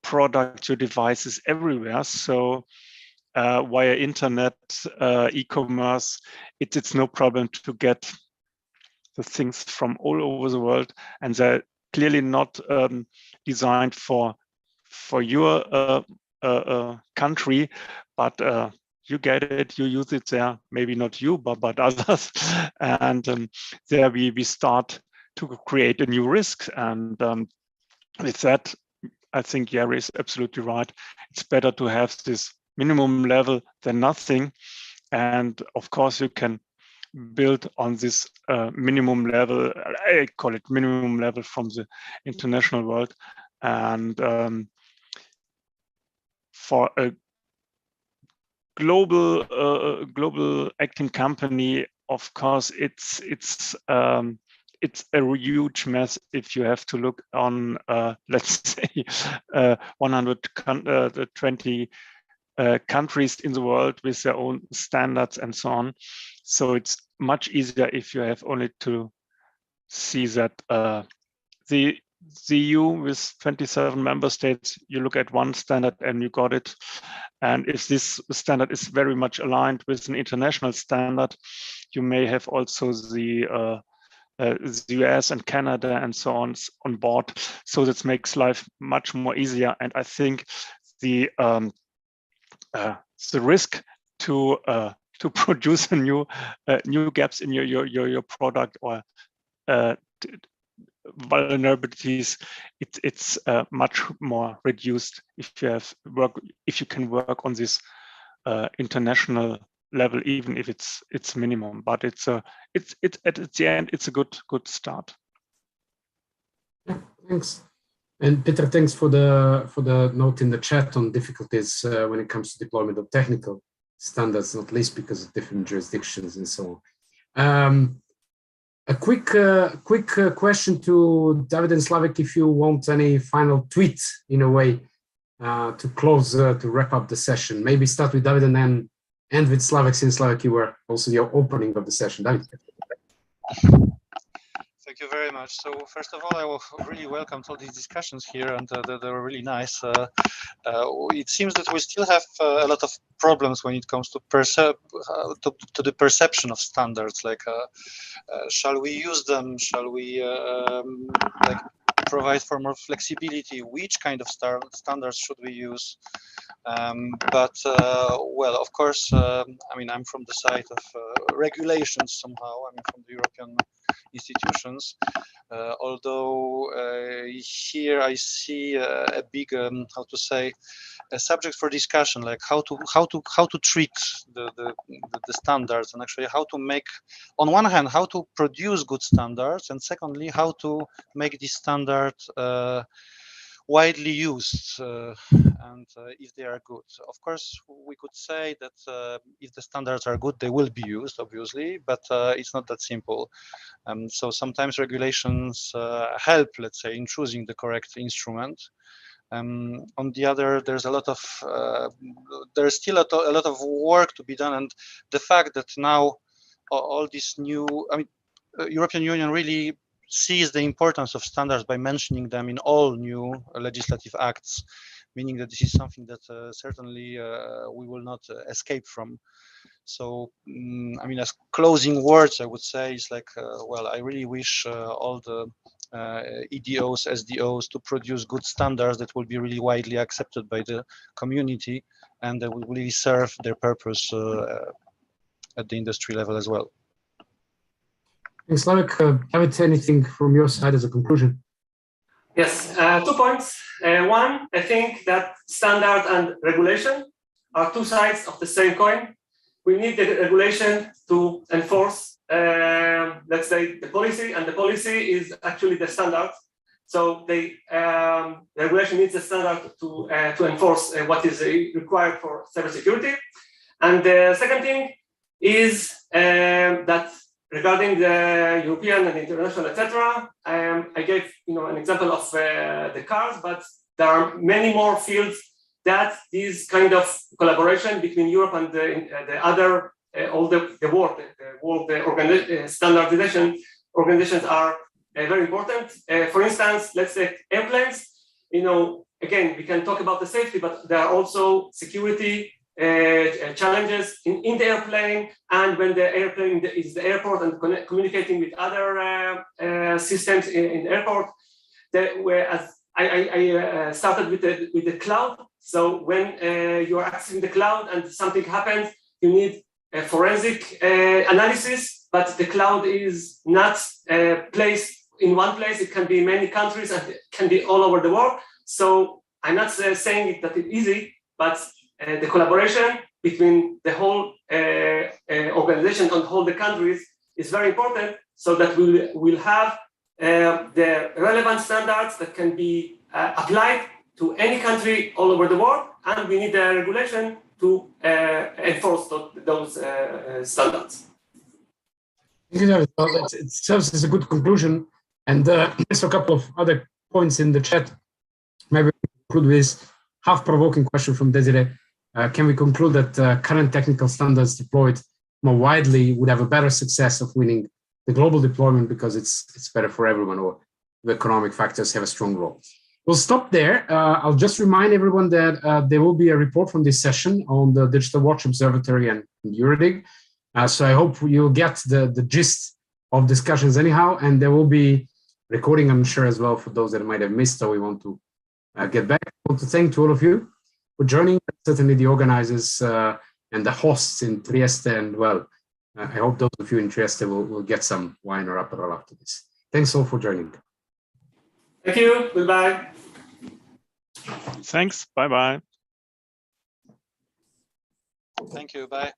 product, your devices everywhere. So via internet, e-commerce, it's no problem to get the things from all over the world, and they're clearly not designed for your country, but you get it, you use it there, maybe not you, but others. And there we start to create a new risk. And with that, I think Jari is absolutely right. It's better to have this minimum level than nothing. And of course, you can build on this minimum level. I call it minimum level from the international world. And for a global acting company, of course, it's a huge mess if you have to look on, let's say, 120 countries in the world with their own standards and so on. So it's much easier if you have only to see that the EU with 27 member states, you look at one standard and you got it. And if this standard is very much aligned with an international standard, you may have also the US and Canada and so on board. So that makes life much more easier. And I think the risk to produce a new gaps in your product or vulnerabilities, it's much more reduced if you can work on this international level, even if it's minimum. But it's at the end, it's a good start. Yeah, thanks. And Peter, thanks for the note in the chat on difficulties when it comes to deployment of technical standards, not least because of different jurisdictions and so on. A quick question to David and Slavik, if you want any final tweet in a way to close, to wrap up the session. Maybe start with David and then end with Slavik, since Slavik, you were also your opening of the session. David. Thank you very much. So first of all, I will really welcome all these discussions here, and they were really nice. It seems that we still have a lot of problems when it comes to the perception of standards. Like, shall we use them? Shall we like provide for more flexibility? Which kind of standards should we use? Well, of course, I mean, I'm from the side of regulations somehow. I mean, from the European institutions, although here I see a big, how to say, a subject for discussion, like how to treat the standards, and actually how to make, on one hand, how to produce good standards, and secondly, how to make this standard widely used, and if they are good. Of course, we could say that if the standards are good, they will be used, obviously, but it's not that simple. So sometimes regulations help, let's say, in choosing the correct instrument. On the other, there's a lot of there's still a lot of work to be done, and the fact that now all this new, I mean, European Union really sees the importance of standards by mentioning them in all new legislative acts, meaning that this is something that certainly we will not escape from. So, I mean, as closing words, I would say is like, well, I really wish all the EDOs, SDOs to produce good standards that will be really widely accepted by the community, and that will really serve their purpose at the industry level as well. Thanks, Slavik. David, anything from your side as a conclusion? Yes, 2 points. One, I think that standard and regulation are two sides of the same coin. we need the regulation to enforce, let's say, the policy, and the policy is actually the standard. So the regulation needs a standard to enforce what is required for cybersecurity. And the second thing is that regarding the European and international, etc. I gave an example of the cars, but there are many more fields that this kind of collaboration between Europe and the other all the world standardization organizations are very important. For instance, let's say airplanes. Again, we can talk about the safety, but there are also security challenges in the airplane, and when the airplane is the airport and communicating with other systems in the airport. Whereas I started with the cloud. So when you are accessing the cloud and something happens, you need a forensic analysis, but the cloud is not placed in one place. It can be in many countries and it can be all over the world. So I'm not saying that it's easy, but the collaboration between the whole organization and all the countries is very important, so that we will have the relevant standards that can be applied to any country all over the world, and we need a regulation to enforce those standards. It serves as a good conclusion, and there's a couple of other points in the chat. Maybe we conclude with this half-provoking question from Desiree. Can we conclude that current technical standards deployed more widely would have a better success of winning the global deployment because it's better for everyone, or the economic factors have a strong role? We'll stop there. I'll just remind everyone that there will be a report from this session on the Digital Watch Observatory and EuroDIG. So I hope you'll get the gist of discussions anyhow, and there will be recording, I'm sure, as well, for those that might have missed, so we want to get back. I want to thank to all of you for joining, certainly the organizers and the hosts in Trieste, and well, I hope those of you in Trieste will get some wine or Aperol after this. Thanks all for joining. Thank you. Goodbye. Thanks. Bye-bye. Thank you. Bye.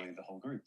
by the whole group.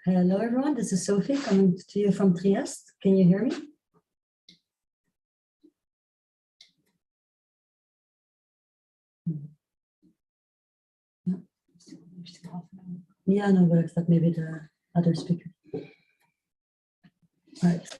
Hello, everyone. This is Sophie coming to you from Trieste. Can you hear me? Yeah, no, but I thought maybe the other speaker. All right.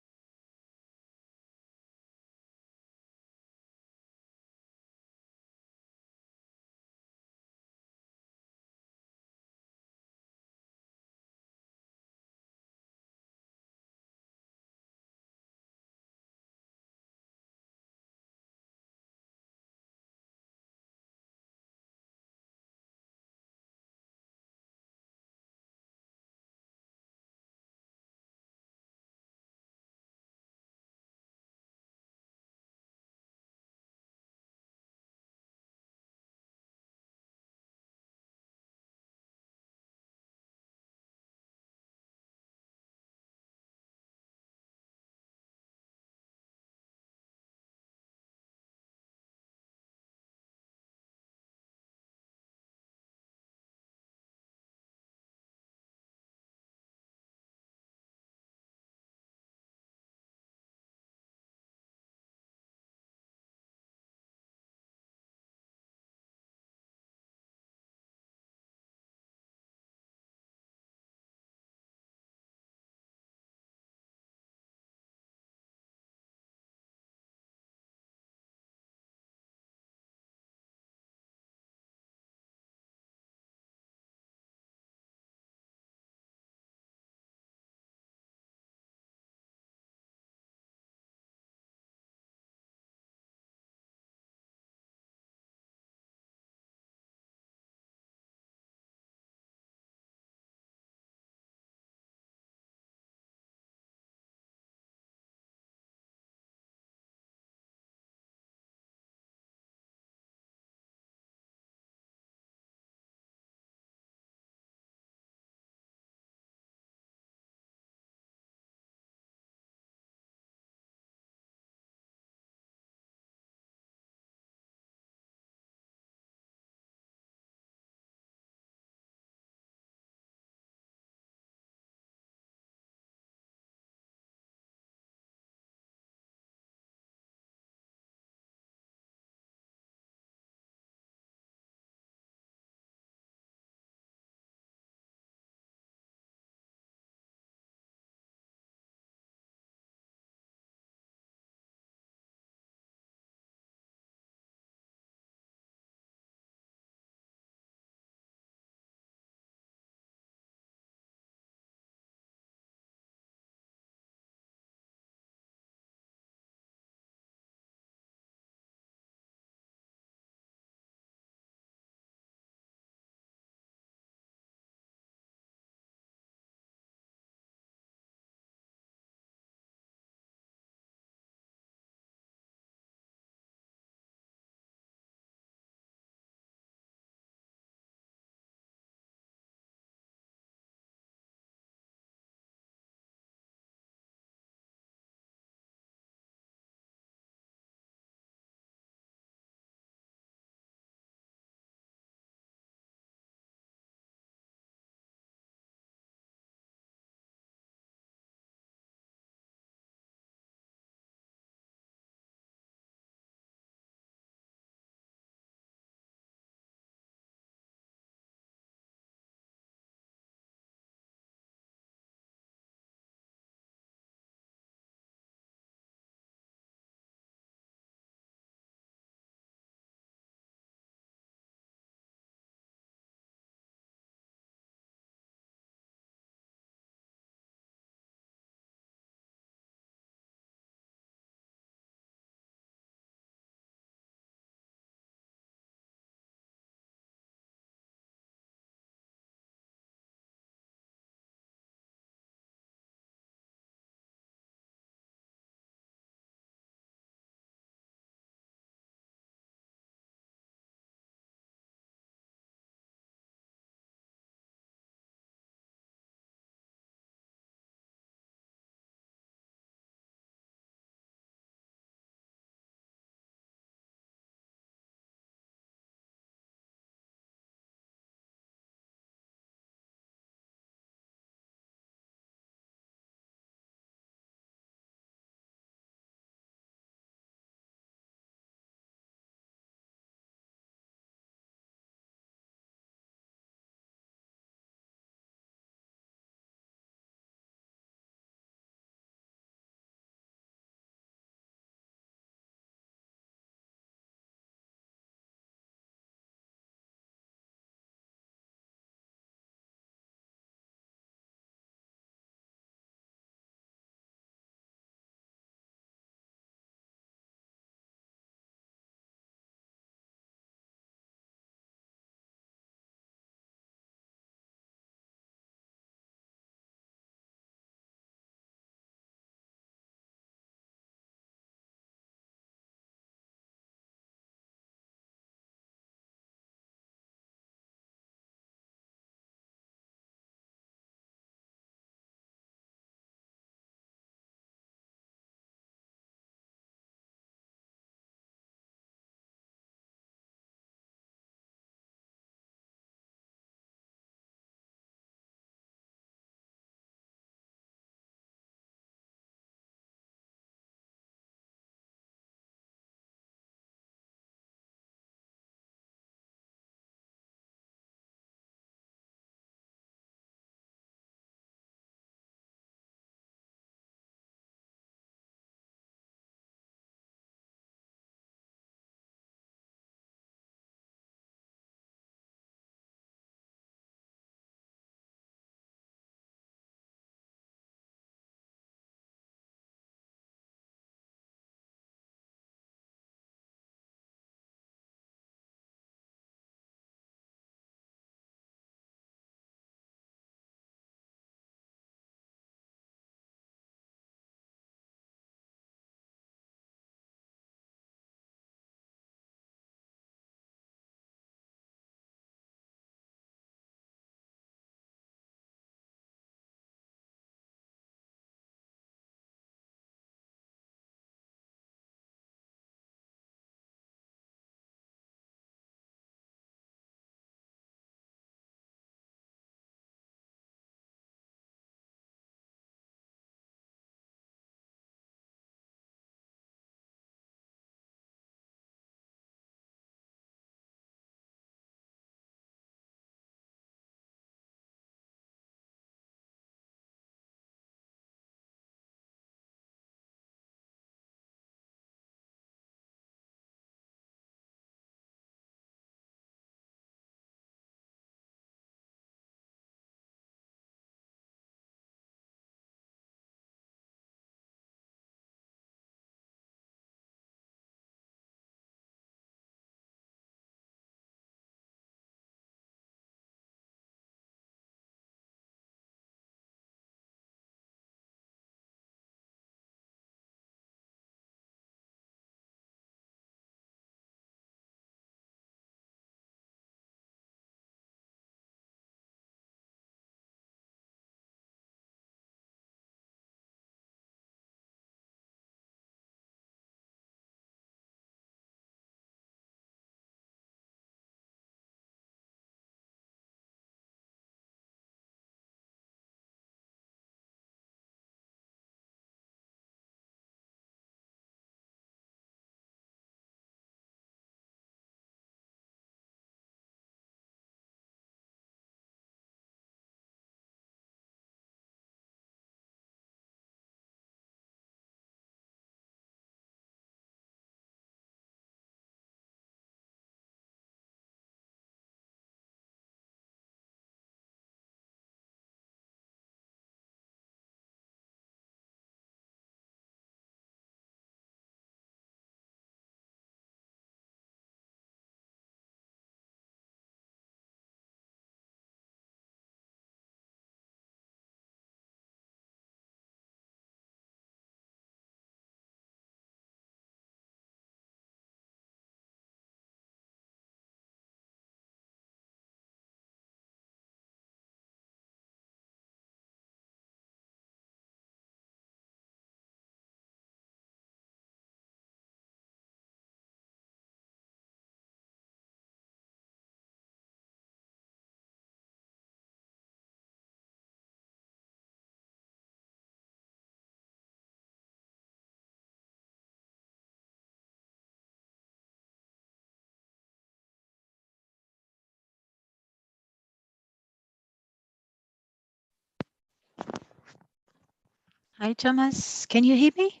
Hi, Thomas. Can you hear me?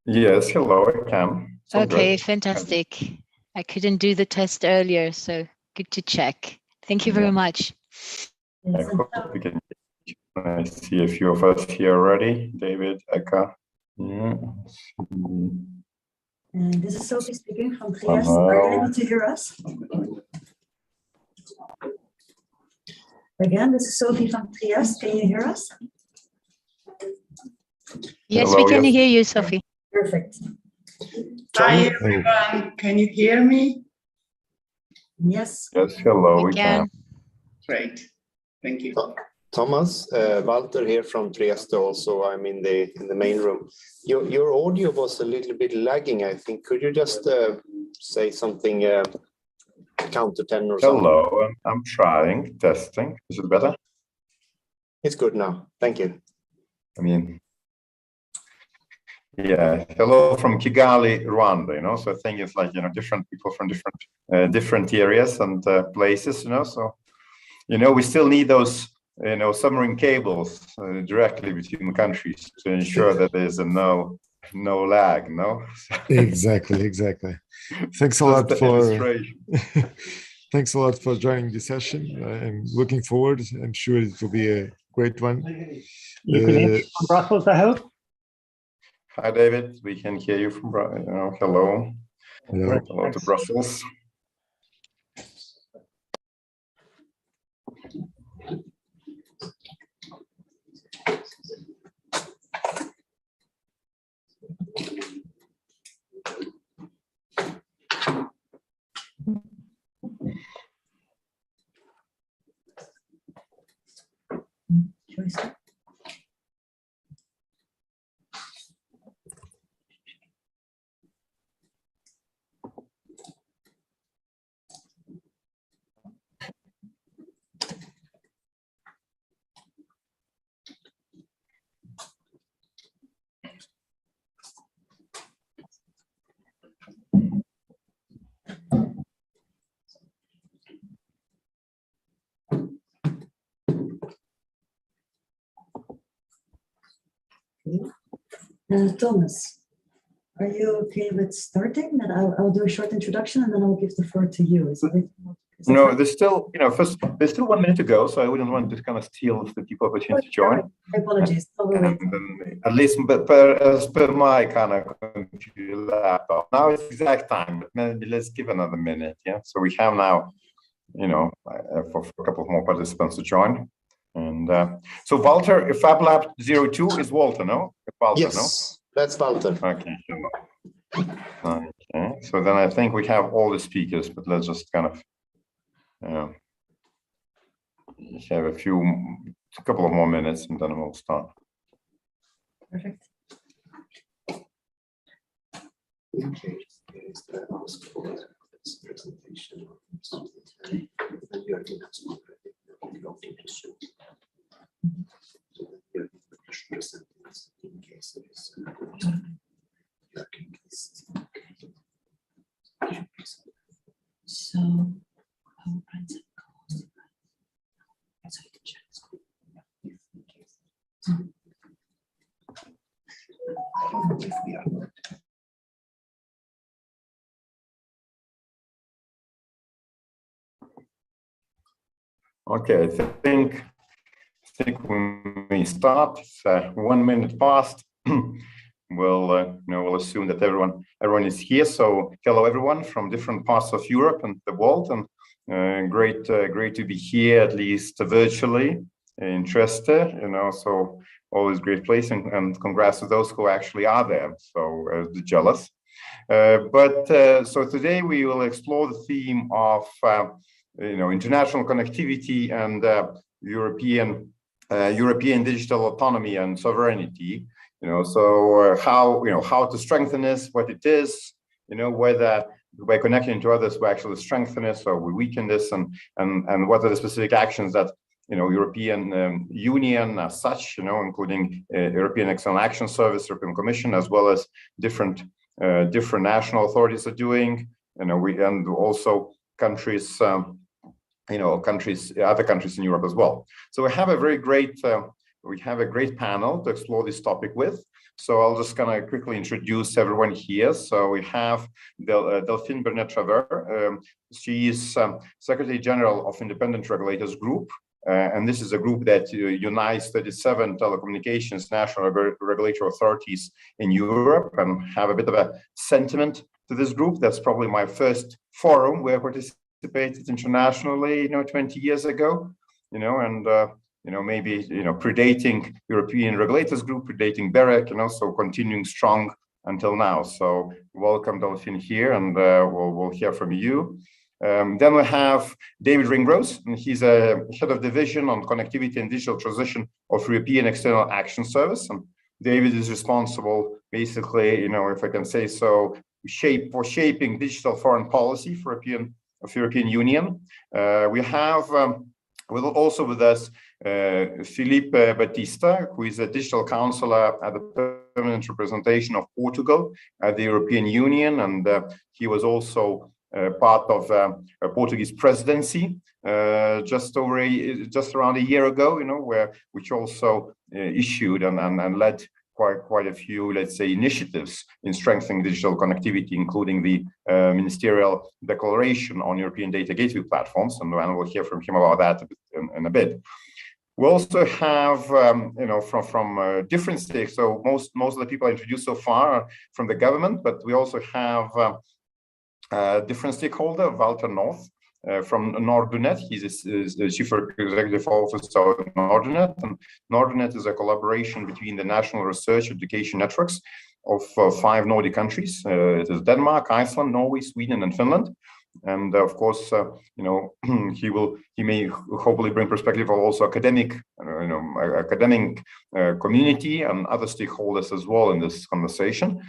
Yes, hello, I can. Okay, fantastic. I couldn't do the test earlier, so good to check. Thank you very much. I hope we can. I see a few of us here already. David, Eka. Yeah. And this is Sophie speaking from Trieste. Are you able to hear us? Again, this is Sophie from Trieste. Can you hear us? Yes, hello, we can hear you, Sophie. Perfect. Hi, everyone. Can you hear me? Yes. Yes, hello, we can. Great. Thank you. Thomas, Walter here from Trieste also. I'm in the main room. Your audio was a little bit lagging, I think. Could you just say something, count to 10 or something? Hello, I'm trying, testing. Is it better? It's good now. Thank you. I mean, yeah, hello from Kigali, Rwanda, you know, so I think it's like, you know, different people from different areas and places, you know, so, you know, we still need those, you know, submarine cables directly between countries to ensure that there's no lag, no? Exactly. Thanks a lot for thanks a lot for joining the session. I'm looking forward. I'm sure it will be a great one. You can hear me from Brussels, I hope. Hi, David. We can hear you from hello. Hello to Brussels. Thomas, are you okay with starting? And I'll do a short introduction and then I'll give the floor to you. Is no, there's still, you know, there's still 1 minute to go, so I wouldn't want to kind of steal the people opportunity to join. Apologies. At least, as per my kind of computer laptop, now it's exact time, but maybe let's give another minute. Yeah, so we have now, you know, for a couple of more participants to join. And so Walter, FabLab 02 is Walter, no? Walter, yes, no? That's Walter. Okay. Okay. So then I think we have all the speakers, but let's just kind of have a couple of more minutes, and then we'll start. Perfect. Okay. Ask for this presentation. In case there is so Okay, I think when we start, it's 1 minute past. We'll assume that everyone is here. So hello everyone from different parts of Europe and the world, and great to be here, at least virtually in Trieste. You know, so always great place, and congrats to those who actually are there. So jealous. So today we will explore the theme of international connectivity and European digital autonomy and sovereignty. You know, so how to strengthen this, what it is, you know, whether by connecting to others we actually strengthen it or we weaken this, and what are the specific actions that European Union as such, you know, including European External Action Service, European Commission, as well as different national authorities are doing, you know, and also countries, other countries in Europe as well. So we have a very great we have a great panel to explore this topic with. So I'll just kind of quickly introduce everyone here. So we have Delphine Bernet-Travers. She is Secretary General of Independent Regulators Group. And this is a group that unites 37 telecommunications national regulatory authorities in Europe, and have a bit of a sentiment to this group. That's probably my first forum where I participated internationally, 20 years ago, and maybe, predating European Regulators Group, predating BEREC, so continuing strong until now. So welcome, Delphine, here, and we'll hear from you. Then we have David Ringrose, and he's a head of division on connectivity and digital transition of European External Action Service. And David is responsible, basically, if I can say so, for shaping digital foreign policy for European Union. We have also with us Filipe Batista, who is a digital counselor at the permanent representation of Portugal at the European Union, and he was also part of a Portuguese presidency just around a year ago, which also issued and led quite a few, let's say, initiatives in strengthening digital connectivity, including the ministerial declaration on European data gateway platforms, and we'll hear from him about that in a bit. We also have, from different stakes. So most of the people I introduced so far are from the government, but we also have different stakeholder, Walter North, from Nordnet. He's the Chief Executive Officer of Nordnet. And Nordnet is a collaboration between the National Research Education Networks of 5 Nordic countries. It is Denmark, Iceland, Norway, Sweden, and Finland. And of course, he may hopefully bring perspective of also academic community and other stakeholders as well in this conversation.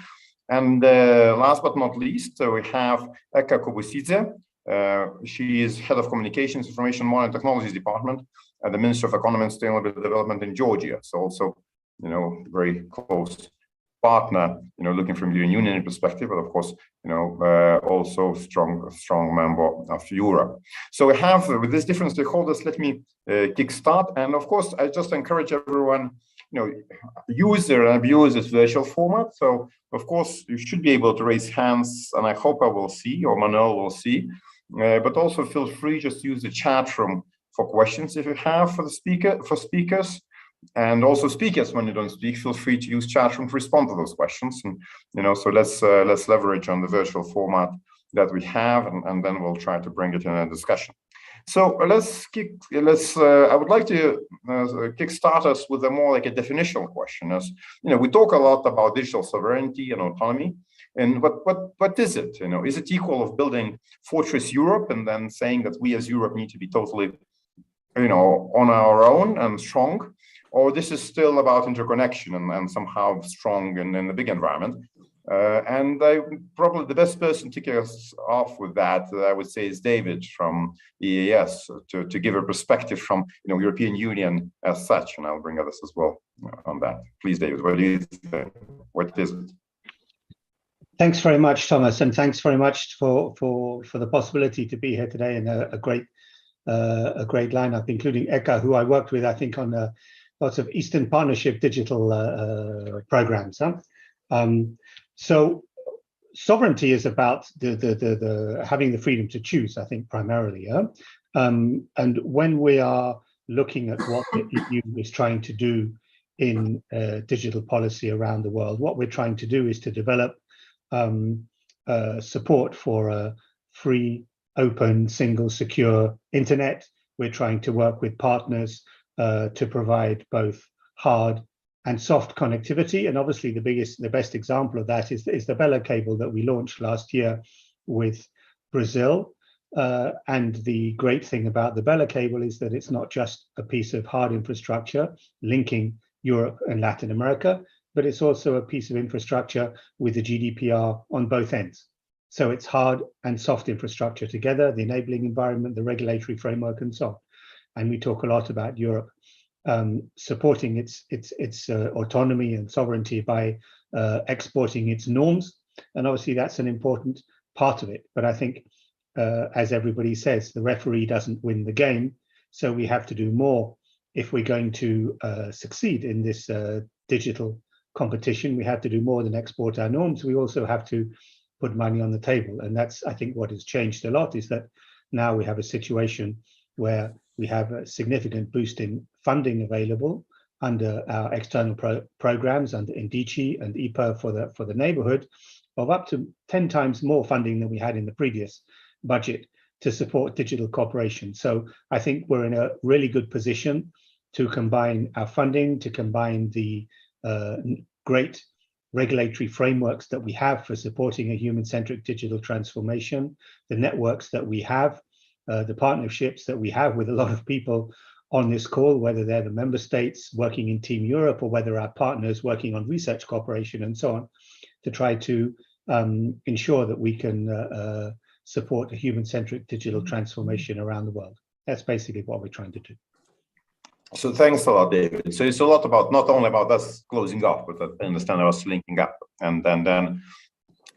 And last but not least, we have Eka Kobusidze. She is head of communications, information, modern technologies department at the Ministry of Economy and Sustainable Development in Georgia. So also, very close partner, looking from European Union perspective, but of course, also strong member of Europe. So we have with these different stakeholders, let me kickstart. And of course, I just encourage everyone, use and abuse this virtual format. So of course, you should be able to raise hands, and I hope I will see, or Manuel will see, but also feel free just to use the chat room for questions if you have for speakers. And also speakers, when you don't speak, feel free to use chat room to respond to those questions. And so let's leverage on the virtual format that we have, and then we'll try to bring it in a discussion. So I would like to kickstart us with a more like a definitional question. As we talk a lot about digital sovereignty and autonomy, and what is it? Is it equal of building Fortress Europe and then saying that we as Europe need to be totally, on our own and strong? Or this is still about interconnection and somehow strong in the big environment? And probably the best person to kick us off with that, I would say, is David from EAS to give a perspective from European Union as such, and I'll bring others as well on that. Please, David, what do you think? What is it? Thanks very much, Thomas, and thanks very much for the possibility to be here today, and a great lineup, including Eka, who I worked with, I think, on lots of Eastern Partnership digital programs. So sovereignty is about the having the freedom to choose, I think, primarily. And when we are looking at what the EU is trying to do in digital policy around the world, what we're trying to do is to develop support for a free, open, single, secure internet. We're trying to work with partners to provide both hard and soft connectivity. And obviously the best example of that is the Bella cable that we launched last year with Brazil. And the great thing about the Bella cable is that it's not just a piece of hard infrastructure linking Europe and Latin America, but it's also a piece of infrastructure with the GDPR on both ends. So it's hard and soft infrastructure together, the enabling environment, the regulatory framework, and so on. And we talk a lot about Europe supporting its autonomy and sovereignty by exporting its norms. And obviously that's an important part of it. But I think, as everybody says, the referee doesn't win the game. So we have to do more if we're going to succeed in this digital competition, we have to do more than export our norms. We also have to put money on the table. And that's, I think, what has changed a lot, is that now we have a situation where we have a significant boost in funding available under our external programs, under INDICI and IPA for the neighborhood, of up to 10 times more funding than we had in the previous budget to support digital cooperation. So I think we're in a really good position to combine our funding, to combine the great regulatory frameworks that we have for supporting a human-centric digital transformation, the networks that we have, the partnerships that we have with a lot of people on this call, whether they're the member states working in Team Europe or whether our partners working on research cooperation and so on, to try to ensure that we can support a human-centric digital transformation around the world. That's basically what we're trying to do. So thanks a lot, David. So it's a lot about, not only about us closing off, but I understand us linking up and then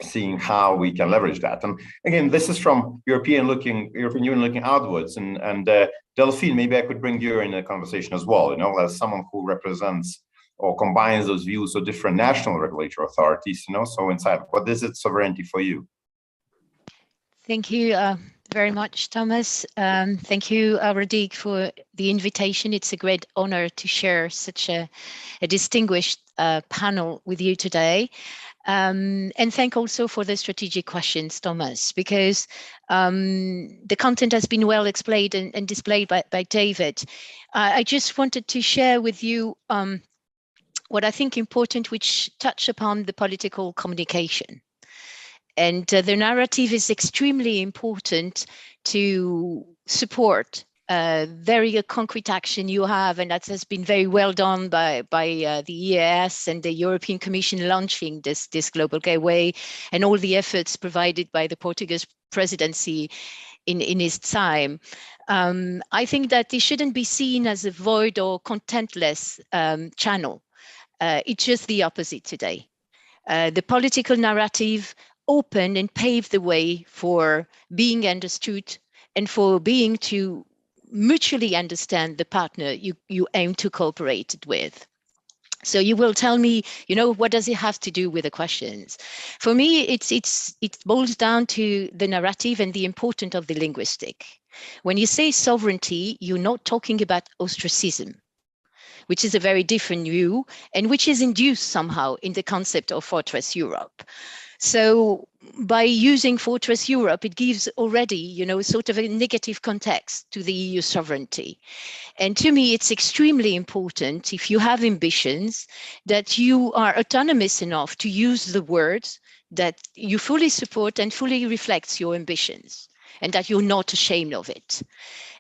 seeing how we can leverage that. And again, this is from European Union looking outwards. And Delphine, maybe I could bring you in a conversation as well, you know, as someone who represents or combines those views of different national regulatory authorities, you know, so inside, what is it sovereignty for you? Thank you very much, Thomas. Thank you, EuroDIG, for the invitation. It's a great honor to share such a distinguished panel with you today. And thank also for the strategic questions, Thomas, because the content has been well explained and displayed by David. I just wanted to share with you what I think important, which touch upon the political communication. And the narrative is extremely important to support very concrete action you have, and that has been very well done by the EAS and the European Commission launching this Global Gateway, and all the efforts provided by the Portuguese presidency in its time. I think that it shouldn't be seen as a void or contentless channel. It's just the opposite today. The political narrative opened and paved the way for being understood and for being to mutually understand the partner you aim to cooperate with. So you will tell me, you know, what does it have to do with the questions? For me, it boils down to the narrative and the importance of the linguistic. When you say sovereignty, you're not talking about ostracism, which is a very different view and which is induced somehow in the concept of Fortress Europe. So by using Fortress Europe, it gives already, you know, sort of a negative context to the EU sovereignty. And to me, it's extremely important, if you have ambitions, that you are autonomous enough to use the words that you fully support and fully reflects your ambitions, and that you're not ashamed of it.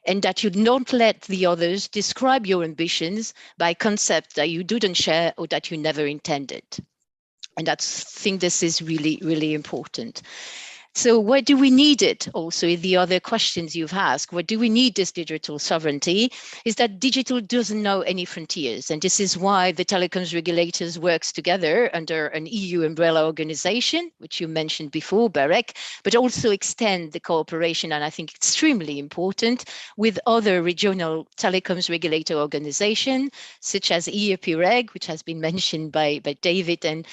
And that you don't let the others describe your ambitions by concepts that you didn't share or that you never intended. And I think this is really, really important. So why do we need it? Also, the other questions you've asked, why do we need this digital sovereignty? Is that digital doesn't know any frontiers. And this is why the telecoms regulators works together under an EU umbrella organization, which you mentioned before, BEREC, but also extend the cooperation, and I think extremely important, with other regional telecoms regulator organizations, such as EuroDIG, which has been mentioned by David, and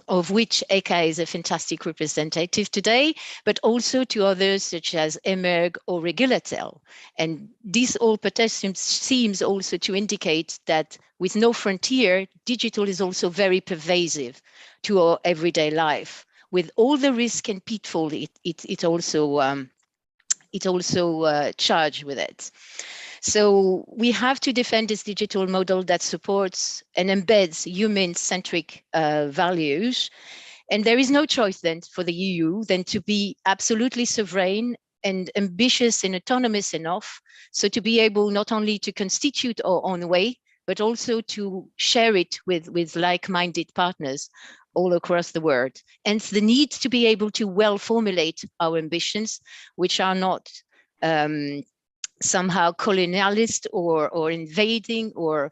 of which ECA is a fantastic representative today, but also to others such as EMERG or Regulatel. And this all potassium seems also to indicate that with no frontier, digital is also very pervasive to our everyday life. With all the risk and pitfall, it also charged with it. So we have to defend this digital model that supports and embeds human-centric values. And there is no choice then for the EU than to be absolutely sovereign and ambitious and autonomous enough, so to be able not only to constitute our own way, but also to share it with like-minded partners all across the world. And the need to be able to well formulate our ambitions, which are not somehow colonialist or invading or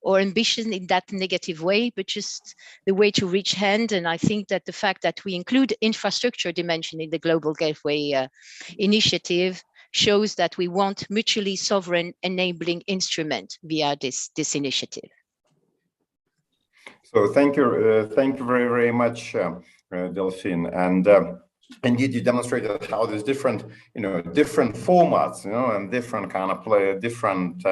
ambition in that negative way, but just the way to reach hand. And I think that the fact that we include infrastructure dimension in the Global Gateway initiative shows that we want mutually sovereign enabling instrument via this initiative. So thank you very, very much, Delphine. And indeed, you demonstrated how there's different, different formats, and different kind of different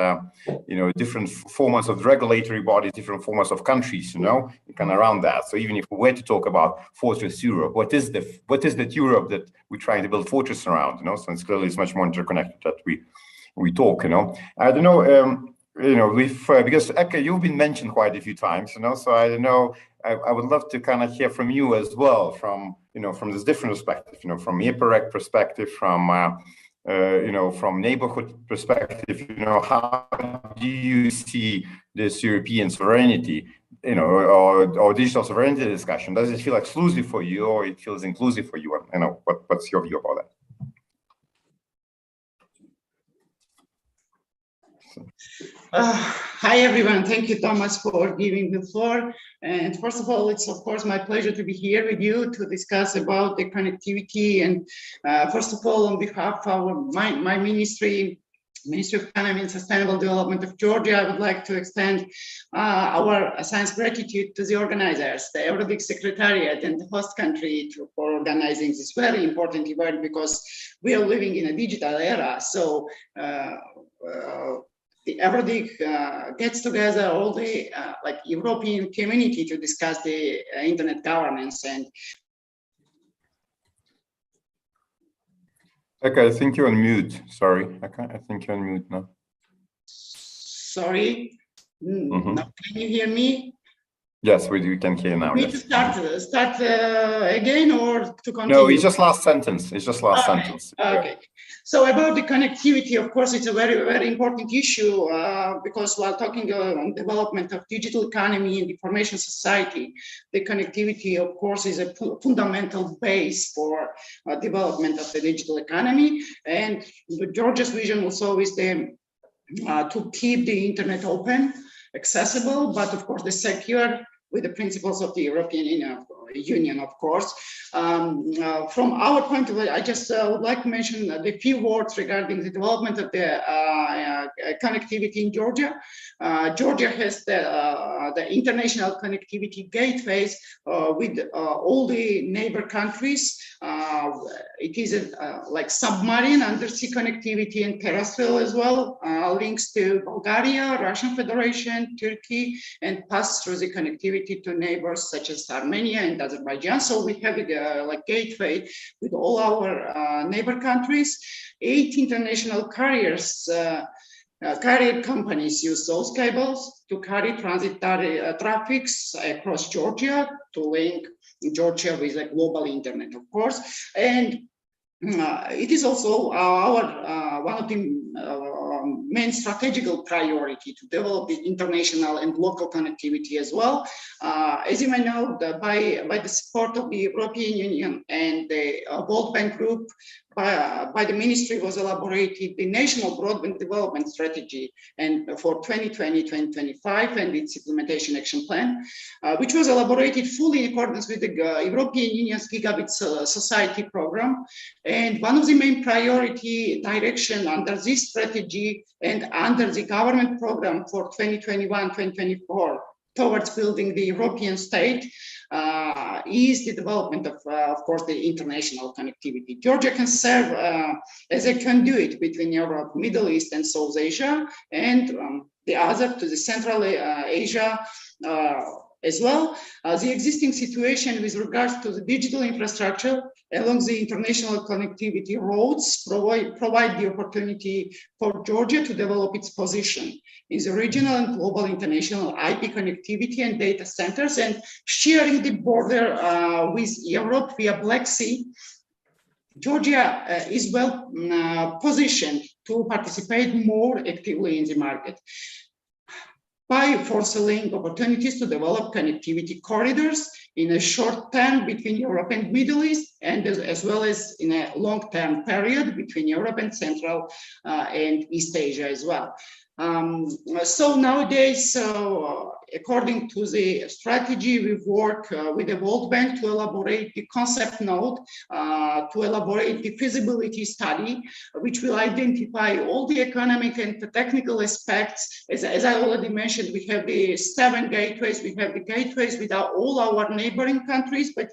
formats of regulatory bodies, different formats of countries, kind of around that. So even if we were to talk about Fortress Europe, what is that Europe that we're trying to build fortress around? So it's clearly it's much more interconnected that we talk. I don't know. Because Eka, you've been mentioned quite a few times, so I don't know, I would love to kind of hear from you as well, from this different perspective, from EuroDIG perspective, from neighborhood perspective, how do you see this European sovereignty, or digital sovereignty discussion? Does it feel exclusive for you, or it feels inclusive for you? What's your view about that? Hi, everyone. Thank you, Thomas, for giving the floor. And first of all, it's of course my pleasure to be here with you to discuss about the connectivity. And first of all, on behalf of my Ministry of Economy and Sustainable Development of Georgia, I would like to extend our sincere gratitude to the organizers, the EuroDIG Secretariat and the host country for organizing this very important event, because we are living in a digital era. So the EuroDIG gets together all the European community to discuss the internet governance. And Okay, I think you're on mute. Sorry, I think you're on mute now. Sorry, now, can you hear me? Yes, we can hear now. Need to start again or to continue? No, it's just last sentence. It's just last sentence. Okay. So about the connectivity, of course, it's a very, very important issue because while talking on development of digital economy and information society, the connectivity, of course, is a fundamental base for development of the digital economy. And Georgia's vision also is to keep the internet open, accessible, but of course, the secure, with the principles of the European Union, of course. From our point of view, I just would like to mention a few words regarding the development of the connectivity in Georgia. Georgia has the international connectivity gateways with all the neighbor countries. It is like submarine, undersea connectivity, and terrestrial as well. Links to Bulgaria, Russian Federation, Turkey, and pass through the connectivity to neighbors such as Armenia and Azerbaijan. So we have like gateway with all our neighbor countries. 8 international carriers, carrier companies use those cables to carry transit traffics across Georgia to link Georgia with a global internet, of course. And it is also our one of the main strategical priority to develop the international and local connectivity as well. As you may know, by the support of the European Union and the World Bank Group, by the ministry was elaborated the National Broadband Development Strategy and for 2020-2025 and its implementation action plan, which was elaborated fully in accordance with the European Union's Gigabit Society program. And one of the main priority direction under this strategy and under the government program for 2021-2024 towards building the European state is the development of course, the international connectivity. Georgia can serve as a conduit between Europe, Middle East, and South Asia, and the other to the Central Asia as well. The existing situation with regards to the digital infrastructure along the international connectivity roads provide the opportunity for Georgia to develop its position in the regional and global international IP connectivity and data centers, and sharing the border with Europe via Black Sea. Georgia is well positioned to participate more actively in the market by foreseeing opportunities to develop connectivity corridors in a short term between Europe and Middle East, and as well as in a long-term period between Europe and Central and East Asia as well. So nowadays, according to the strategy, we work with the World Bank to elaborate the concept note, to elaborate the feasibility study, which will identify all the economic and the technical aspects. As I already mentioned, we have the 7 gateways. We have the gateways with all our neighboring countries, but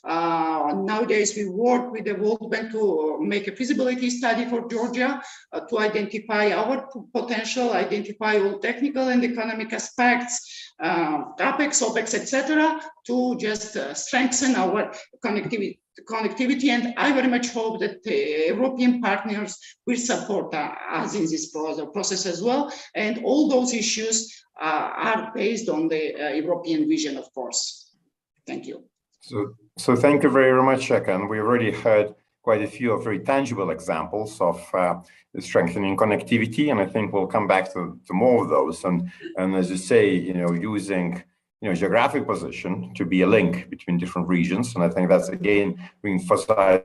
nowadays we work with the World Bank to make a feasibility study for Georgia, to identify our potential, identify all technical and economic aspects, CAPEX, OPEX, etc., to just strengthen our connectivity. And I very much hope that the European partners will support us in this process as well. And all those issues are based on the European vision, of course. Thank you. So thank you very much, Sheka. And we already heard quite a few of very tangible examples of strengthening connectivity, and I think we'll come back to more of those. And as you say, using geographic position to be a link between different regions, and I think that's again emphasizes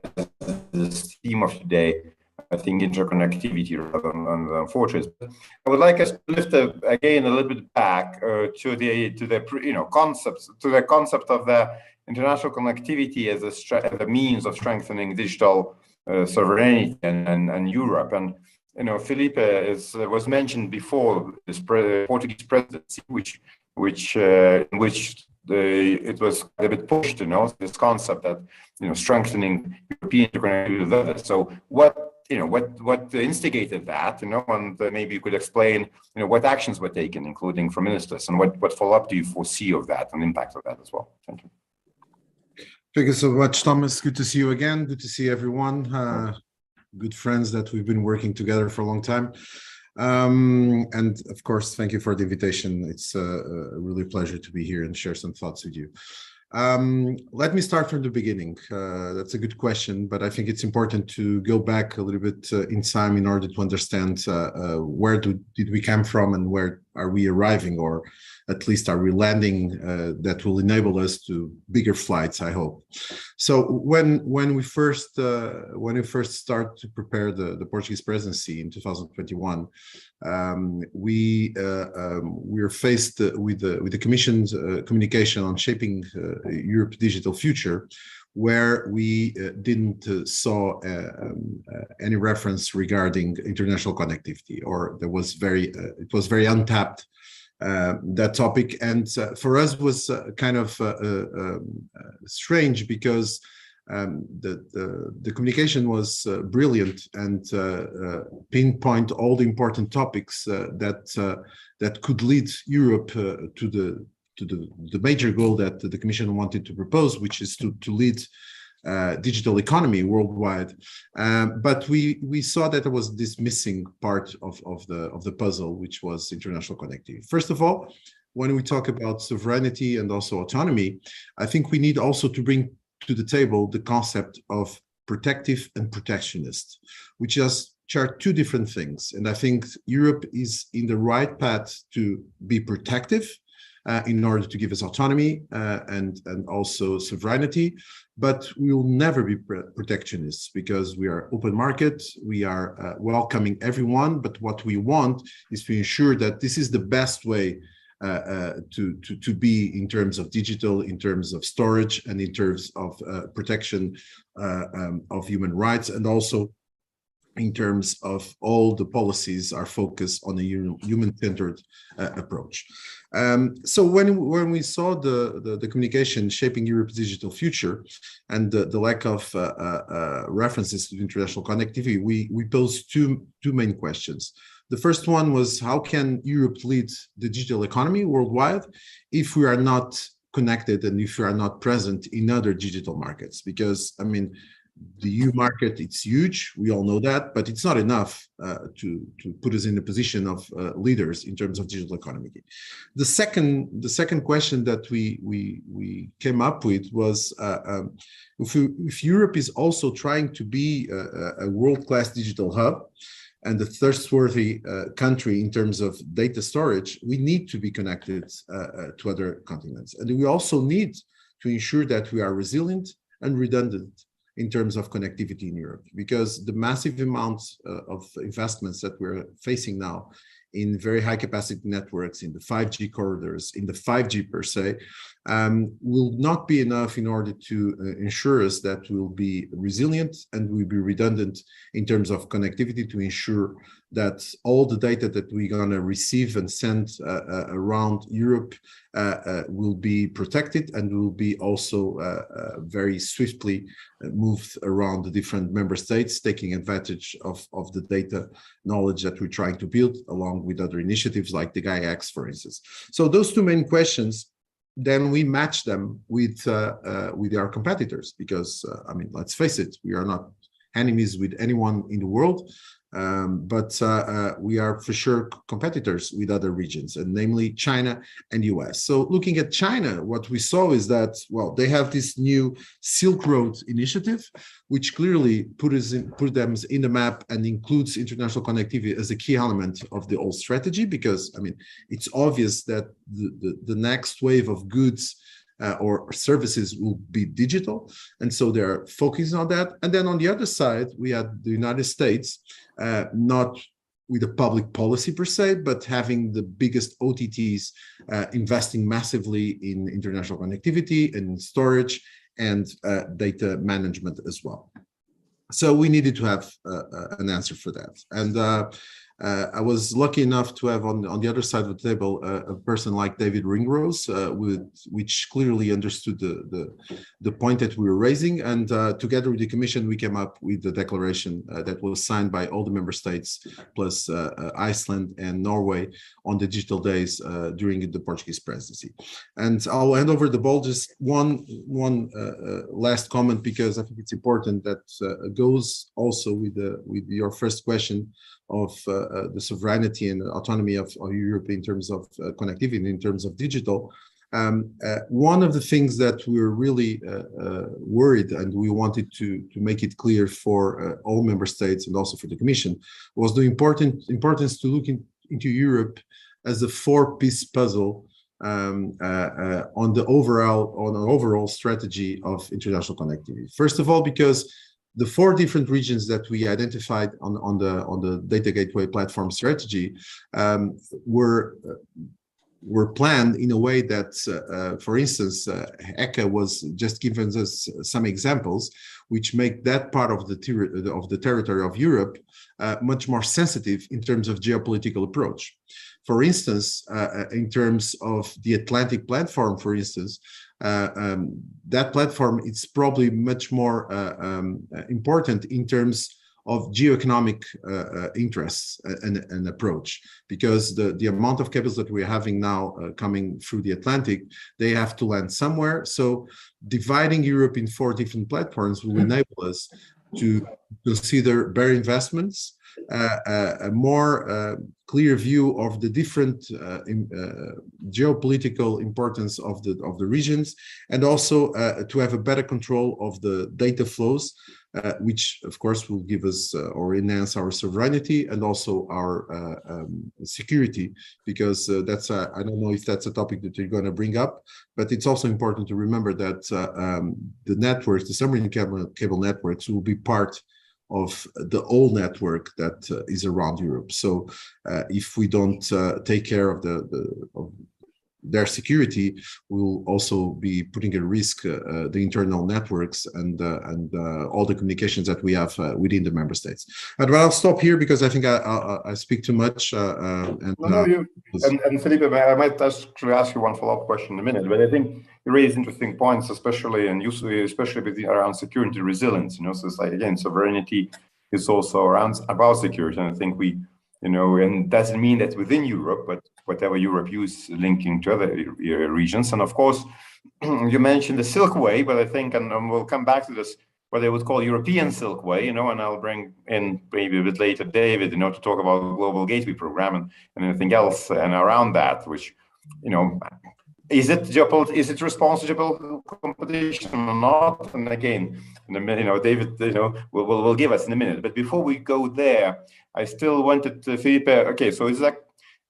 this theme of today. I think interconnectivity rather than fortress. I would like us to lift again a little bit back to the concept of the international connectivity as a means of strengthening digital sovereignty and Europe. And Felipe was mentioned before, this Portuguese presidency, in which it was a bit pushed, this concept that strengthening European connectivity with others. So what instigated that, and maybe you could explain, what actions were taken, including from ministers, and what follow-up do you foresee of that and impact of that as well? Thank you. Thank you so much, Thomas. Good to see you again. Good to see everyone. Good friends that we've been working together for a long time. And of course, thank you for the invitation. It's a really pleasure to be here and share some thoughts with you. Let me start from the beginning. That's a good question, but I think it's important to go back a little bit in time in order to understand where did we come from and where are we arriving, or at least are we landing, that will enable us to bigger flights, I hope. So when we first start to prepare the Portuguese presidency in 2021, we were faced with the Commission's communication on shaping Europe's digital future, where we didn't saw any reference regarding international connectivity, or there was it was very untapped, that topic. And for us was kind of strange, because the communication was brilliant and pinpoint all the important topics that could lead Europe to the major goal that the Commission wanted to propose, which is to lead digital economy worldwide. But we saw that there was this missing part of the puzzle, which was international connectivity. First of all, when we talk about sovereignty and also autonomy, I think we need also to bring to the table the concept of protective and protectionist, which just are two different things. And I think Europe is in the right path to be protective in order to give us autonomy and also sovereignty, but we will never be protectionists, because we are open market, we are welcoming everyone, but what we want is to ensure that this is the best way to be in terms of digital, in terms of storage, and in terms of protection of human rights, and also in terms of all the policies are focused on a human-centered approach. So when we saw the communication shaping Europe's digital future and the lack of references to international connectivity, we posed two main questions. The first one was, how can Europe lead the digital economy worldwide if we are not connected and if we are not present in other digital markets? Because, I mean, the EU market, it's huge, we all know that, but it's not enough to put us in a position of leaders in terms of digital economy. The second question that we came up with was, if Europe is also trying to be a world-class digital hub and a trustworthy country in terms of data storage, we need to be connected to other continents. And we also need to ensure that we are resilient and redundant in terms of connectivity in Europe, because the massive amounts of investments that we're facing now in very high capacity networks, in the 5G corridors, in the 5G per se, will not be enough in order to ensure us that we'll be resilient and we'll be redundant in terms of connectivity, to ensure that all the data that we're going to receive and send around Europe will be protected and will be also very swiftly moved around the different member states, taking advantage of the data knowledge that we're trying to build, along with other initiatives like the GaiaX, for instance. So those two main questions, then we match them with our competitors, because I mean, let's face it, we are not enemies with anyone in the world, but we are for sure competitors with other regions, and namely China and US. So looking at China, what we saw is that, well, they have this new Silk Road initiative, which clearly put them in the map and includes international connectivity as a key element of the whole strategy, because I mean, it's obvious that the next wave of goods or services will be digital, and so they're focusing on that. And then on the other side, we had the United States, not with a public policy per se, but having the biggest OTTs investing massively in international connectivity and storage and data management as well. So we needed to have an answer for that. And I was lucky enough to have on the other side of the table a person like David Ringrose, which clearly understood the point that we were raising, and together with the Commission, we came up with the declaration that was signed by all the member states, plus Iceland and Norway, on the digital days during the Portuguese presidency. And I'll hand over the ball. Just one last comment, because I think it's important, that goes also with your first question of the sovereignty and autonomy of Europe in terms of connectivity, in terms of digital. One of the things that we were really worried, and we wanted to make it clear for all member states and also for the Commission, was the importance to look into Europe as a four-piece puzzle on an overall strategy of international connectivity. First of all, because the four different regions that we identified on the data gateway platform strategy were planned in a way that, for instance, Eka was just giving us some examples, which make that part of the territory of Europe much more sensitive in terms of geopolitical approach. For instance, in terms of the Atlantic platform, for instance, that platform is probably much more important in terms of geoeconomic interests and approach, because the amount of cables that we're having now coming through the Atlantic, they have to land somewhere. So dividing Europe in four different platforms will enable us to consider better investments, a more clear view of the different geopolitical importance of the regions, and also to have a better control of the data flows, which of course will give us or enhance our sovereignty and also our security, because that's I don't know if that's a topic that you're going to bring up, but it's also important to remember that the networks, the submarine cable networks, will be part of the whole network that is around Europe. So if we don't take care of their security, we'll also be putting at risk the internal networks and all the communications that we have within the member states. But I'll stop here because I think I speak too much. And Felipe, I might actually ask you one follow-up question in a minute, but I think you raise interesting points, especially and usually, especially around security resilience. You know, so it's like, again, sovereignty is also about security, and I think we, you know, and doesn't mean that within Europe, but whatever Europe use linking to other regions. And of course, you mentioned the Silk Way, but I think, and we'll come back to this, what they would call European Silk Way, you know, and I'll bring in maybe a bit later David, you know, to talk about the Global Gateway Program and anything else and around that, which, you know, is it responsible competition or not? And again, in a minute, you know, David, you know, will give us in a minute. But before we go there, I still wanted to, Felipe, okay, so it's like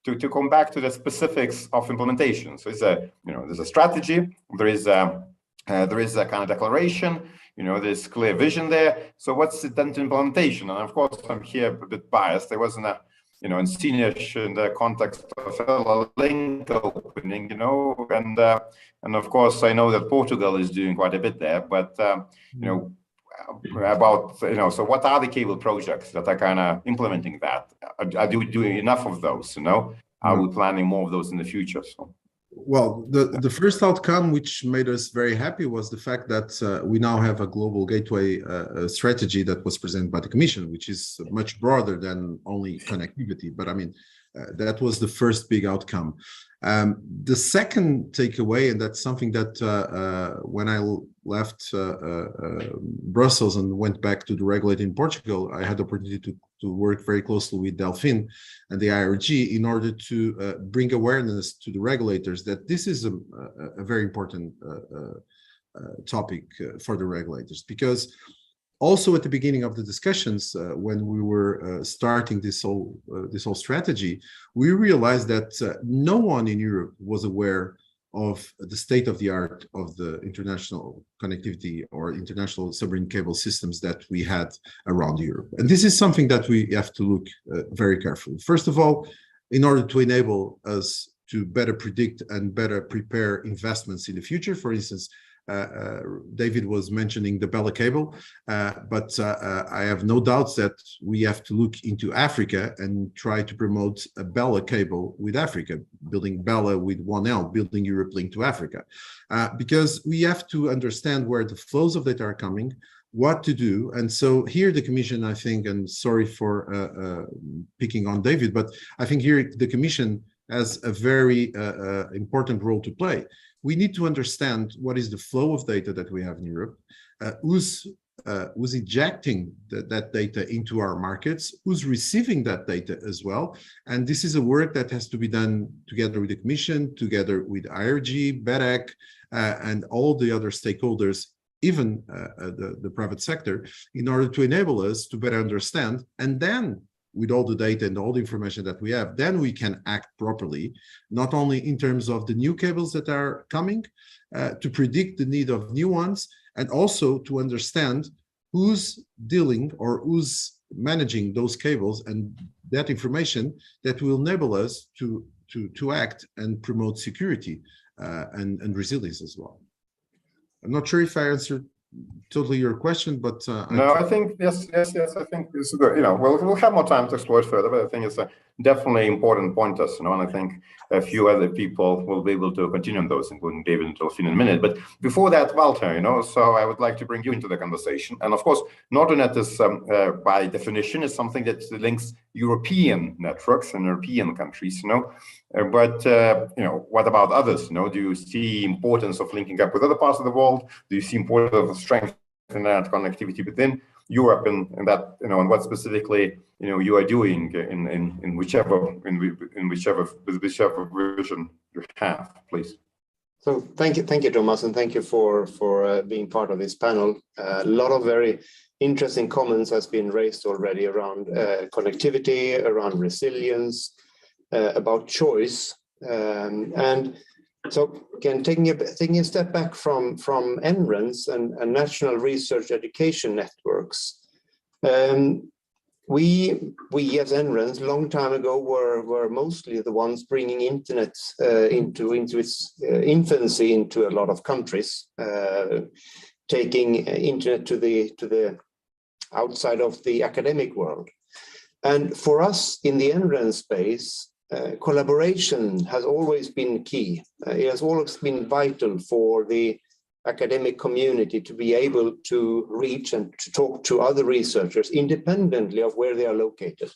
to come back to the specifics of implementation. So it's there's a strategy, there is a kind of declaration, you know, there's clear vision there. So what's it done to implementation? And of course, I'm here a bit biased. There wasn't you know, and Sinish in the context of a link opening, you know, and of course I know that Portugal is doing quite a bit there, but you know, about, you know, so what are the cable projects that are kind of implementing that? Are we doing enough of those, you know? Are we planning more of those in the future? So. Well, the first outcome, which made us very happy, was the fact that we now have a global gateway strategy that was presented by the Commission, which is much broader than only connectivity. But I mean, that was the first big outcome. The second takeaway, and that's something that when I left Brussels and went back to the regulator in Portugal, I had the opportunity to work very closely with Delphine and the IRG in order to bring awareness to the regulators that this is a very important topic for the regulators, because also at the beginning of the discussions, when we were starting this whole strategy, we realized that no one in Europe was aware of the state of the art of the international connectivity or international submarine cable systems that we had around Europe. And this is something that we have to look very carefully. First of all, in order to enable us to better predict and better prepare investments in the future. For instance, David was mentioning the Bella cable, but I have no doubts that we have to look into Africa and try to promote a Bella cable with Africa, building Bella with 1L, building Europe link to Africa, because we have to understand where the flows of data are coming, what to do. And so here the Commission, I think, and sorry for picking on David, but I think here the Commission has a very important role to play. We need to understand what is the flow of data that we have in Europe, who's ejecting that data into our markets, who's receiving that data as well. And this is a work that has to be done together with the Commission, together with IRG, BEREC, and all the other stakeholders, even the private sector, in order to enable us to better understand. And then with all the data and all the information that we have, then we can act properly, not only in terms of the new cables that are coming, to predict the need of new ones, and also to understand who's dealing or who's managing those cables and that information that will enable us to act and promote security and resilience as well. I'm not sure if I answered totally your question, but no, I think yes. I think it's good. You know, we'll have more time to explore it further, but I think it's a definitely important pointers. You know, and I think a few other people will be able to continue on those, including David and Delphine in a minute. But before that, Walter, you know, so I would like to bring you into the conversation. And of course, Nordnet is by definition is something that links European networks and European countries. You know. But you know, what about others? You know, do you see importance of linking up with other parts of the world? Do you see importance of strengthening that connectivity within Europe, and that, you know, and what specifically, you know, you are doing in whichever version you have, please? So thank you, Thomas, and thank you for being part of this panel. A lot of very interesting comments has been raised already around connectivity, around resilience, about choice, and so again, taking a step back from NRENs and national research education networks, we as NRENs long time ago were mostly the ones bringing internet into its infancy into a lot of countries, taking internet to the outside of the academic world. And for us in the NREN space, collaboration has always been key. It has always been vital for the academic community to be able to reach and to talk to other researchers independently of where they are located.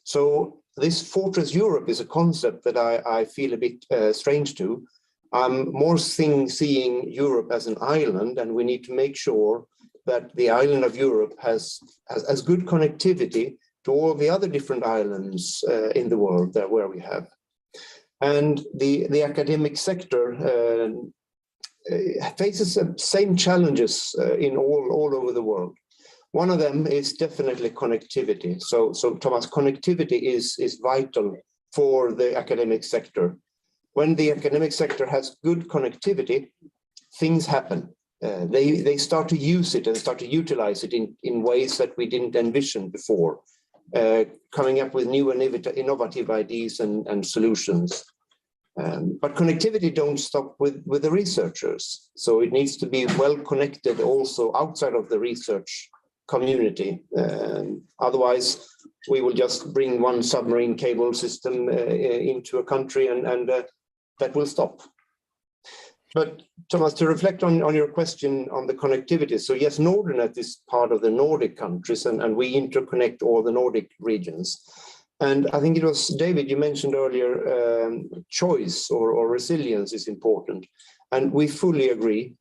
So this Fortress Europe is a concept that I feel a bit strange to. I'm more seeing Europe as an island, and we need to make sure that the island of Europe has good connectivity to all the other different islands in the world where we have. And the academic sector faces the same challenges in all over the world. One of them is definitely connectivity. So Thomas, connectivity is vital for the academic sector. When the academic sector has good connectivity, things happen. They start to use it and start to utilize it in ways that we didn't envision before. coming up with new and innovative ideas and solutions. But connectivity don't stop with the researchers. So it needs to be well connected also outside of the research community. Otherwise, we will just bring one submarine cable system into a country and that will stop. But Thomas, to reflect on your question on the connectivity. So yes, Nordnet is part of the Nordic countries and we interconnect all the Nordic regions. And I think it was David, you mentioned earlier, choice or resilience is important. And we fully agree.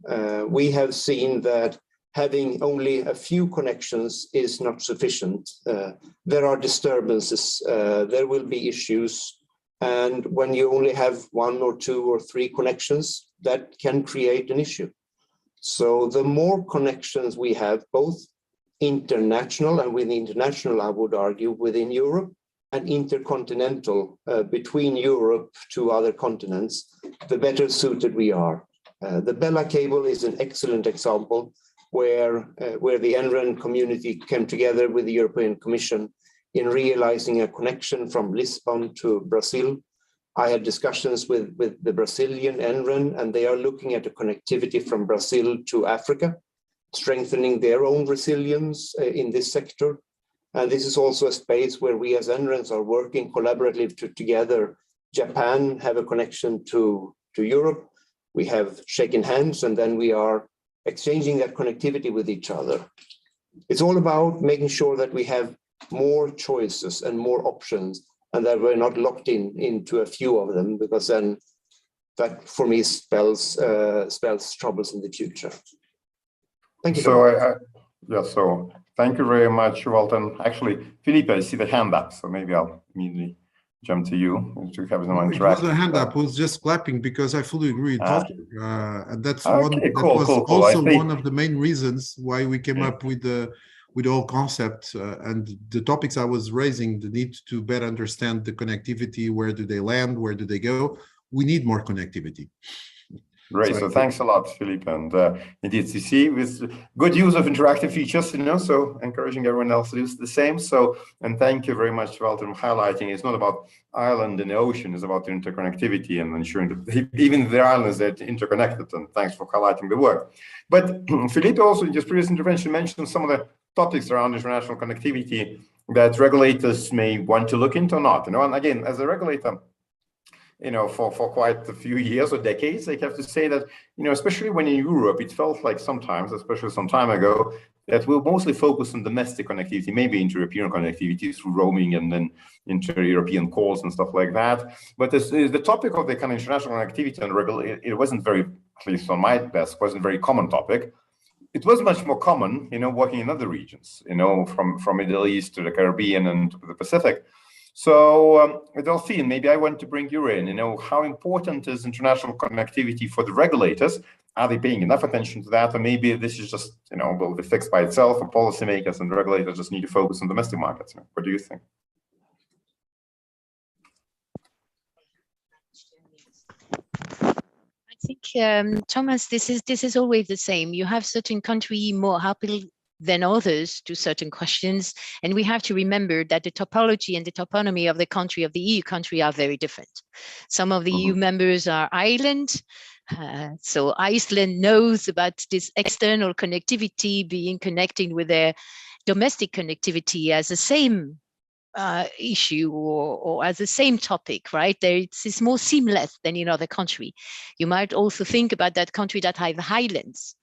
We have seen that having only a few connections is not sufficient. There are disturbances, there will be issues. And when you only have 1 or 2 or 3 connections, that can create an issue. So the more connections we have, both international and with international, I would argue, within Europe, and intercontinental between Europe to other continents, the better suited we are. The Bella cable is an excellent example where the NREN community came together with the European Commission in realizing a connection from Lisbon to Brazil. I had discussions with the Brazilian NREN, and they are looking at a connectivity from Brazil to Africa, strengthening their own resilience in this sector. And this is also a space where we as NRENs are working collaboratively together. Japan have a connection to Europe. We have shaken hands, and then we are exchanging that connectivity with each other. It's all about making sure that we have more choices and more options, and that we're not locked into a few of them, because then that for me spells troubles in the future. Thank you. So thank you very much, Walton. Actually, Philippe, I see the hand up, so maybe I'll immediately jump to you to have some interaction. The hand up was just clapping because I fully agree with Walter. And that's cool. Also one of the main reasons why we came up with the whole concept and the topics I was raising, the need to better understand the connectivity, where do they land, where do they go? We need more connectivity. Great, so thanks a lot, Philippe. And indeed, you see, with good use of interactive features, so encouraging everyone else to do the same. So, and thank you very much, Walter, for highlighting it's not about island and the ocean, it's about the interconnectivity and ensuring that even the islands are interconnected. And thanks for highlighting the work. But Philippe also in his previous intervention mentioned some of the topics around international connectivity that regulators may want to look into or not. And again, as a regulator, for quite a few years or decades, I have to say that, especially when in Europe, it felt like sometimes, especially some time ago, that we'll mostly focus on domestic connectivity, maybe inter-European connectivity through roaming and then inter-European calls and stuff like that. But the topic of the kind of international connectivity and it wasn't very, at least on my desk, wasn't a very common topic. It was much more common, working in other regions, from Middle East to the Caribbean and to the Pacific. So, Delphine, maybe I want to bring you in. How important is international connectivity for the regulators? Are they paying enough attention to that? Or maybe this is just, will be fixed by itself, or policymakers and regulators just need to focus on domestic markets? What do you think? I think, Thomas, this is always the same. You have certain countries more happy than others to certain questions. And we have to remember that the topology and the toponymy of the country, of the EU country, are very different. Some of the EU members are island. So Iceland knows about this external connectivity being connected with their domestic connectivity as the same issue or as the same topic, right? It's more seamless than in other country. You might also think about that country that have highlands,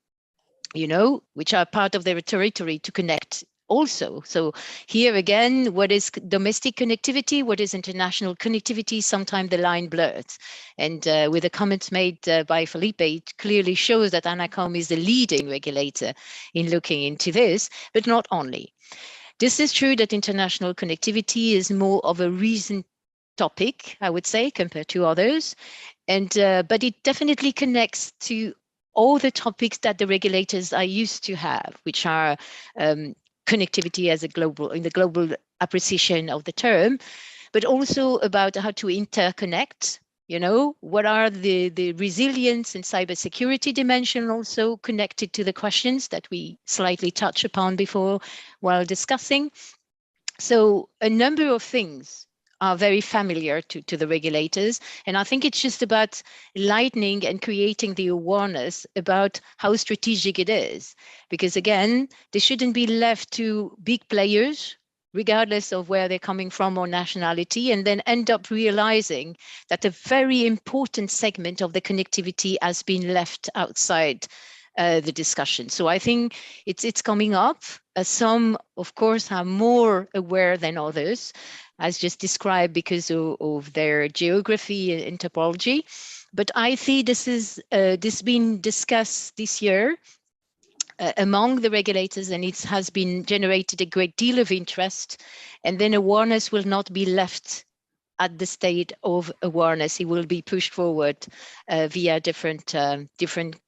which are part of their territory to connect also. So here again, what is domestic connectivity? What is international connectivity? Sometimes the line blurs. And with the comments made by Felipe, it clearly shows that ANACOM is the leading regulator in looking into this, but not only. This is true that international connectivity is more of a recent topic, I would say, compared to others. And but it definitely connects to all the topics that the regulators are used to have, which are connectivity as in the global appreciation of the term, but also about how to interconnect, what are the resilience and cybersecurity dimension also connected to the questions that we slightly touched upon before while discussing. So a number of things are very familiar to the regulators. And I think it's just about lightening and creating the awareness about how strategic it is. Because again, they shouldn't be left to big players, regardless of where they're coming from or nationality, and then end up realizing that a very important segment of the connectivity has been left outside the discussion. So I think it's coming up. Some, of course, are more aware than others, as just described, because of their geography and topology. But I think this is this been discussed this year among the regulators, and it has been generated a great deal of interest. And then awareness will not be left at the state of awareness. It will be pushed forward via different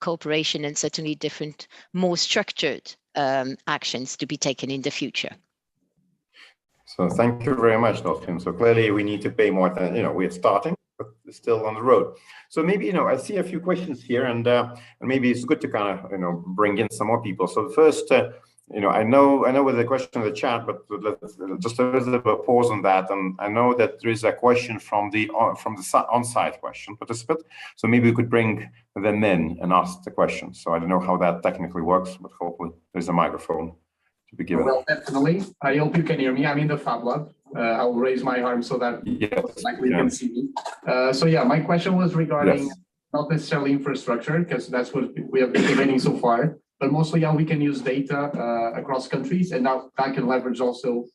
cooperation and certainly different, more structured actions to be taken in the future. So thank you very much, Delphine. So clearly we need to pay more attention. We're starting, but it's still on the road. So maybe, I see a few questions here, and maybe it's good to kind of, bring in some more people. So the first, I know with the question in the chat, but let's just a little bit of a pause on that. And I know that there is a question from the on-site question participant. So maybe we could bring them in and ask the question. So I don't know how that technically works, but hopefully there's a microphone to be given. Well, definitely. I hope you can hear me. I'm in the FabLab. I'll raise my arm so that you can see me. So yeah, my question was regarding not necessarily infrastructure, because that's what we have been debating so far, but mostly how we can use data across countries, and now that can leverage also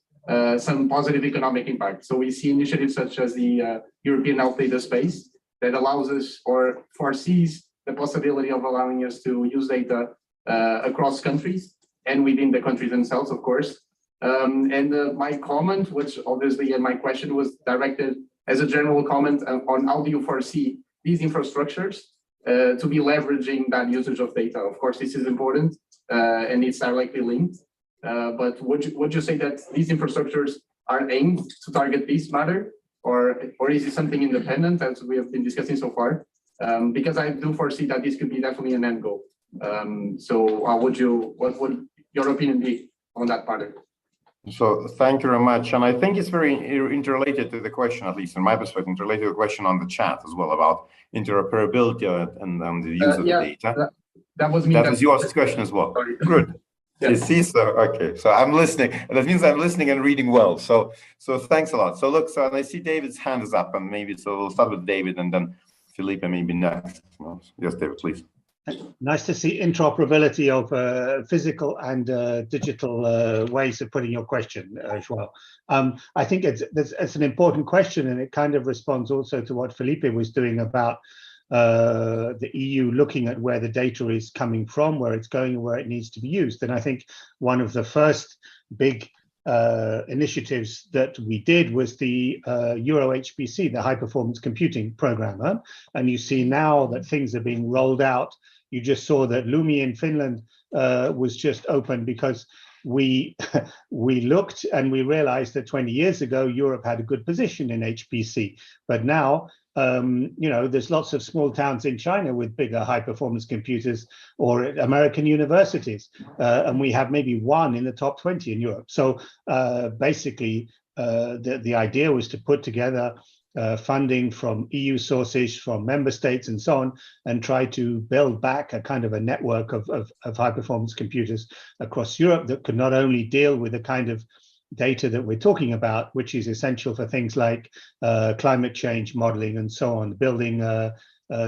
some positive economic impact. So we see initiatives such as the European Health Data Space that allows us or foresees the possibility of allowing us to use data across countries and within the countries themselves, of course. My comment, which obviously my question was directed as a general comment on how do you foresee these infrastructures to be leveraging that usage of data. Of course, this is important and it's directly linked. But would you say that these infrastructures are aimed to target this matter, or is it something independent as we have been discussing so far? Because I do foresee that this could be definitely an end goal. So what would your opinion be on that part? So thank you very much. And I think it's very interrelated to the question, at least in my perspective, interrelated to the question on the chat as well about interoperability and the use of the data. That was me. That was your question as well. Sorry. Good. Yes. You see, so okay. So I'm listening. And that means I'm listening and reading well. So thanks a lot. So look, so I see David's hand is up, and maybe so we'll start with David and then Felipe maybe next. Yes, David, please. Nice to see interoperability of physical and digital ways of putting your question as well. I think it's an important question, and it kind of responds also to what Felipe was doing about the EU looking at where the data is coming from, where it's going, and where it needs to be used. And I think one of the first big initiatives that we did was the EuroHPC, the High Performance Computing Program. And you see now that things are being rolled out. You just saw that Lumi in Finland was just open because we looked and we realized that 20 years ago, Europe had a good position in HPC. But now, there's lots of small towns in China with bigger high performance computers, or American universities. And we have maybe one in the top 20 in Europe. So basically, the idea was to put together funding from EU sources, from member states and so on, and try to build back a kind of a network of high performance computers across Europe that could not only deal with the kind of data that we're talking about, which is essential for things like climate change modeling and so on, building a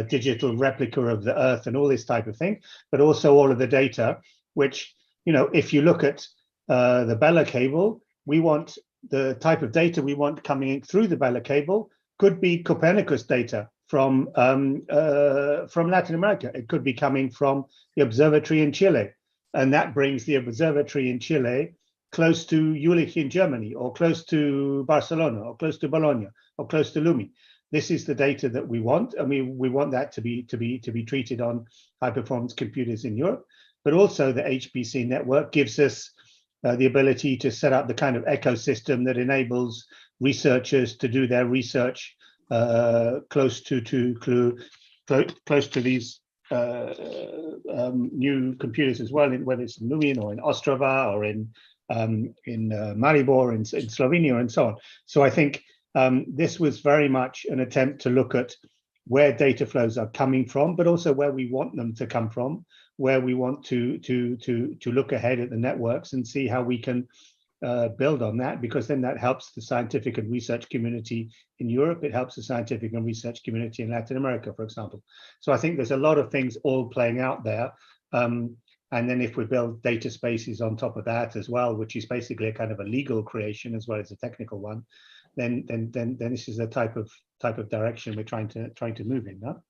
digital replica of the Earth and all this type of thing, but also all of the data, which, if you look at the Bella cable, we want the type of data we want coming in through the Bella cable could be Copernicus data from Latin America. It could be coming from the observatory in Chile. And that brings the observatory in Chile close to Jülich in Germany, or close to Barcelona, or close to Bologna, or close to Lumi. This is the data that we want, and we want that to be treated on high performance computers in Europe. But also the HPC network gives us the ability to set up the kind of ecosystem that enables researchers to do their research close to these new computers as well, whether it's in Lumi or in Ostrava or in in Maribor, in Slovenia, and so on. So I think this was very much an attempt to look at where data flows are coming from, but also where we want them to come from, where we want to look ahead at the networks and see how we can build on that, because then that helps the scientific and research community in Europe. It helps the scientific and research community in Latin America, for example. So I think there's a lot of things all playing out there. And then if we build data spaces on top of that as well, which is basically a kind of a legal creation as well as a technical one, then this is the type of direction we're trying to move in. No?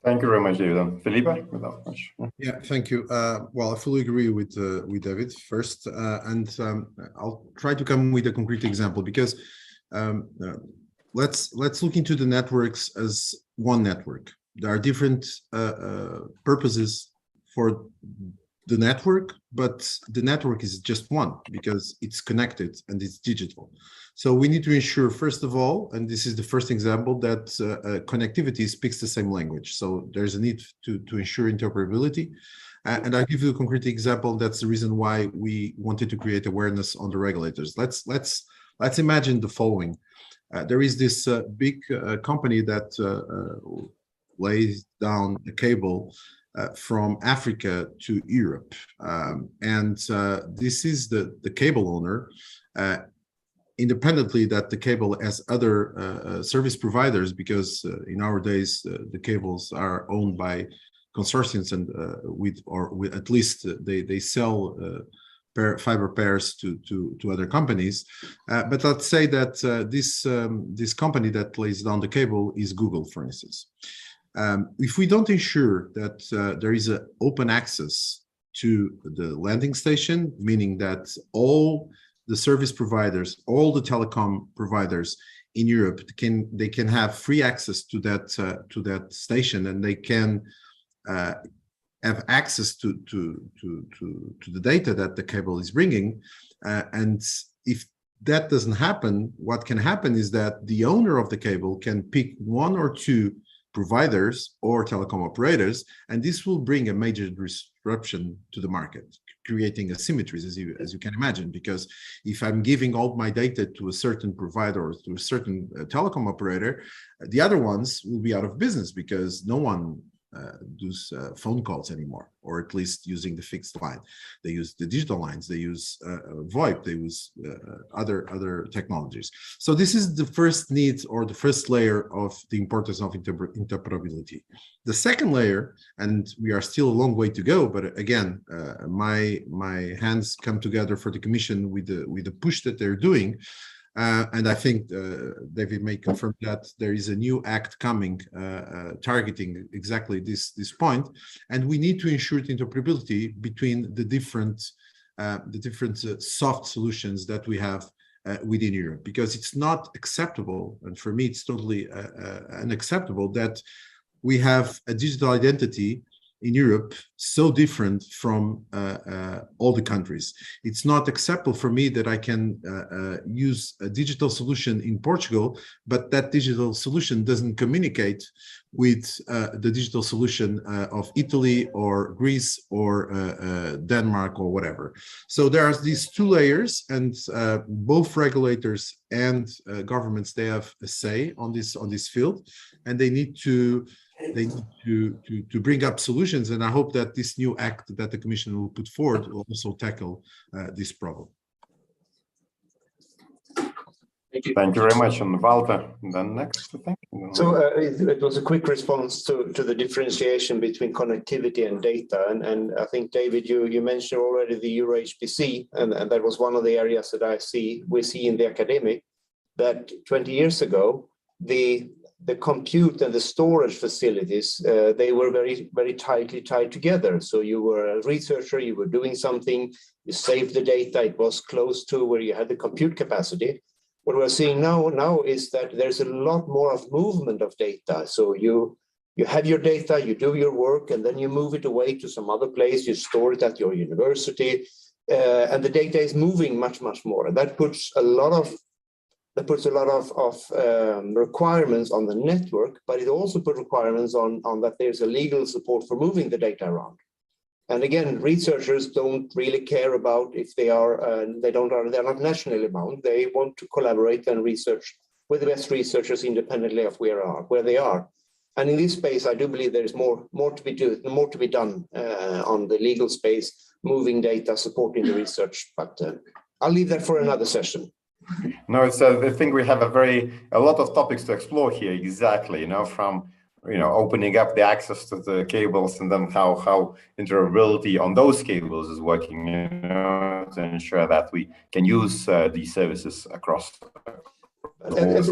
Thank you very much, David. Felipe, without much. Yeah, thank you. Well, I fully agree with David first, and I'll try to come with a concrete example, because let's look into the networks as one network. There are different purposes for the network, but the network is just one because it's connected and it's digital. So we need to ensure, first of all, and this is the first example, that connectivity speaks the same language. So there's a need to ensure interoperability. And I'll give you a concrete example. That's the reason why we wanted to create awareness on the regulators. Let's imagine the following. There is this big company that lays down a cable from Africa to Europe. And this is the cable owner, independently that the cable has other service providers, because in our days, the cables are owned by consortiums, and with at least they sell fiber pairs to other companies. But let's say that this company that lays down the cable is Google, for instance. If we don't ensure that there is an open access to the landing station, meaning that all the service providers, all the telecom providers in Europe they can have free access to that station, and they can have access to the data that the cable is bringing. And if that doesn't happen, what can happen is that the owner of the cable can pick one or two providers or telecom operators, and this will bring a major disruption to the market, creating asymmetries, as you can imagine. Because if I'm giving all my data to a certain provider or to a certain telecom operator, the other ones will be out of business because no one does phone calls anymore, or at least using the fixed line. They use the digital lines, they use VoIP, they use other technologies. So this is the first need, or the first layer of the importance of interoperability. The second layer, and we are still a long way to go, but again, my hands come together for the Commission with the push that they're doing. And I think David may confirm that there is a new act coming targeting exactly this point, and we need to ensure interoperability between the different soft solutions that we have within Europe, because it's not acceptable, and for me it's totally unacceptable, that we have a digital identity in Europe so different from all the countries. It's not acceptable for me that I can use a digital solution in Portugal, but that digital solution doesn't communicate with the digital solution of Italy or Greece or Denmark or whatever. So there are these two layers, and both regulators and governments, they have a say on this field, and they need to bring up solutions, and I hope that this new act that the Commission will put forward will also tackle this problem. Thank you very much. And Walter, then next, I think. So it was a quick response to the differentiation between connectivity and data. And I think, David, you mentioned already the EuroHPC, and that was one of the areas that we see in the academic, that 20 years ago, the compute and the storage facilities, they were very, very tightly tied together. So you were a researcher, you were doing something, you saved the data, it was close to where you had the compute capacity. What we're seeing now is that there's a lot more of movement of data. So you have your data, you do your work, and then you move it away to some other place, you store it at your university, and the data is moving much, much more. And that puts a lot of requirements on the network, but it also puts requirements on that there's a legal support for moving the data around. And again, researchers don't really care about if they're not nationally bound. They want to collaborate and research with the best researchers independently of where they are. And in this space, I do believe there is more to be done on the legal space, moving data, supporting the research. But I'll leave that for another session. No, it's I think we have a lot of topics to explore here. Exactly, from opening up the access to the cables, and then how interoperability on those cables is working, to ensure that we can use these services across. A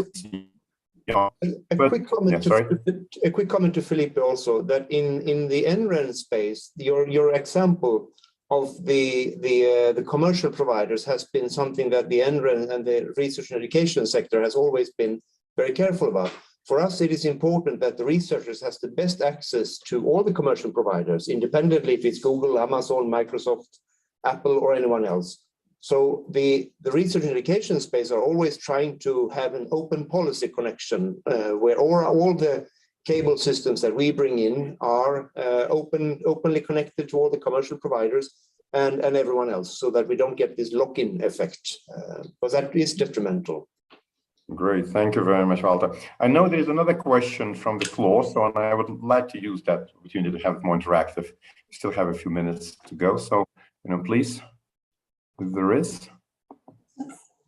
quick comment to Felipe also, that in the NREN space, your example of the commercial providers has been something that the NREN and the research and education sector has always been very careful about. For us, it is important that the researchers has the best access to all the commercial providers, independently if it's Google, Amazon, Microsoft, Apple, or anyone else. So the research and education space are always trying to have an open policy connection where all the cable systems that we bring in are openly connected to all the commercial providers and everyone else, so that we don't get this lock-in effect, because that is detrimental. Great, thank you very much, Walter. I know there's another question from the floor, so I would like to use that opportunity to have it more interactive. We still have a few minutes to go, so please, if there is.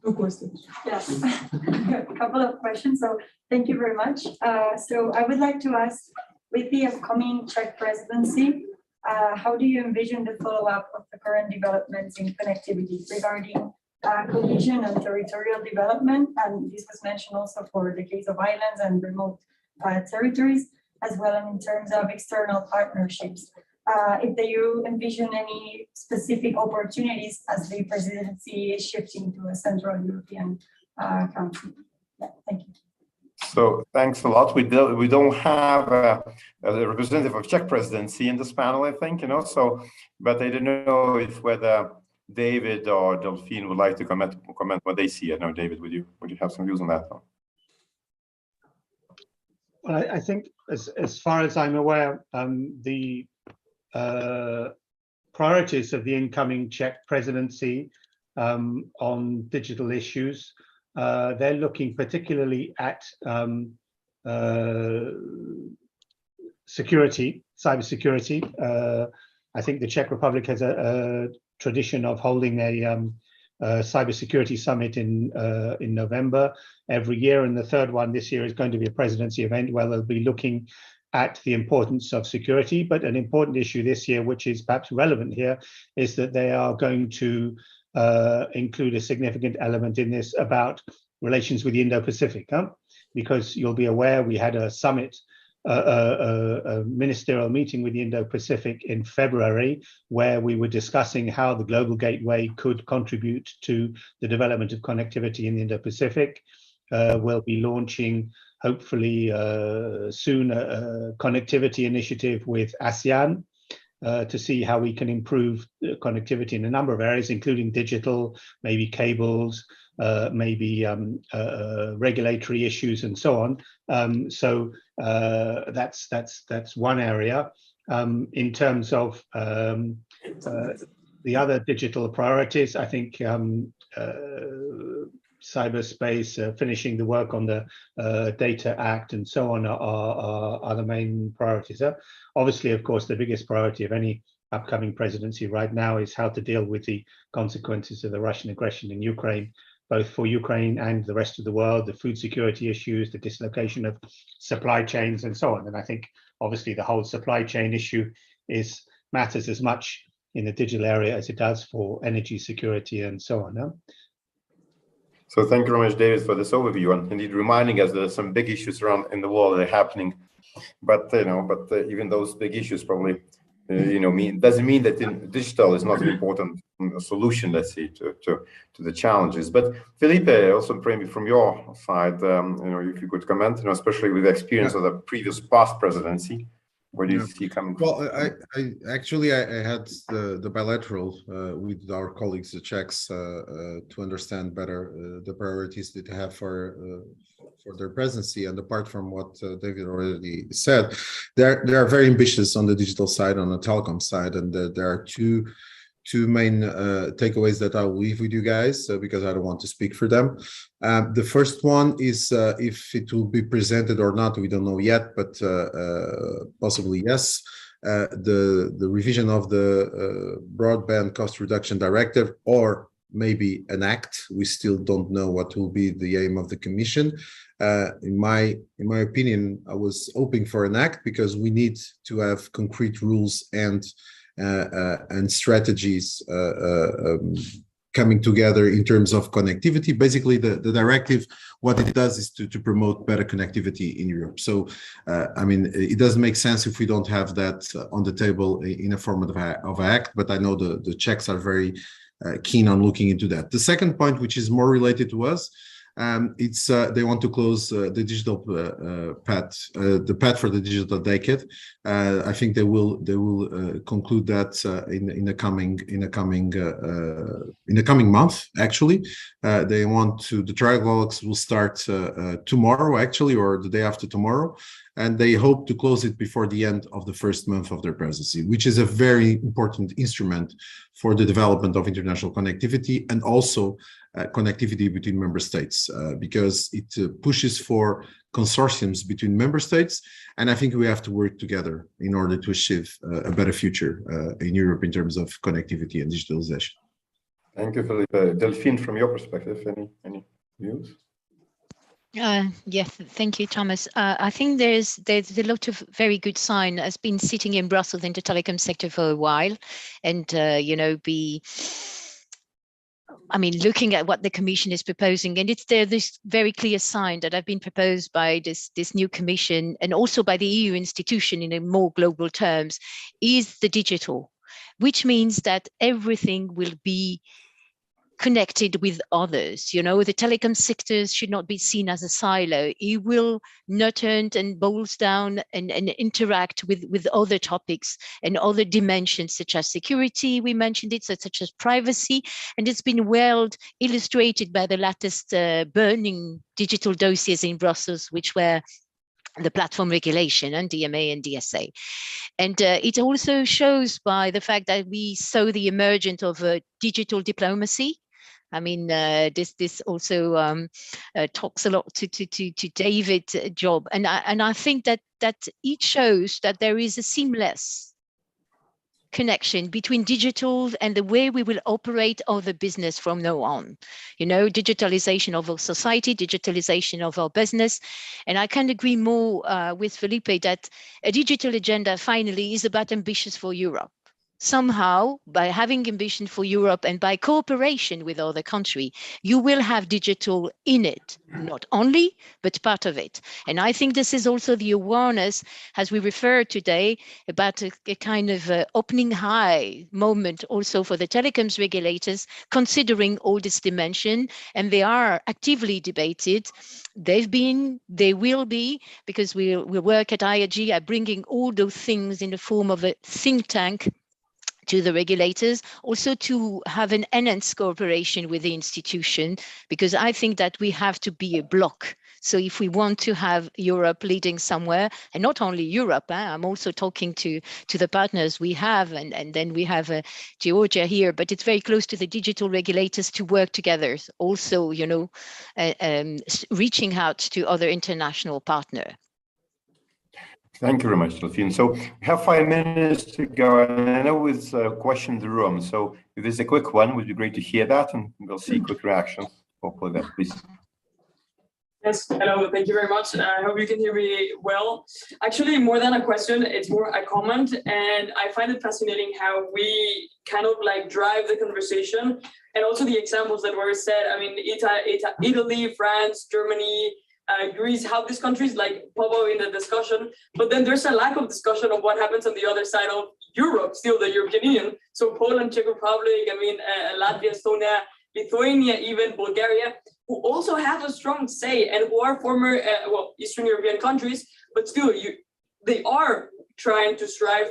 Two questions. Yes, a couple of questions. So thank you very much. So I would like to ask, with the upcoming Czech presidency, how do you envision the follow-up of the current developments in connectivity regarding cohesion and territorial development? And this was mentioned also for the case of islands and remote territories, as well as in terms of external partnerships. If you envision any specific opportunities as the presidency is shifting to a Central European country. Yeah, thank you. So thanks a lot. We don't have a representative of Czech presidency in this panel, I think, but I don't know if whether David or Delphine would like to comment what they see. I know, David, would you have some views on that? Well, I think as far as I'm aware, the priorities of the incoming Czech presidency on digital issues, they're looking particularly at security, cybersecurity. I think the Czech Republic has a tradition of holding a cybersecurity summit in November every year, and the third one this year is going to be a presidency event where they'll be looking at the importance of security. But an important issue this year, which is perhaps relevant here, is that they are going to include a significant element in this about relations with the Indo-Pacific, because you'll be aware we had a summit, a ministerial meeting with the Indo-Pacific in February, where we were discussing how the global gateway could contribute to the development of connectivity in the Indo-Pacific. We'll be launching, hopefully soon, a connectivity initiative with ASEAN to see how we can improve connectivity in a number of areas, including digital, maybe cables, maybe regulatory issues, and so on. So that's one area. In terms of the other digital priorities, I think cyberspace, finishing the work on the Data Act and so on are the main priorities. Obviously, of course, the biggest priority of any upcoming presidency right now is how to deal with the consequences of the Russian aggression in Ukraine, both for Ukraine and the rest of the world, the food security issues, the dislocation of supply chains and so on. And I think obviously the whole supply chain issue matters as much in the digital area as it does for energy security and so on. So thank you very much, David, for this overview, and indeed reminding us that some big issues around in the world that are happening. But even those big issues probably doesn't mean that digital is not an important solution, let's say, to the challenges. But Felipe, also maybe from your side, if you could comment, especially with the experience of the previous past presidency, Where do you see coming from? Well, I actually had the bilateral with our colleagues, the Czechs, to understand better the priorities that they have for their presidency. And apart from what David already said, they are very ambitious on the digital side, on the telecom side, and there are two main takeaways that I'll leave with you guys because I don't want to speak for them. The first one is if it will be presented or not, we don't know yet, but possibly yes. The revision of the broadband cost reduction directive, or maybe an act. We still don't know what will be the aim of the Commission. In my opinion, I was hoping for an act because we need to have concrete rules and strategies coming together in terms of connectivity. Basically, the directive, what it does is to promote better connectivity in Europe. So, I mean, it doesn't make sense if we don't have that on the table in a form of act, but I know the Czechs are very keen on looking into that. The second point, which is more related to us, it's they want to close the digital path, the path for the digital decade. I think they will conclude that in the coming month. Actually, they want to. The trialogues will start tomorrow, actually, or the day after tomorrow, and they hope to close it before the end of the first month of their presidency, which is a very important instrument for the development of international connectivity and also connectivity between member states, because it pushes for consortiums between member states. And I think we have to work together in order to achieve a better future in Europe in terms of connectivity and digitalization. Thank you, Felipe. Delphine, from your perspective, any views? Yes, thank you, Thomas. I think there's a lot of very good sign. I've been sitting in Brussels in the telecom sector for a while, and looking at what the Commission is proposing, and it's this very clear sign that have been proposed by this new Commission and also by the EU institution in a more global terms, is the digital, which means that everything will be connected with others. The telecom sectors should not be seen as a silo. It will nurture and boils down and interact with other topics and other dimensions such as security, we mentioned it, such as privacy, and it's been well illustrated by the latest burning digital dossiers in Brussels, which were the platform regulation and DMA and DSA. And it also shows by the fact that we saw the emergence of digital diplomacy. I mean, this also talks a lot to David's job, and I think that it shows that there is a seamless connection between digital and the way we will operate other business from now on. Digitalization of our society, digitalization of our business, and I can agree more with Felipe that a digital agenda finally is about ambitions for Europe. Somehow, by having ambition for Europe and by cooperation with other countries, you will have digital in it, not only, but part of it. And I think this is also the awareness, as we refer today, about a kind of opening high moment also for the telecoms regulators, considering all this dimension, and they are actively debated. They will be, because we work at EuroDIG at bringing all those things in the form of a think tank to the regulators, also to have an enhanced cooperation with the institution, because I think that we have to be a bloc. So if we want to have Europe leading somewhere, and not only Europe, I'm also talking to the partners we have, and then we have Georgia here, but it's very close to the digital regulators to work together. Also, reaching out to other international partners. Thank you very much, Delphine. So we have 5 minutes to go, and I know it's a question in the room. So if there's a quick one, it would be great to hear that, and we'll see quick reactions. Hopefully that, please. Yes, hello, thank you very much. I hope you can hear me well. Actually, more than a question, it's more a comment, and I find it fascinating how we kind of drive the conversation, and also the examples that were said. I mean, Italy, France, Germany, Greece, how these countries pop up in the discussion, but then there's a lack of discussion of what happens on the other side of Europe, still the European Union. So Poland, Czech Republic, Latvia, Estonia, Lithuania, even Bulgaria, who also have a strong say and who are former Eastern European countries, but still they are trying to strive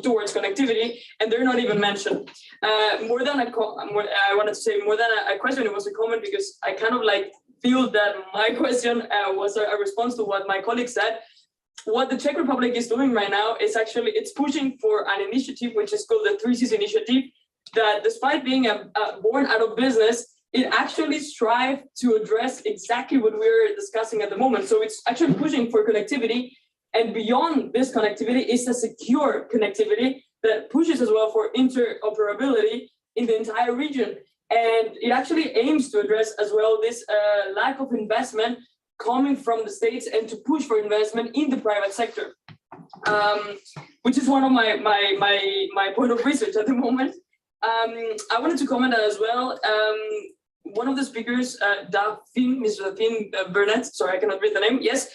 towards connectivity, and they're not even mentioned. I wanted to say more than a question, it was a comment, because I kind of like feel that my question was a response to what my colleague said. What the Czech Republic is doing right now is actually, it's pushing for an initiative which is called the 3Cs initiative, that despite being born out of business, it actually strives to address exactly what we're discussing at the moment. So it's actually pushing for connectivity, and beyond this connectivity is a secure connectivity that pushes as well for interoperability in the entire region. And it actually aims to address as well this lack of investment coming from the states, and to push for investment in the private sector, which is one of my point of research at the moment. I wanted to comment as well. One of the speakers, Mr. Daphne Burnett, sorry, I cannot read the name. Yes,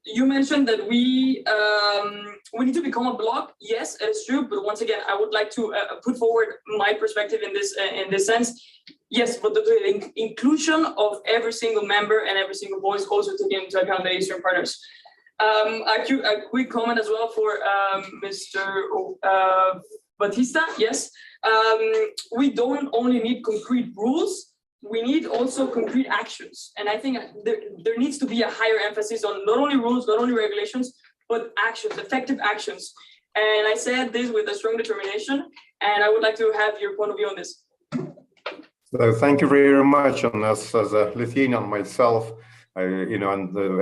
you mentioned that we need to become a bloc. Yes, it is true. But once again, I would like to put forward my perspective in this sense. Yes, but the inclusion of every single member and every single voice, also taking into account the Eastern partners. A quick comment as well for Mr. Batista. Yes, we don't only need concrete rules. We need also concrete actions. And I think there needs to be a higher emphasis on not only rules, not only regulations, but actions, effective actions. And I said this with a strong determination, and I would like to have your point of view on this. So thank you very much. And as a Lithuanian myself, and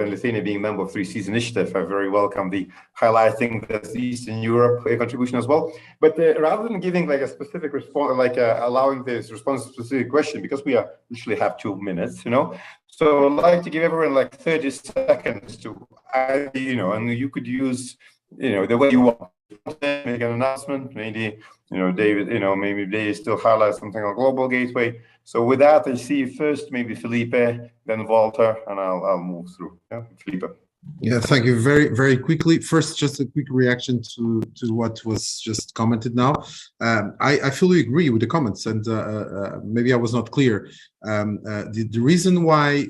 Lithuania being a member of 3Cs initiative, I very welcome the highlighting the Eastern Europe contribution as well. But rather than giving like a specific response, like allowing this response to a specific question, because we usually have 2 minutes, so I'd like to give everyone like 30 seconds to, and you could use, the way you want. Make an announcement, maybe, David, maybe they still highlight something on Global Gateway. So with that, I see first maybe Felipe, then Walter, and I'll move through. Yeah, Felipe. Yeah, thank you. Very, very quickly. First, just a quick reaction to what was just commented now. I fully agree with the comments, and maybe I was not clear. The reason why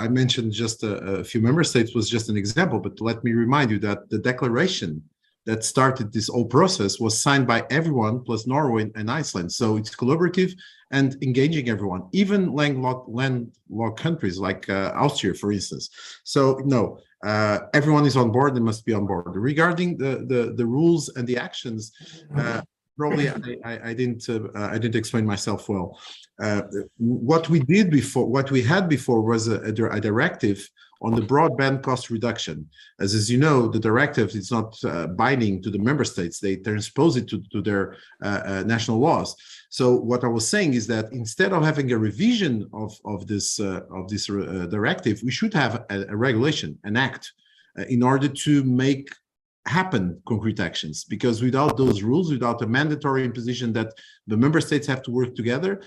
I mentioned just a few member states was just an example, but let me remind you that the declaration that started this whole process was signed by everyone plus Norway and Iceland. So it's collaborative and engaging everyone, even landlocked countries like Austria, for instance. So no, everyone is on board. They must be on board. Regarding the rules and the actions, probably I didn't explain myself well. What we had before was a directive on the broadband cost reduction. As you know, the directive is not binding to the member states. They transpose it to their national laws. So what I was saying is that instead of having a revision of this directive, we should have a regulation, an act, in order to make happen concrete actions. Because without those rules, without a mandatory imposition that the member states have to work together,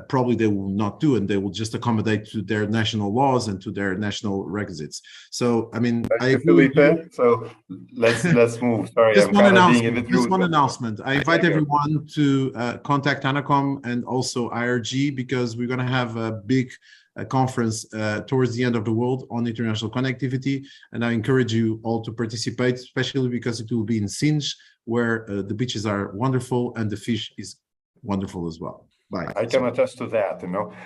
probably they will not do, and they will just accommodate to their national laws and to their national requisites. So I mean, I agree. Felipe. So let's move. Sorry, just I'm one kind of announcement. being a bit Just rude, one but- announcement. I invite everyone to contact Anacom and also IRG, because we're going to have a big conference towards the end of the world on international connectivity, and I encourage you all to participate, especially because it will be in Sinj, where the beaches are wonderful and the fish is wonderful as well. Bye. I can attest to that,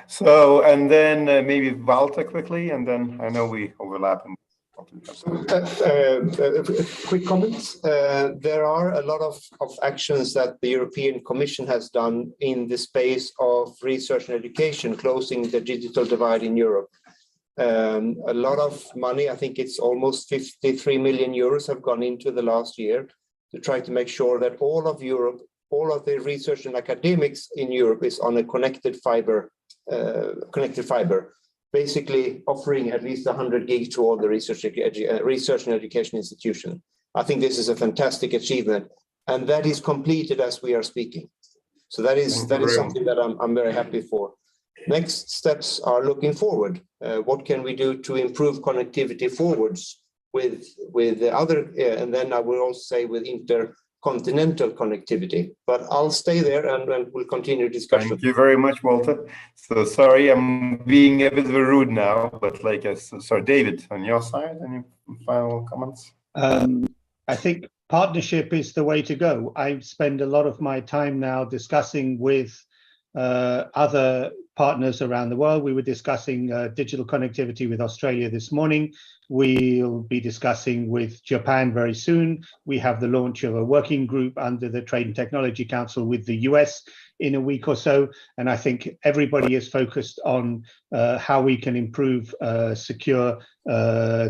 So, and then maybe Walter quickly, and then I know we overlap. Quick comments. There are a lot of actions that the European Commission has done in the space of research and education, closing the digital divide in Europe. A lot of money, I think it's almost 53 million euros have gone into the last year to try to make sure that all of Europe, all of the research and academics in Europe is on a connected fiber, basically offering at least 100 gigs to all the research and education institutions. I think this is a fantastic achievement, and that is completed as we are speaking. So that is something that I'm very happy for. Next steps are looking forward. What can we do to improve connectivity forwards with the other, and then I will also say with intercontinental connectivity, but I'll stay there and we'll continue discussion. Thank you very much, Walter. So sorry, I'm being a bit rude now, but sorry, David, on your side, any final comments? I think partnership is the way to go. I spend a lot of my time now discussing with other partners around the world. We were discussing digital connectivity with Australia this morning. We'll be discussing with Japan very soon. We have the launch of a working group under the Trade and Technology Council with the US in a week or so. And I think everybody is focused on how we can improve secure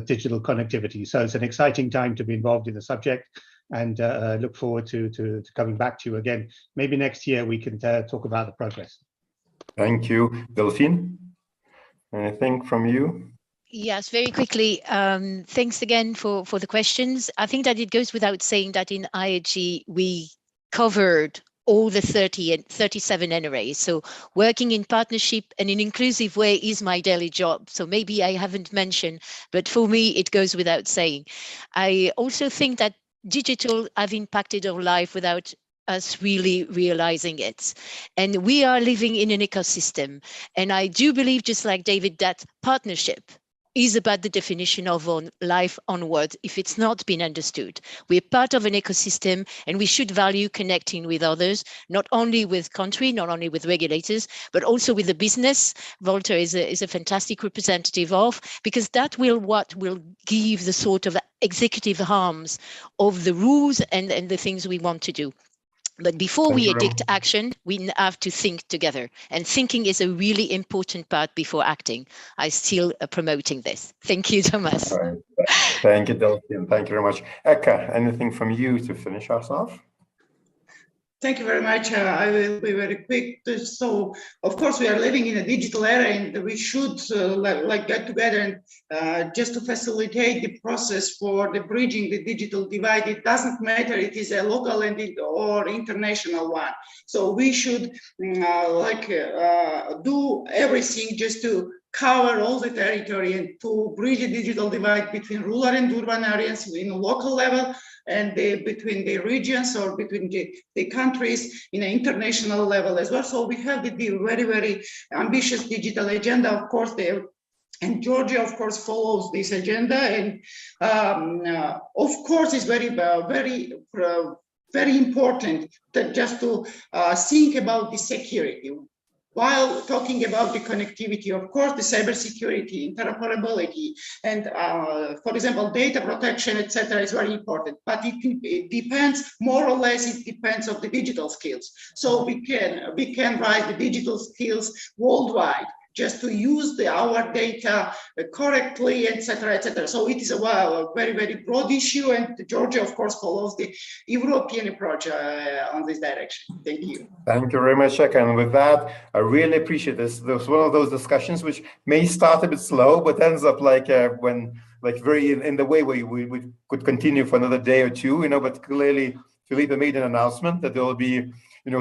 digital connectivity. So it's an exciting time to be involved in the subject, and look forward to coming back to you again. Maybe next year we can talk about the progress. Thank you. Delphine, anything from you? Yes, very quickly. Thanks again for the questions. I think that it goes without saying that in IAG we covered all the 30 and 37 NRAs. So working in partnership and in inclusive way is my daily job. So maybe I haven't mentioned, but for me, it goes without saying. I also think that digital have impacted our life without us really realizing it. And we are living in an ecosystem. And I do believe, just like David, that partnership is about the definition of on life onward if it's not been understood. We're part of an ecosystem and we should value connecting with others, not only with country, not only with regulators, but also with the business. Walter is a fantastic representative of, because that what will give the sort of executive arms of the rules and the things we want to do. But before we addict action, we have to think together. And thinking is a really important part before acting. I still promoting this. Thank you, Thomas. All right. Thank you, Delphine. Thank you very much. Eka, anything from you to finish us off? Thank you very much. I will be very quick. So, of course, we are living in a digital era, and we should get together and just to facilitate the process for the bridging the digital divide. It doesn't matter it is a local or international one. So we should do everything just to cover all the territory and to bridge the digital divide between rural and urban areas in a local level, and between the regions or between the countries in an international level as well. So we have the very, very ambitious digital agenda, of course, and Georgia, of course, follows this agenda. And of course, it's very, very important that just to think about the security. While talking about the connectivity, of course, the cybersecurity, interoperability, and for example, data protection, etc., is very important. But it depends, more or less, it depends on the digital skills. So we can write the digital skills worldwide, just to use our data correctly, etc., etc. So it is a very, very broad issue, and Georgia, of course, follows the European approach on this direction. Thank you. Thank you very much, Eka. And with that, I really appreciate this. This was one of those discussions which may start a bit slow, but ends up very in the way where we could continue for another day or two, but clearly Felipe made an announcement that there will be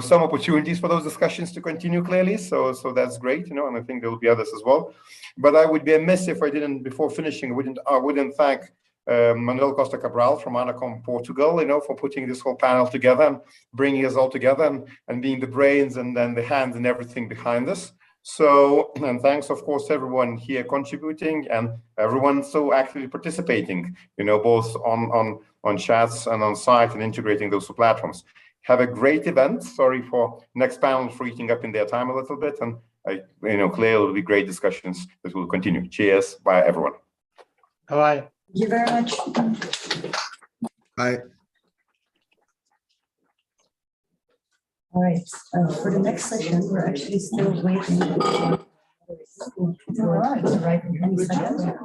some opportunities for those discussions to continue clearly. So that's great, and I think there will be others as well. But I would be amiss if I didn't, before finishing, I wouldn't thank Manuel Costa Cabral from Anacom Portugal, for putting this whole panel together and bringing us all together and being the brains and then the hands and everything behind this. So, and thanks, of course, to everyone here contributing and everyone so actively participating, both on chats and on site and integrating those two platforms. Have a great event. Sorry for next panel for eating up in their time a little bit. And clearly it will be great discussions that will continue. Cheers. Bye, everyone. Bye. Thank you very much. Bye. All right. For the next session, we're actually still waiting to arrive in any second.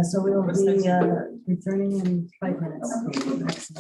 So we will be returning in 5 minutes.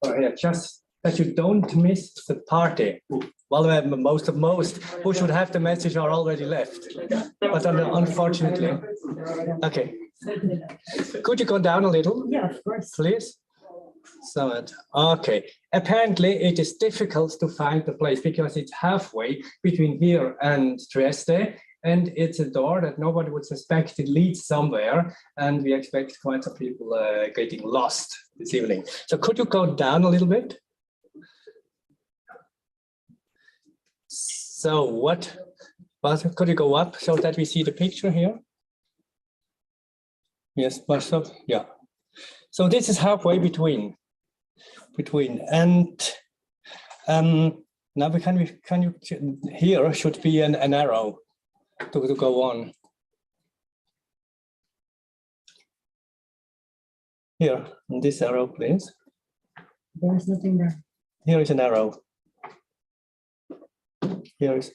Yeah, just that you don't miss the party. Well, most who should have the message are already left, but unfortunately. Okay. Could you go down a little? Yeah, of course. Please. So, okay. Apparently, it is difficult to find the place because it's halfway between here and Trieste, and it's a door that nobody would suspect it leads somewhere, and we expect quite some people getting lost this evening. So, could you go down a little bit? So, what could you go up so that we see the picture here? Yes, yeah. So this is halfway between, and now here should be an arrow to go on. Here, on this arrow, please. There is nothing there. Here is an arrow. Here is.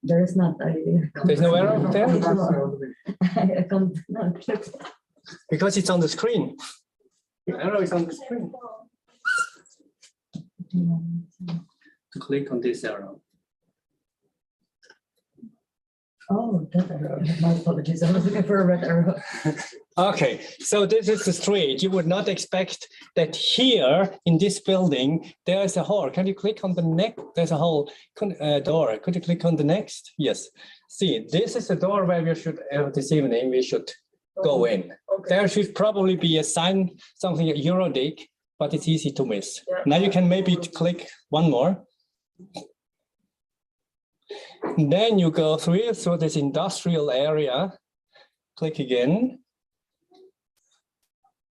There is not. There's no arrow there? I can't. No, because it's on the screen. The arrow is on the screen. To click on this arrow. Oh, that arrow. My apologies. I was looking for a red arrow. Okay, so this is the street. You would not expect that here in this building there is a hole. Can you click on the next? There's a whole door. Could you click on the next? Yes. See, this is the door where we should this evening we should go in. Okay. There should probably be a sign, something at EuroDIG, but it's easy to miss. Yeah. Now you can maybe click one more. And then you go through this industrial area. Click again.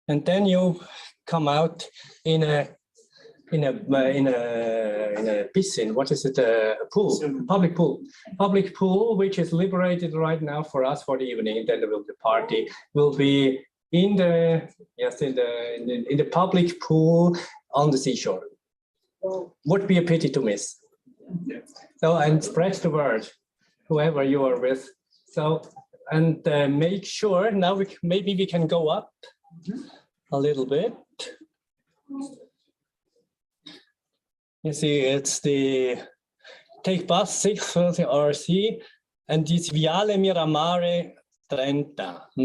And then you come out in a piscine. What is it? A pool, public pool, which is liberated right now for us for the evening. And then the party will be in the public pool on the seashore. Would be a pity to miss. So and spread the word, whoever you are with. So and make sure now maybe we can go up. A little bit. You see, it's the take bus 630 RC and it's Viale Miramare 30,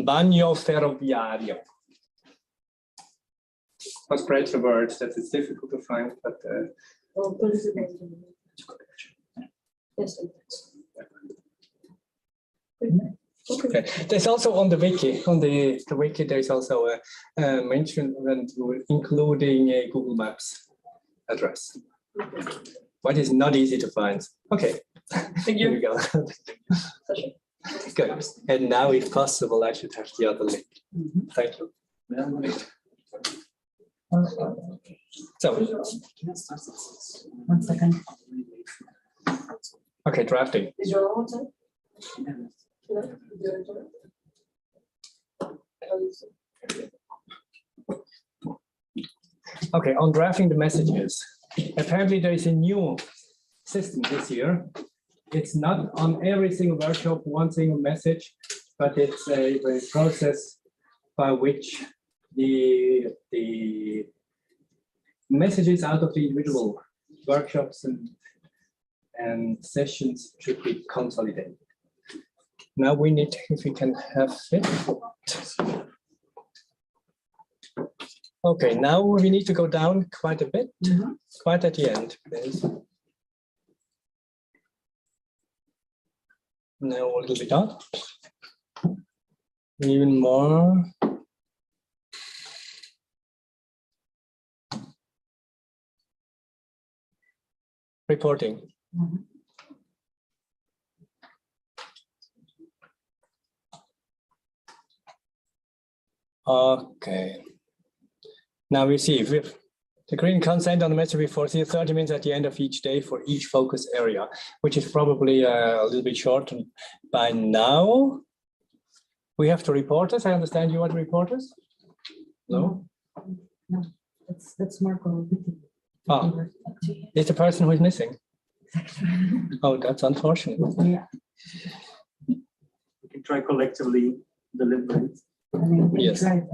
Bagno Ferroviario. I'll spread the word that it's difficult to find, but okay. There's also on the wiki, the wiki, there's also a mention including a Google Maps address. But it's not easy to find. Okay. Thank you. Here we go. Good. And now, if possible, I should have the other link. Thank you. So, 1 second. Okay, drafting. Is your own time? Okay, on drafting the messages. Apparently there is a new system this year. It's not on every single workshop, one single message, but it's a process by which the messages out of the individual workshops and sessions should be consolidated. Now we need, if we can have it. Okay, now we need to go down quite a bit, quite at the end, please. Now a little bit up, even more. Reporting. Okay. Now we see if the green consent on the message before 30 minutes at the end of each day for each focus area, which is probably a little bit short by now. We have to report us. I understand you want to report us? No? No, that's Marco. Oh, it's the person who is missing. Oh, that's unfortunate. Yeah. We can try collectively deliberate. I mean, yes. Right,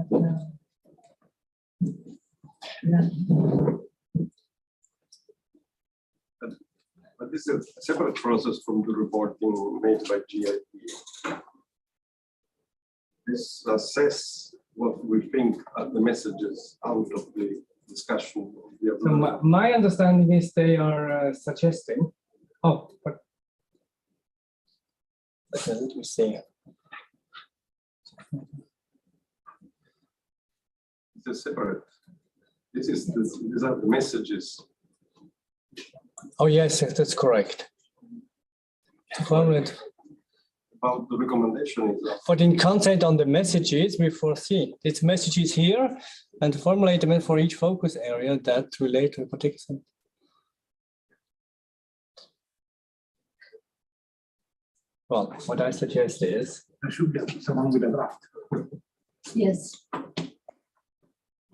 But this is a separate process from the reporting made by GIP. This assess what we think are the messages out of the discussion. So my understanding is they are suggesting. Oh, but okay, let me see. It's a separate. These are the messages. Oh yes, that's correct. About the recommendation is that. But in content on the messages, we foresee its messages here and formulate them for each focus area that relate to a particular. Well, what I suggest is there should be someone with a draft. Yes.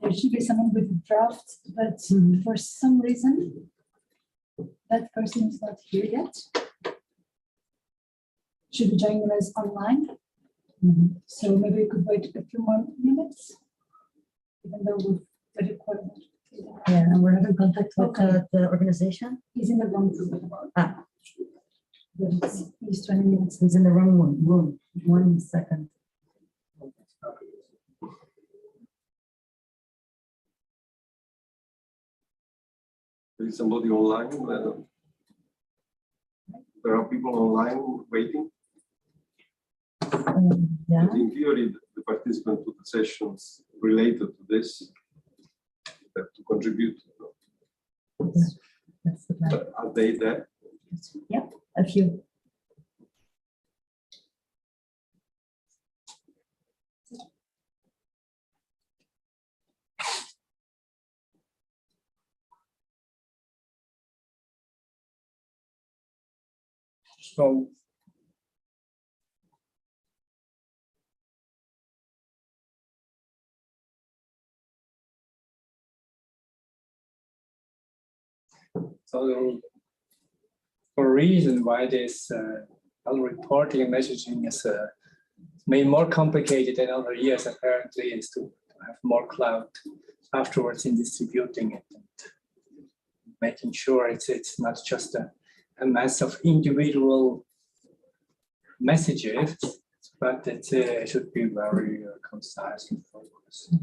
There should be someone with a draft, but for some reason, that person is not here yet. Should be joining us online. So maybe we could wait a few more minutes, even though we've already quite. Yeah, and we're having contact with the organization. He's in the wrong room. Ah. He's 20 minutes. He's in the wrong room. 1 second. There is somebody online. There are people online waiting. Yeah. In theory, the participants to the sessions related to this have to contribute. That's the plan. Are they there? Yeah, a few. so. So for a reason why this reporting and messaging is made more complicated than other years, apparently, is to have more cloud afterwards in distributing it and making sure it's not just a mass of individual messages, but it should be very concise and focused.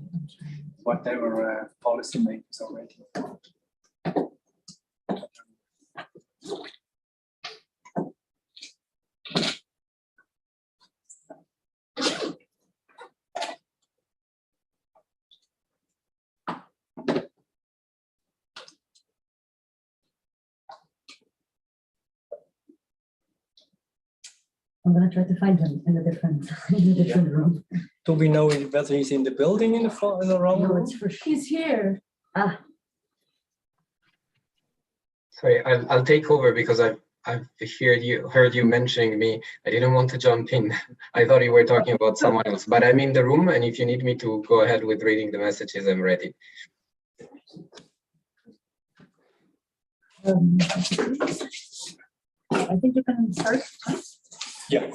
Whatever policymakers already thought. I'm gonna try to find him in a different room. Do we know whether he's in the building in the wrong room? It's for sure. He's here. Ah. Sorry, I'll take over because I've heard you mentioning me. I didn't want to jump in. I thought you were talking about someone else, but I'm in the room, and if you need me to go ahead with reading the messages, I'm ready. I think you can start. Yeah.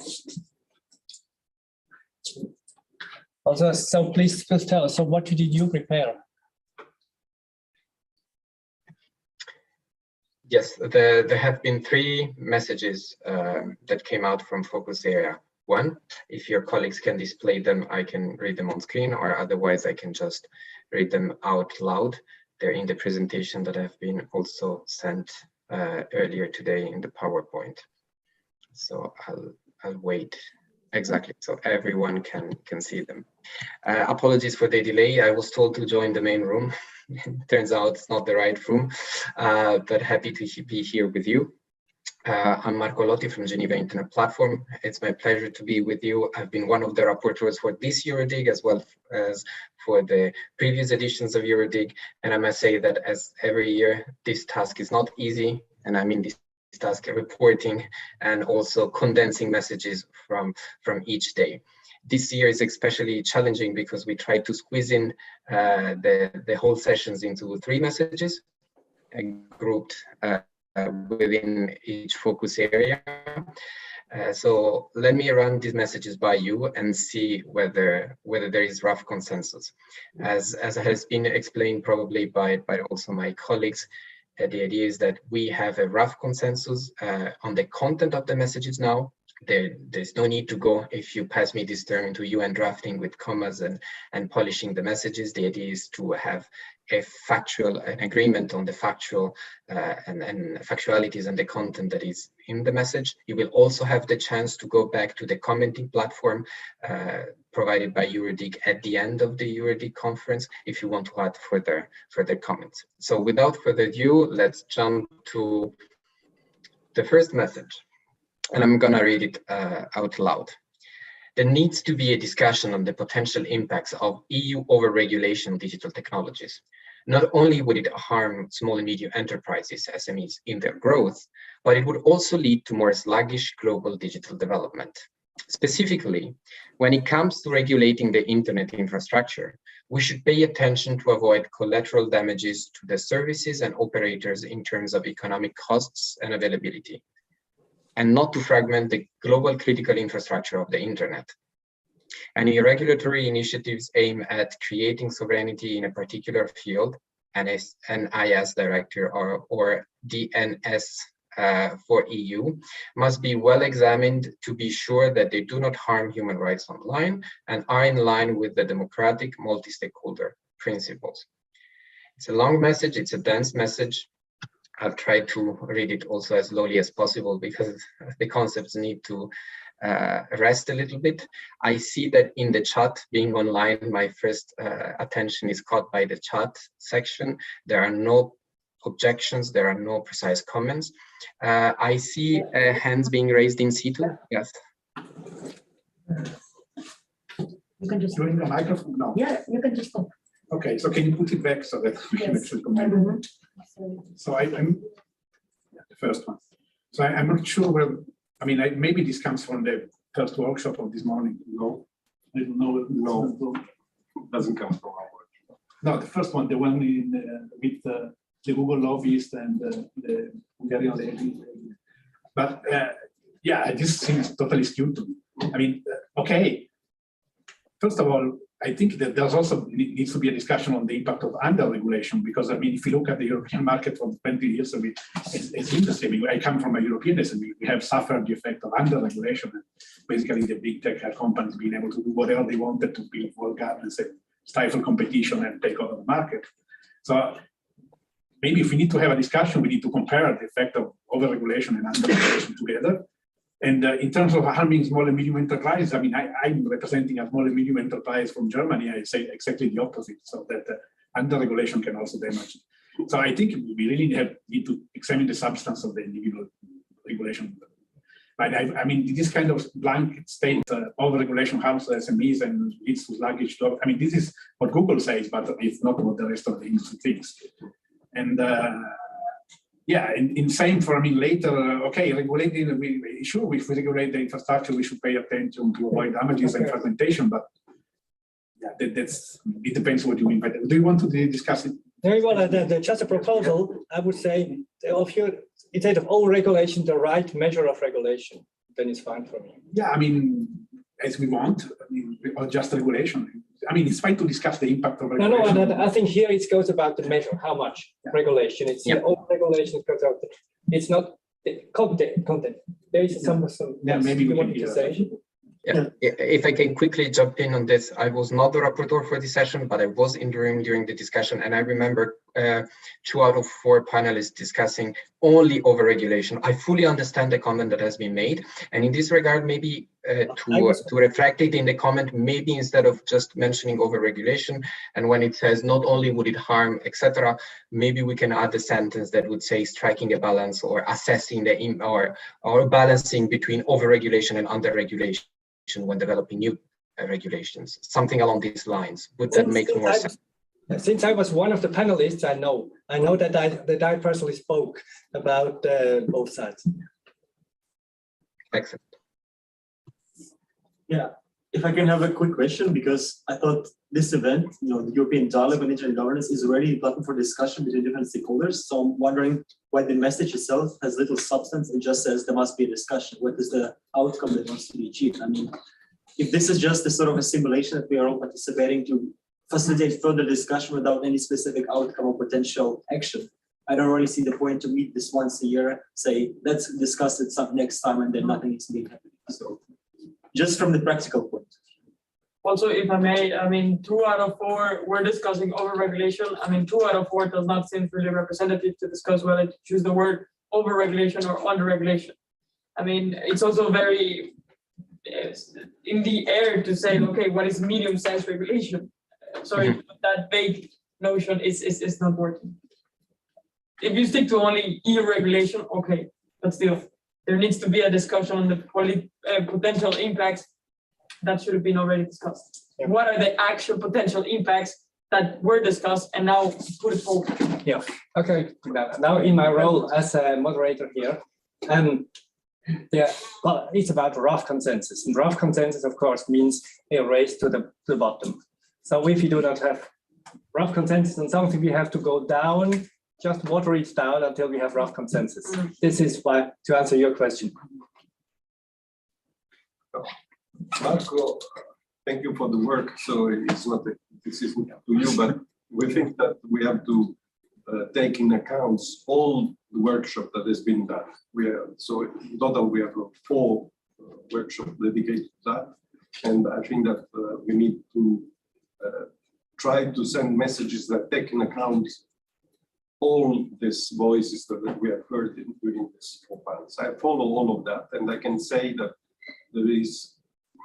Also, so please tell us, so what did you prepare? Yes, there have been 3 messages that came out from focus area. 1, if your colleagues can display them, I can read them on screen, or otherwise I can just read them out loud. They're in the presentation that have been also sent earlier today in the PowerPoint. So I'll wait exactly so everyone can see them. Apologies for the delay. I was told to join the main room. Turns out it's not the right room, but happy to be here with you. I'm Marco Lotti from Geneva Internet Platform. It's my pleasure to be with you. I've been one of the rapporteurs for this EuroDIG as well as for the previous editions of EuroDIG. And I must say that as every year, this task is not easy. And I mean this task reporting and also condensing messages from each day. This year is especially challenging because we tried to squeeze in the whole sessions into 3 messages grouped within each focus area. So let me run these messages by you and see whether there is rough consensus. As has been explained probably by also my colleagues, the idea is that we have a rough consensus on the content of the messages now. There's no need to go, if you pass me this term, into UN drafting with commas and polishing the messages. The idea is to have an agreement on the factual and factualities and the content that is in the message. You will also have the chance to go back to the commenting platform provided by EuroDIG at the end of the EuroDIG conference if you want to add further comments. So without further ado, let's jump to the first message. And I'm going to read it out loud. There needs to be a discussion on the potential impacts of EU overregulation of digital technologies. Not only would it harm small and medium enterprises, SMEs, in their growth, but it would also lead to more sluggish global digital development. Specifically, when it comes to regulating the internet infrastructure, we should pay attention to avoid collateral damages to the services and operators in terms of economic costs and availability, and not to fragment the global critical infrastructure of the internet. Any regulatory initiatives aim at creating sovereignty in a particular field, an IS directive or DNS for EU, must be well examined to be sure that they do not harm human rights online and are in line with the democratic multi-stakeholder principles. It's a long message, it's a dense message. I've tried to read it also as slowly as possible because the concepts need to rest a little bit. I see that in the chat, being online, my first attention is caught by the chat section. There are no objections, there are no precise comments. I see hands being raised in situ. Yes. You can just. During the microphone? No. Yeah, you can just go. Okay, so can you put it back so that we can actually comment? So I'm the first one. So I'm not sure where. I mean, maybe this comes from the first workshop of this morning. No, I don't know. No, it doesn't come from our workshop. No, the first one, the one with the Google lobbyist and the Hungarian lady. But yeah, this seems totally skewed to me. I mean, okay. First of all, I think that there's also needs to be a discussion on the impact of under-regulation, because I mean, if you look at the European market for 20 years, I mean, it's interesting. I mean, I come from a European SME. We have suffered the effect of under-regulation, and basically the big tech companies being able to do whatever they wanted to build walled gardens and stifle competition and take over the market. So maybe if we need to have a discussion, we need to compare the effect of over-regulation and under-regulation together. And in terms of harming small and medium enterprises, I mean, I'm representing a small and medium enterprise from Germany. I say exactly the opposite, so that under regulation can also damage it. So I think we really need to examine the substance of the individual regulation. But I mean, this kind of blanket state over regulation harms SMEs and leads to sluggish growth. I mean, this is what Google says, but it's not what the rest of the industry thinks. And yeah, in same for, I mean, later, okay, regulating, sure, if we regulate the infrastructure, we should pay attention to avoid damages and fragmentation, but yeah, it depends what you mean by that. Do you want to discuss it? Very well, just a proposal, I would say, if you, instead of all regulation, the right measure of regulation, then it's fine for me. Yeah, I mean, as we want, I mean, or just regulation. I mean, it's fine to discuss the impact of regulation. No, I think here it goes about the measure, how much regulation. It's all regulation goes out. It's not the content. There is some yeah, maybe we can to say. Yeah, if I can quickly jump in on this, I was not the rapporteur for this session, but I was in the room during the discussion, and I remember 2 out of 4 panelists discussing only overregulation. I fully understand the comment that has been made, and in this regard, maybe to reflect it in the comment, maybe instead of just mentioning overregulation, and when it says not only would it harm, etc., maybe we can add a sentence that would say striking a balance or assessing the or balancing between overregulation and underregulation when developing new regulations, something along these lines. Would that make more sense? Since I was one of the panelists, I know that I personally spoke about both sides. Excellent. Yeah, If I can have a quick question, because I thought this event, the European Dialogue on Internet Governance, is already a platform for discussion between different stakeholders. So I'm wondering why the message itself has little substance and just says there must be a discussion. What is the outcome that wants to be achieved? I mean, if this is just a sort of a simulation that we are all participating to facilitate further discussion without any specific outcome or potential action, I don't really see the point to meet this once a year, say, let's discuss it some next time, and then nothing is being happening. So just from the practical point. Also, if I may, I mean, 2 out of 4, we're discussing overregulation. I mean, 2 out of 4 does not seem really representative to discuss whether to choose the word overregulation or underregulation. I mean, it's also very in the air to say, okay, what is medium-sized regulation? Sorry, that vague notion is not working. If you stick to only EU regulation, okay, but still, there needs to be a discussion on the potential impacts that should have been already discussed. Yeah. What are the actual potential impacts that were discussed and now put it forward? Yeah, okay. Now in my role as a moderator here, well, it's about rough consensus. And rough consensus, of course, means a race to the bottom. So if you do not have rough consensus on something, we have to go down, just water it down until we have rough consensus. This is why, to answer your question. Marco, thank you for the work. So it's not a decision to you, but we think that we have to take in account all the workshop that has been done. So in total, we have 4 workshops dedicated to that. And I think that we need to try to send messages that take in account all these voices that we have heard during these 4 panels. I follow all of that, and I can say that there is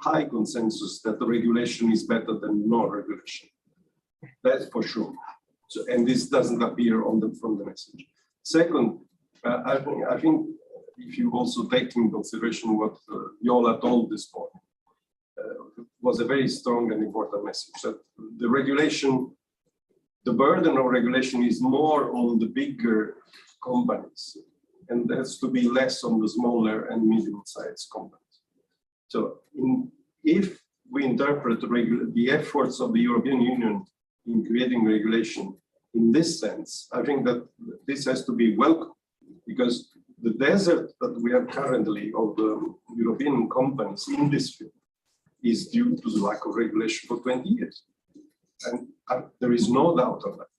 high consensus that the regulation is better than no regulation. That's for sure. So, and this doesn't appear from the message. Second, I think if you also take in consideration what Yola told this morning, was a very strong and important message that the regulation, the burden of regulation is more on the bigger companies, and there has to be less on the smaller and medium-sized companies. So if we interpret the efforts of the European Union in creating regulation in this sense, I think that this has to be welcome, because the desert that we have currently of the European companies in this field is due to the lack of regulation for 20 years. And there is no doubt of that.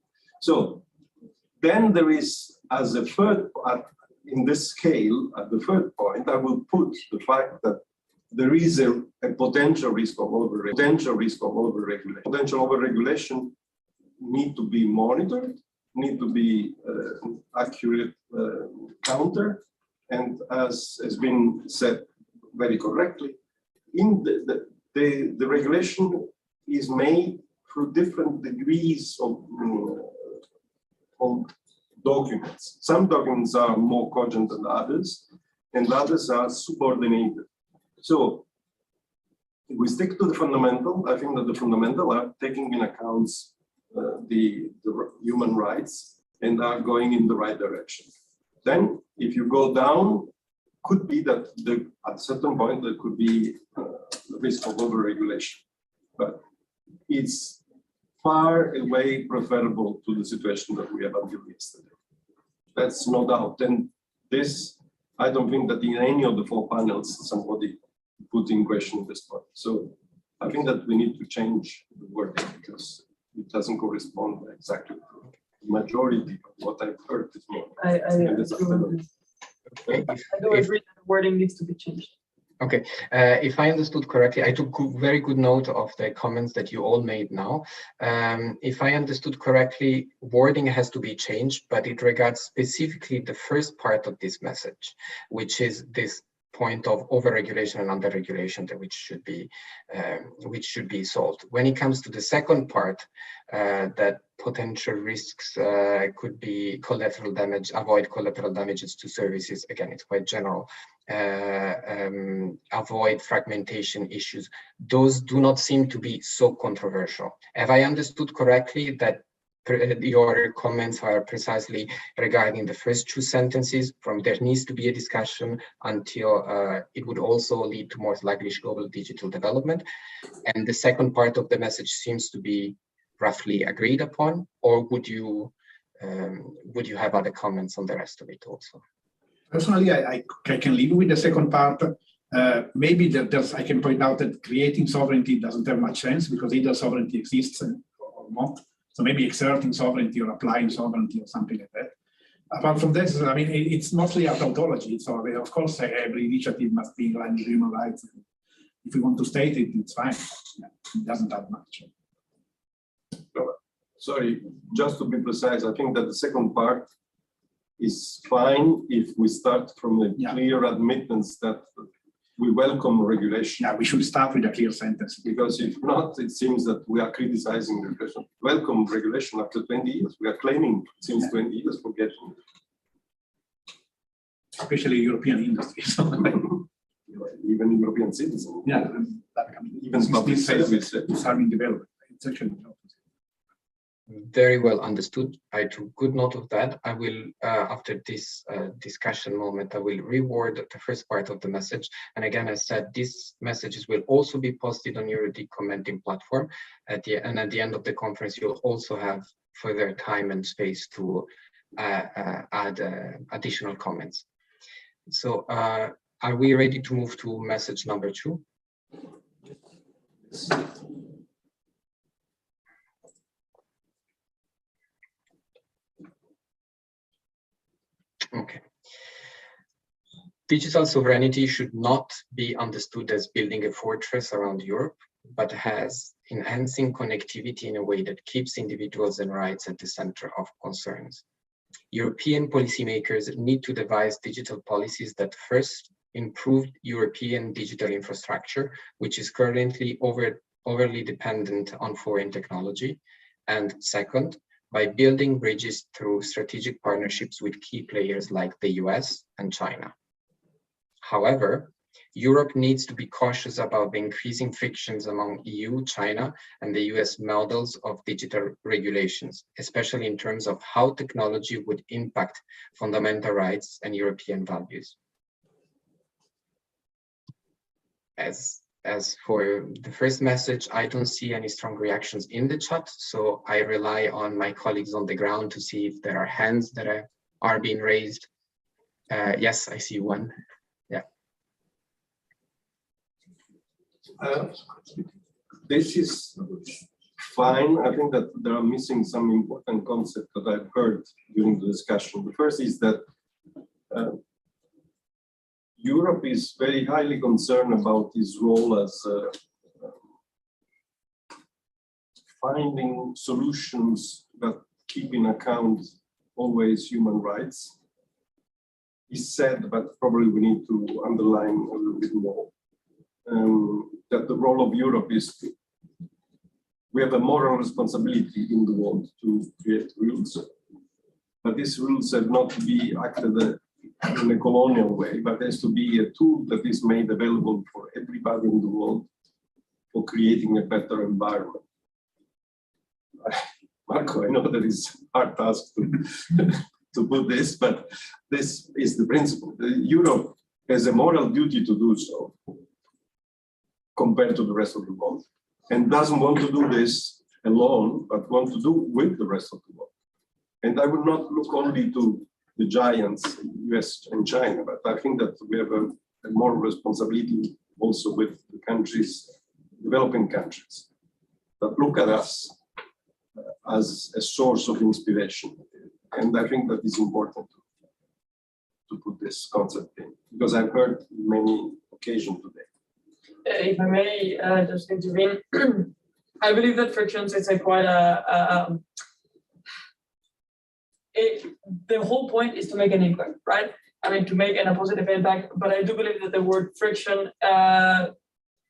So then there is, as a third, in this scale, at the third point, I will put the fact that there is a potential risk of overregulation. Potential overregulation need to be monitored, need to be accurate counter, and as has been said very correctly, in the regulation is made through different degrees of documents. Some documents are more cogent than others, and others are subordinated. So if we stick to the fundamental, I think that the fundamental are taking in account the human rights and are going in the right direction. Then if you go down, could be that at a certain point there could be the risk of overregulation, but it's far away preferable to the situation that we had until yesterday. That's no doubt. And this, I don't think that in any of the 4 panels somebody put in question this point. So I think that we need to change the wording because it doesn't correspond exactly to the majority of what I've heard this morning. I do agree that the wording needs to be changed. Okay, if I understood correctly, I took very good note of the comments that you all made now. If I understood correctly, wording has to be changed, but it regards specifically the first part of this message, which is this point of overregulation and underregulation, which should be solved. When it comes to the second part, that potential risks could be collateral damage, avoid collateral damages to services. Again, it's quite general. Avoid fragmentation issues. Those do not seem to be so controversial. Have I understood correctly that your comments are precisely regarding the first two sentences, from there needs to be a discussion until it would also lead to more sluggish global digital development. And the second part of the message seems to be roughly agreed upon, or would you have other comments on the rest of it also? Personally, I can live with the second part. Maybe I can point out that creating sovereignty doesn't have much sense because either sovereignty exists or not. So maybe exerting sovereignty or applying sovereignty or something like that. Apart from this, I mean, it's mostly a tautology. So of course, every initiative must be in line with human rights. If we want to state it, it's fine. Yeah, it doesn't add much. Sorry, just to be precise, I think that the second part is fine if we start from a clear admittance that we welcome regulation. Yeah, we should start with a clear sentence. Because if not, it seems that we are criticizing regulation. Welcome regulation after 20 years. We are claiming since 20 years for getting it. Especially European industries. Even European citizens. Yeah, even public service. It's having developed. It's actually very well understood. I took good note of that. I will, after this discussion moment, I will reword the first part of the message. And again, I said these messages will also be posted on EuroDIG commenting platform. At the end of the conference, you'll also have further time and space to add additional comments. So are we ready to move to message number 2? Okay. Digital sovereignty should not be understood as building a fortress around Europe, but as enhancing connectivity in a way that keeps individuals and rights at the center of concerns. European policymakers need to devise digital policies that first improve European digital infrastructure, which is currently overly dependent on foreign technology, and second, by building bridges through strategic partnerships with key players like the US and China. However, Europe needs to be cautious about the increasing frictions among EU, China, and the US models of digital regulations, especially in terms of how technology would impact fundamental rights and European values. As for the first message, I don't see any strong reactions in the chat, so I rely on my colleagues on the ground to see if there are hands that are being raised. Yes, I see one. Yeah. This is fine. I think that there are missing some important concepts that I've heard during the discussion. The first is that Europe is very highly concerned about its role as finding solutions that keep in account always human rights. It's said, but probably we need to underline a little bit more, that the role of Europe is we have a moral responsibility in the world to create rules, but these rules have not to be acted in a colonial way, but has to be a tool that is made available for everybody in the world for creating a better environment. Marco, I know that it's a hard task to put this, but this is the principle. Europe has a moral duty to do so compared to the rest of the world, and doesn't want to do this alone, but want to do with the rest of the world. And I would not look only to the giants, US and China, but I think that we have a moral responsibility also with the countries, developing countries, that look at us as a source of inspiration. And I think that is important to put this concept in, because I've heard many occasions today. If I may just intervene, I believe that frictions is quite the whole point is to make an impact, right? I mean, to make a positive impact, but I do believe that the word friction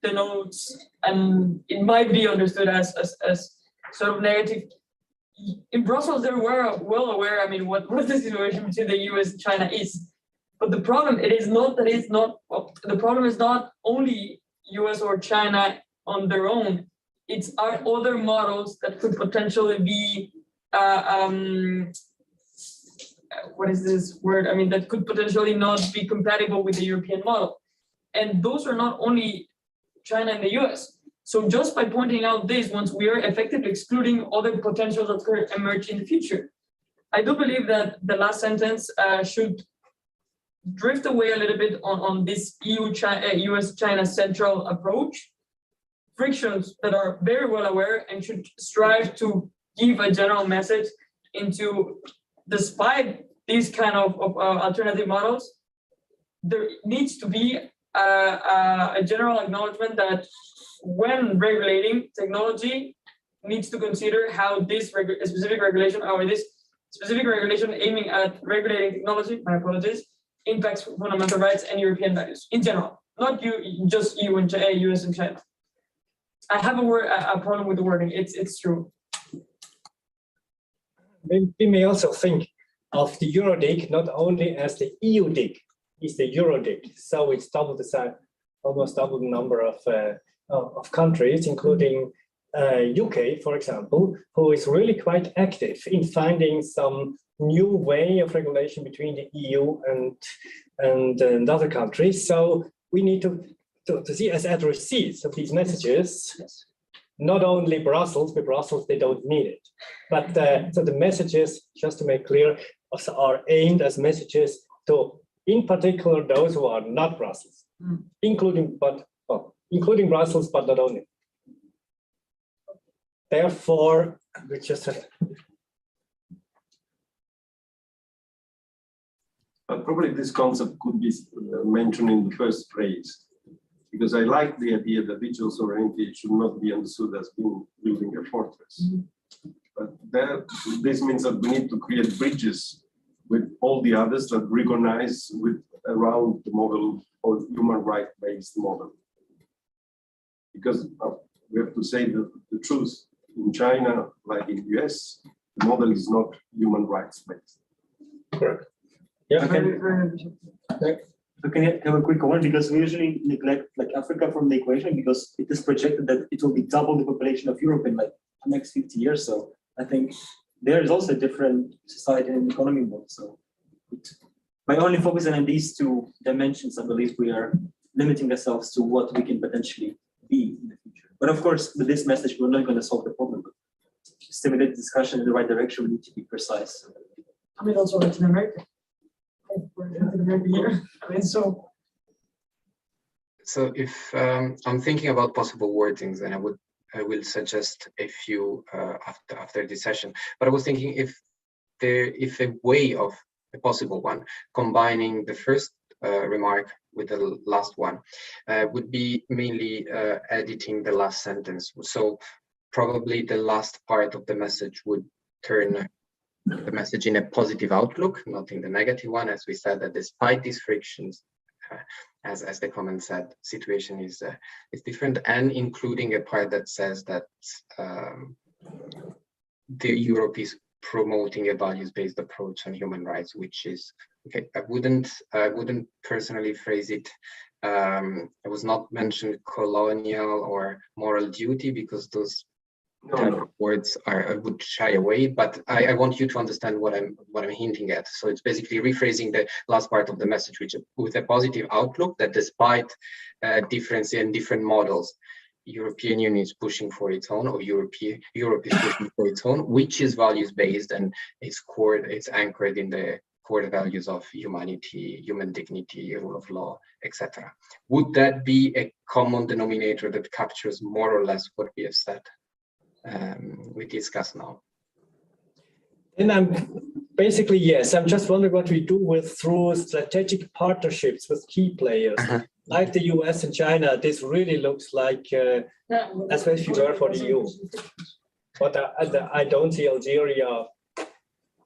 denotes, and it might be understood as sort of negative. In Brussels, they were well aware, I mean, what the situation between the US and China is. But the problem, the problem is not only US or China on their own, it's our other models that could potentially be what is this word? I mean, that could potentially not be compatible with the European model. And those are not only China and the US. So just by pointing out this, once we are effectively excluding other potentials that could emerge in the future, I do believe that the last sentence should drift away a little bit on this US-China central approach, frictions that are very well aware and should strive to give a general message into, despite these kind of alternative models, there needs to be a general acknowledgement that when regulating technology needs to consider how this specific regulation or this specific regulation aiming at regulating technology, my apologies, impacts fundamental rights and European values in general, not just EU and US and China. I have a problem with the wording. It's true. We may also think of the EuroDIG not only as the EuDIG, it's the EuroDIG. So it's double the size, almost double the number of countries, including UK, for example, who is really quite active in finding some new way of regulation between the EU and other countries. So we need to see as addressees of these messages, not only Brussels, but Brussels, they don't need it. But so the messages, just to make clear, are aimed as messages to, in particular, those who are not Brussels, including Brussels, but not only. Therefore, we just have. But probably this concept could be mentioned in the first phrase, because I like the idea that digital sovereignty should not be understood as being building a fortress. But this means that we need to create bridges with all the others that recognize around the model or human right-based model. Because we have to say the truth. In China, like in the US, the model is not human rights-based. Correct. Yeah. Can I have a quick comment? Because we usually neglect like Africa from the equation because it is projected that it will be double the population of Europe in like the next 50 years. So I think there is also a different society and economy model. So by only focusing on these two dimensions, I believe we are limiting ourselves to what we can potentially be in the future. But of course, with this message, we're not going to solve the problem. But to stimulate discussion in the right direction, we need to be precise. I mean, also Latin America. We're in Latin America here. I mean, so if I'm thinking about possible wordings, and I will suggest a few after this session. But I was thinking if a way of a possible one, combining the first remark with the last one, would be mainly editing the last sentence. So probably the last part of the message would turn the message in a positive outlook, not in the negative one, as we said, that despite these frictions, as the comment said, situation is different, and including a part that says that the Europe is promoting a values-based approach on human rights, which is okay. I wouldn't personally phrase it. It was not mentioned colonial or moral duty because those type of words I would shy away. But I want you to understand what I'm hinting at. So it's basically rephrasing the last part of the message, which with a positive outlook that despite difference in different models, European Union is pushing for its own, or Europe is pushing for its own, which is values-based and it's anchored in the core values of humanity, human dignity, rule of law, etc. Would that be a common denominator that captures more or less what we have said, we discuss now? And I'm basically, yes, I'm just wondering what we do through strategic partnerships with key players. Like the US and China, this really looks like as if you were for the EU. But I don't see Algeria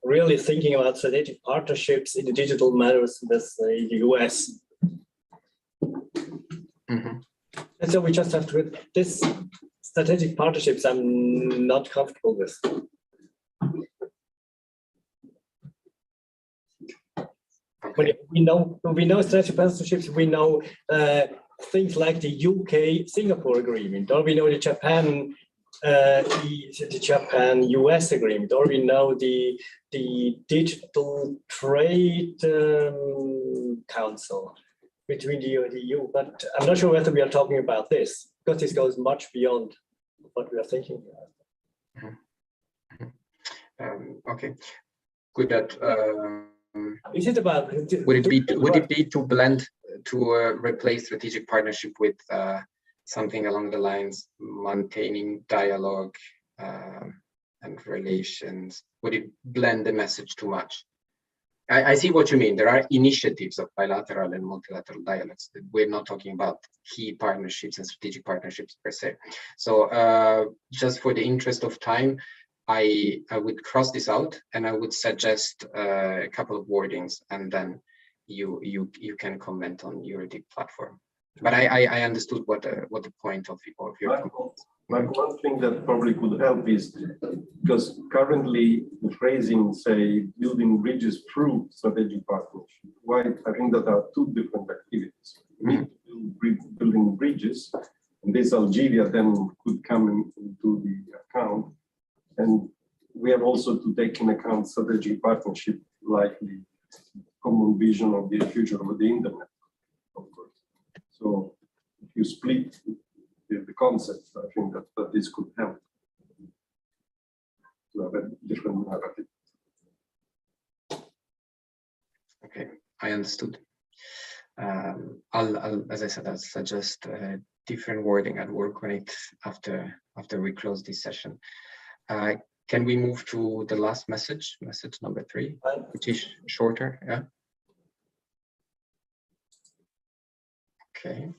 really thinking about strategic partnerships in the digital matters with the US. And so we just have to, this strategic partnerships I'm not comfortable with. We know strategic partnerships, we know things like the UK-Singapore agreement, or we know the Japan the Japan-US agreement, or we know the digital trade council between the EU, but I'm not sure whether we are talking about this, because this goes much beyond what we are thinking about. Okay, could that is it about would it be to blend to replace strategic partnership with something along the lines maintaining dialogue and relations? Would it blend the message too much? I see what you mean. There are initiatives of bilateral and multilateral dialogues. We're not talking about key partnerships and strategic partnerships per se. So just for the interest of time, I would cross this out, and I would suggest a couple of wordings, and then you can comment on EuroDIG platform. But I understood what the point of your comments. One thing that probably could help is because currently the phrasing say building bridges through strategic partnership. Why I think that are two different activities. We need to build building bridges, and this Algeria then could come into the account. And we have also to take in account strategic partnership, like the common vision of the future of the internet, of course. So if you split the concepts, I think that this could help to have a different narrative. Okay, I understood. I'll, as I said, I'll suggest different wording and work on it after we close this session. Can we move to the last message number 3, which is shorter? Yeah. Okay.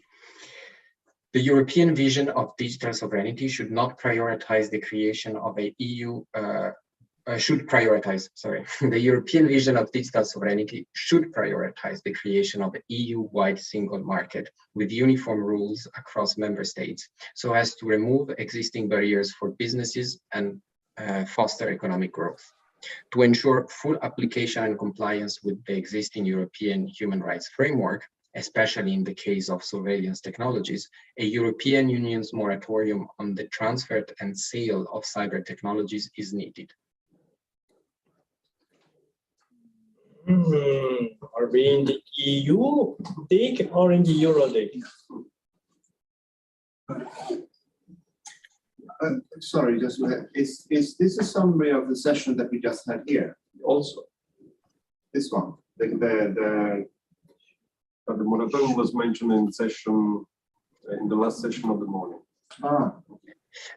The European vision of digital sovereignty should not prioritize the creation of a EU. The European vision of digital sovereignty should prioritize the creation of an EU-wide single market with uniform rules across member states, so as to remove existing barriers for businesses and foster economic growth. To ensure full application and compliance with the existing European human rights framework, especially in the case of surveillance technologies, a European Union's moratorium on the transfer and sale of cyber technologies is needed. Are we in the EU dig or in the EuroDIG? Sorry, just is this a summary of the session that we just had here? Also, this one, the moratorium was mentioned in the last session of the morning.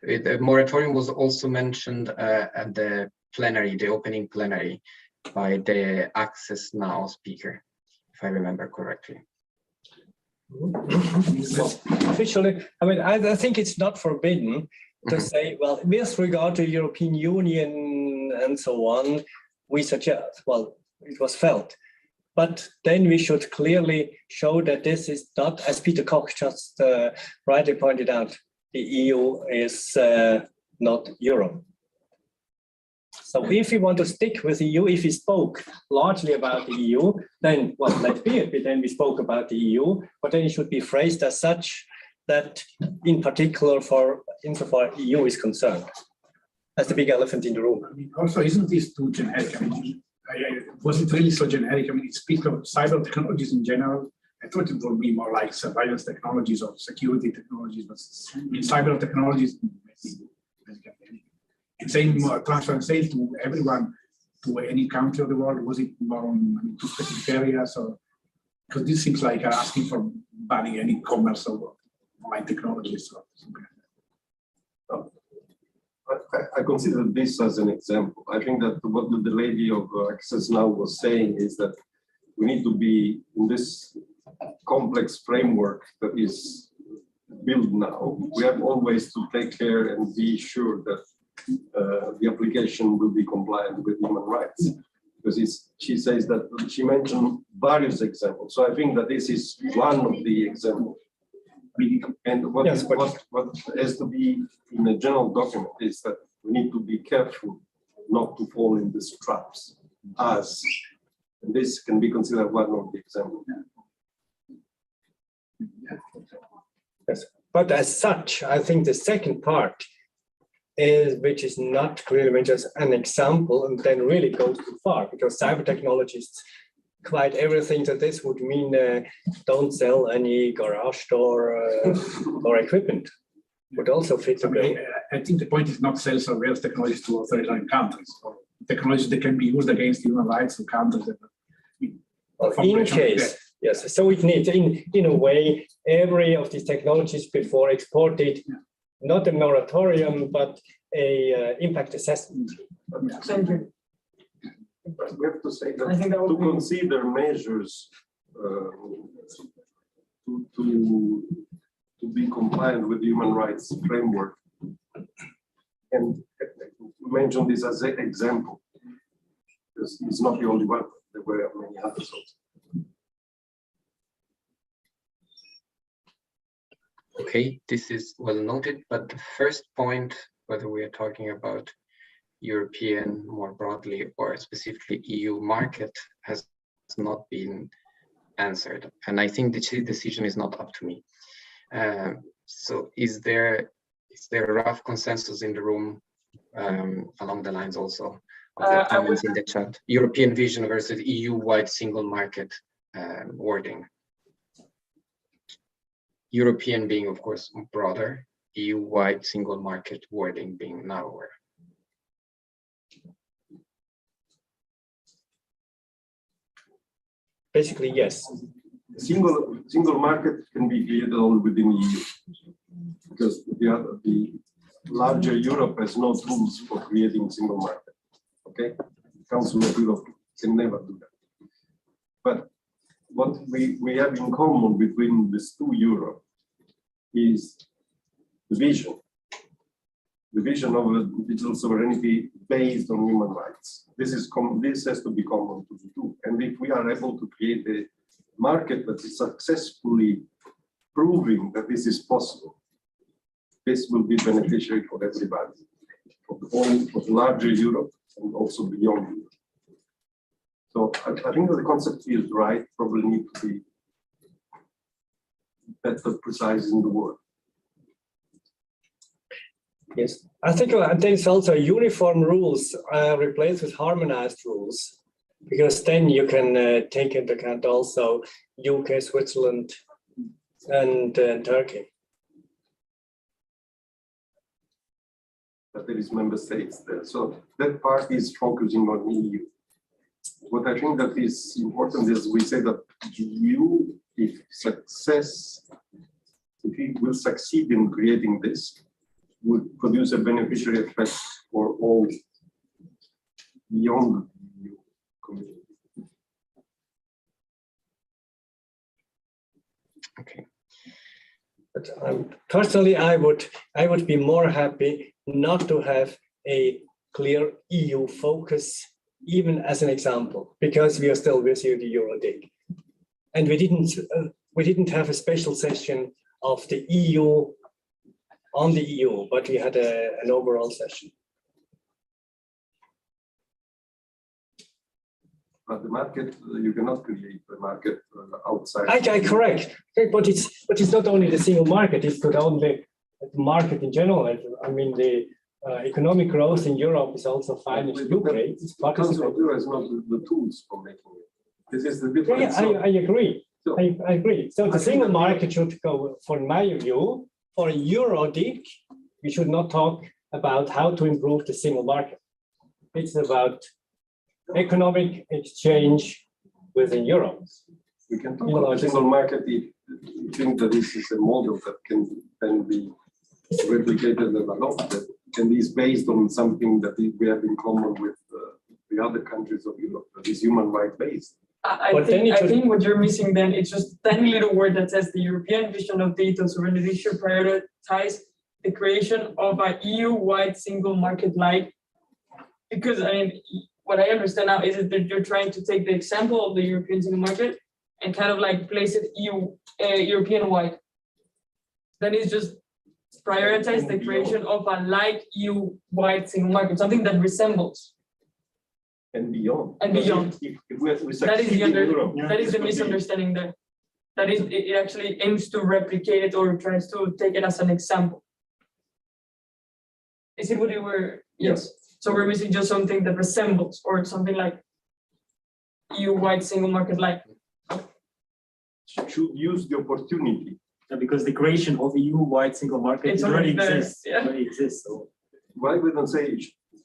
The moratorium was also mentioned at the plenary, the opening plenary, by the Access Now speaker, if I remember correctly. Officially, I mean, I think it's not forbidden to say, well, with regard to European Union and so on, we suggest, well, it was felt. But then we should clearly show that this is not, as Peter Koch just rightly pointed out, the EU is not Europe. So if we want to stick with the EU, if we spoke largely about the EU, then, well, let's be it, but then we spoke about the EU, but then it should be phrased as such that in particular insofar EU is concerned. That's the big elephant in the room. I mean, also, isn't this too generic? I mean, was it really so generic? I mean, it speaks of cyber technologies in general. I thought it would be more like surveillance technologies or security technologies, but I mean, cyber technologies, and saying transfer and sale to everyone, to any country of the world, was it more on two specific areas? Or because this seems like asking for banning any commerce of online technologies or something like that. I consider this as an example. I think that what the lady of Access Now was saying is that we need to be in this complex framework that is built now. We have always to take care and be sure that the application will be compliant with human rights. Because she says that she mentioned various examples. So I think that this is one of the examples. And what has to be in a general document is that we need to be careful not to fall in these traps, and this can be considered one of the examples. Yes. But as such, I think the second part which is not really just an example and then really goes too far, because cyber technologists quite everything that this would mean don't sell any garage door or equipment would also fit the bill. I think the point is not sell surveillance technologies to authoritarian countries, or technologies that can be used against human rights in countries that. In case, yes. So it needs, in a way, every of these technologies before exported, not a moratorium, but a impact assessment. Thank you. We have to say that to consider measures to be compliant with the human rights framework, and mention this as an example, because it's not the only one. There were many others also. Okay, this is well noted, but the first point, whether we are talking about European more broadly or specifically EU market, has not been answered. And I think the decision is not up to me. So is there a rough consensus in the room along the lines also of the comments in the chat? European vision versus EU-wide single market wording. European being, of course, broader, EU-wide single market wording being narrower. Basically, yes. Single market can be created all within EU, because the larger Europe has no tools for creating single market. Okay, Council of Europe can never do that. But what we have in common between these two Europe is the vision of a digital sovereignty based on human rights. This has to be common to the two. And if we are able to create a market that is successfully proving that this is possible, this will be beneficiary for everybody, for the larger Europe and also beyond Europe. So I think that the concept is right, probably need to be better precise in the word. Yes, I think there's also uniform rules replaced with harmonized rules, because then you can take into account also UK, Switzerland, and Turkey. But there is member states there, so that part is focusing on EU. What I think that is important is we say that EU, if it will succeed in creating this, would produce a beneficiary effect for all beyond the EU community. Okay. But personally, I would be more happy not to have a clear EU focus, even as an example, because we are still with you, the EuroDIG, and we didn't have a special session of the EU on the EU, but we had an overall session. But the market, you cannot create the market outside. I correct, but it's not only the single market; it's not only the market in general. I mean, the economic growth in Europe is also fine. It's UK. It's Council of Europe has not the tools for making it. This is the difference. Yeah, I agree. So, I agree. So the single market should go, for my view, for EuroDIG, we should not talk about how to improve the single market. It's about economic exchange within Europe. We can talk about the single market if you think that this is a model that can then be replicated and adopted, and is based on something that we have in common with the other countries of Europe, that is human rights based. I think what you're missing then, it's just a tiny little word that says the European vision of digital sovereignty should prioritize the creation of an EU-wide single market like, because I mean, what I understand now is that you're trying to take the example of the European single market and kind of like place it European-wide. Then it's just prioritize the creation of a like EU-wide single market, something that resembles. And beyond. And beyond. If we succeed in Europe, that is the misunderstanding there. That is, it actually aims to replicate it or tries to take it as an example. Is it what you were? Yes. So we're missing just something that resembles, or something like EU-wide single market like. Should use the opportunity. Because the creation of EU-wide single market It's already already there, exists. yeah. Already exists. So Why we don't say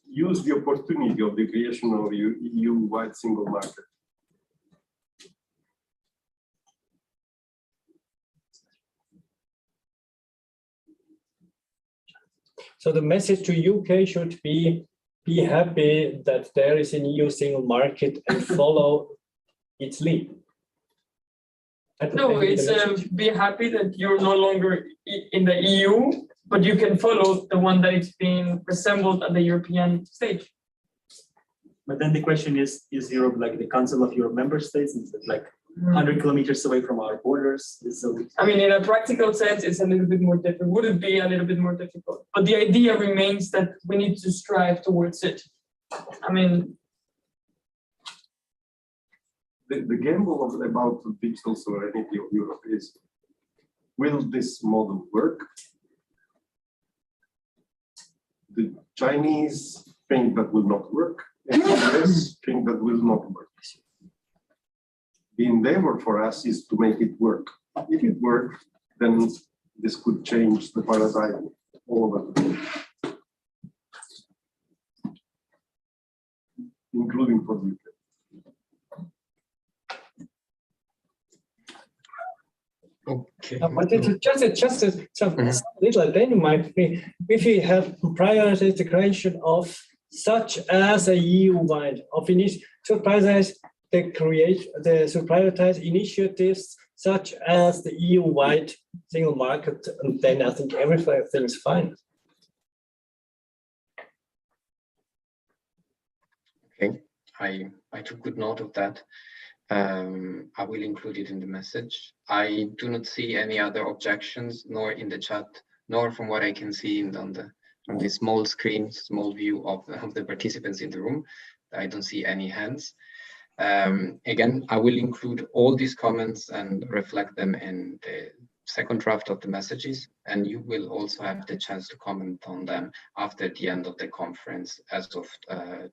use the opportunity of the creation of EU-wide single market? So the message to UK should be happy that there is an EU single market and follow its lead. No, it's be happy that you're no longer in the EU, but you can follow the one that is being resembled at the European stage. but then the question is Europe like the Council of Europe member states? Is it like 100 kilometers away from our borders? So I mean, in a practical sense, it's a little bit more difficult. Would it be a little bit more difficult? But the idea remains that we need to strive towards it. I mean, the gamble about digital sovereignty of Europe is, will this model work? The Chinese think that will not work, and the US think that will not work. The endeavor for us is to make it work. If it works, then this could change the paradigm all over the world, including for the UK. Okay. But it's just some little dynamite. If we have prioritized the creation of such as a EU-wide of to prioritize the prioritize initiatives such as the EU-wide single market, and then I think everything is fine. Okay, I took good note of that. I will include it in the message. I do not see any other objections, nor in the chat, nor from what I can see on the small screen, small view of the participants in the room. I don't see any hands. Again, I will include all these comments and reflect them in the second draft of the messages, and you will also have the chance to comment on them after the end of the conference as of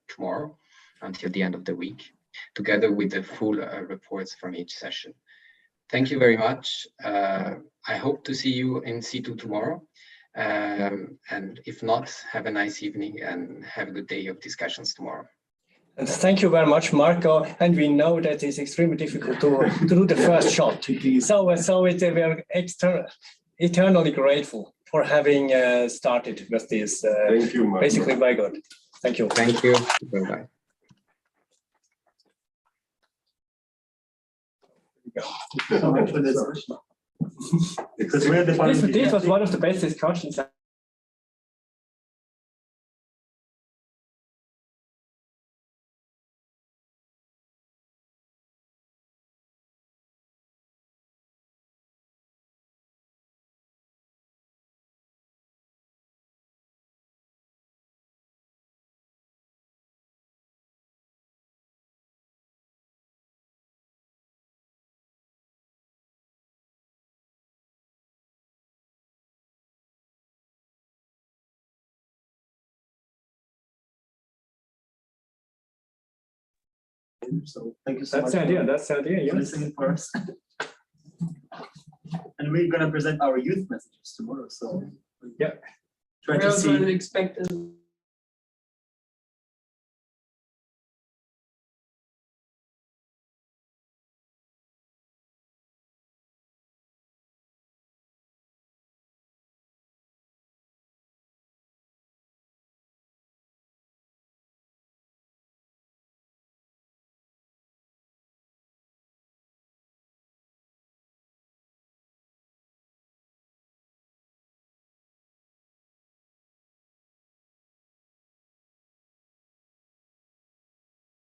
tomorrow until the end of the week, together with the full reports from each session. Thank you very much. I hope to see you in C2 tomorrow. And if not, have a nice evening and have a good day of discussions tomorrow. And thank you very much, Marco. And we know that it's extremely difficult to do the first shot. So we are eternally grateful for having started with this. Thank you, Marco. Basically, by God. Thank you. Thank you. Bye-bye. so much for this. Because we're the This was one of the best discussions So thank you so much. That's the idea. That's the idea. For Yes. listening for us. And we're gonna present our youth messages tomorrow. So yeah, try we to also see. expect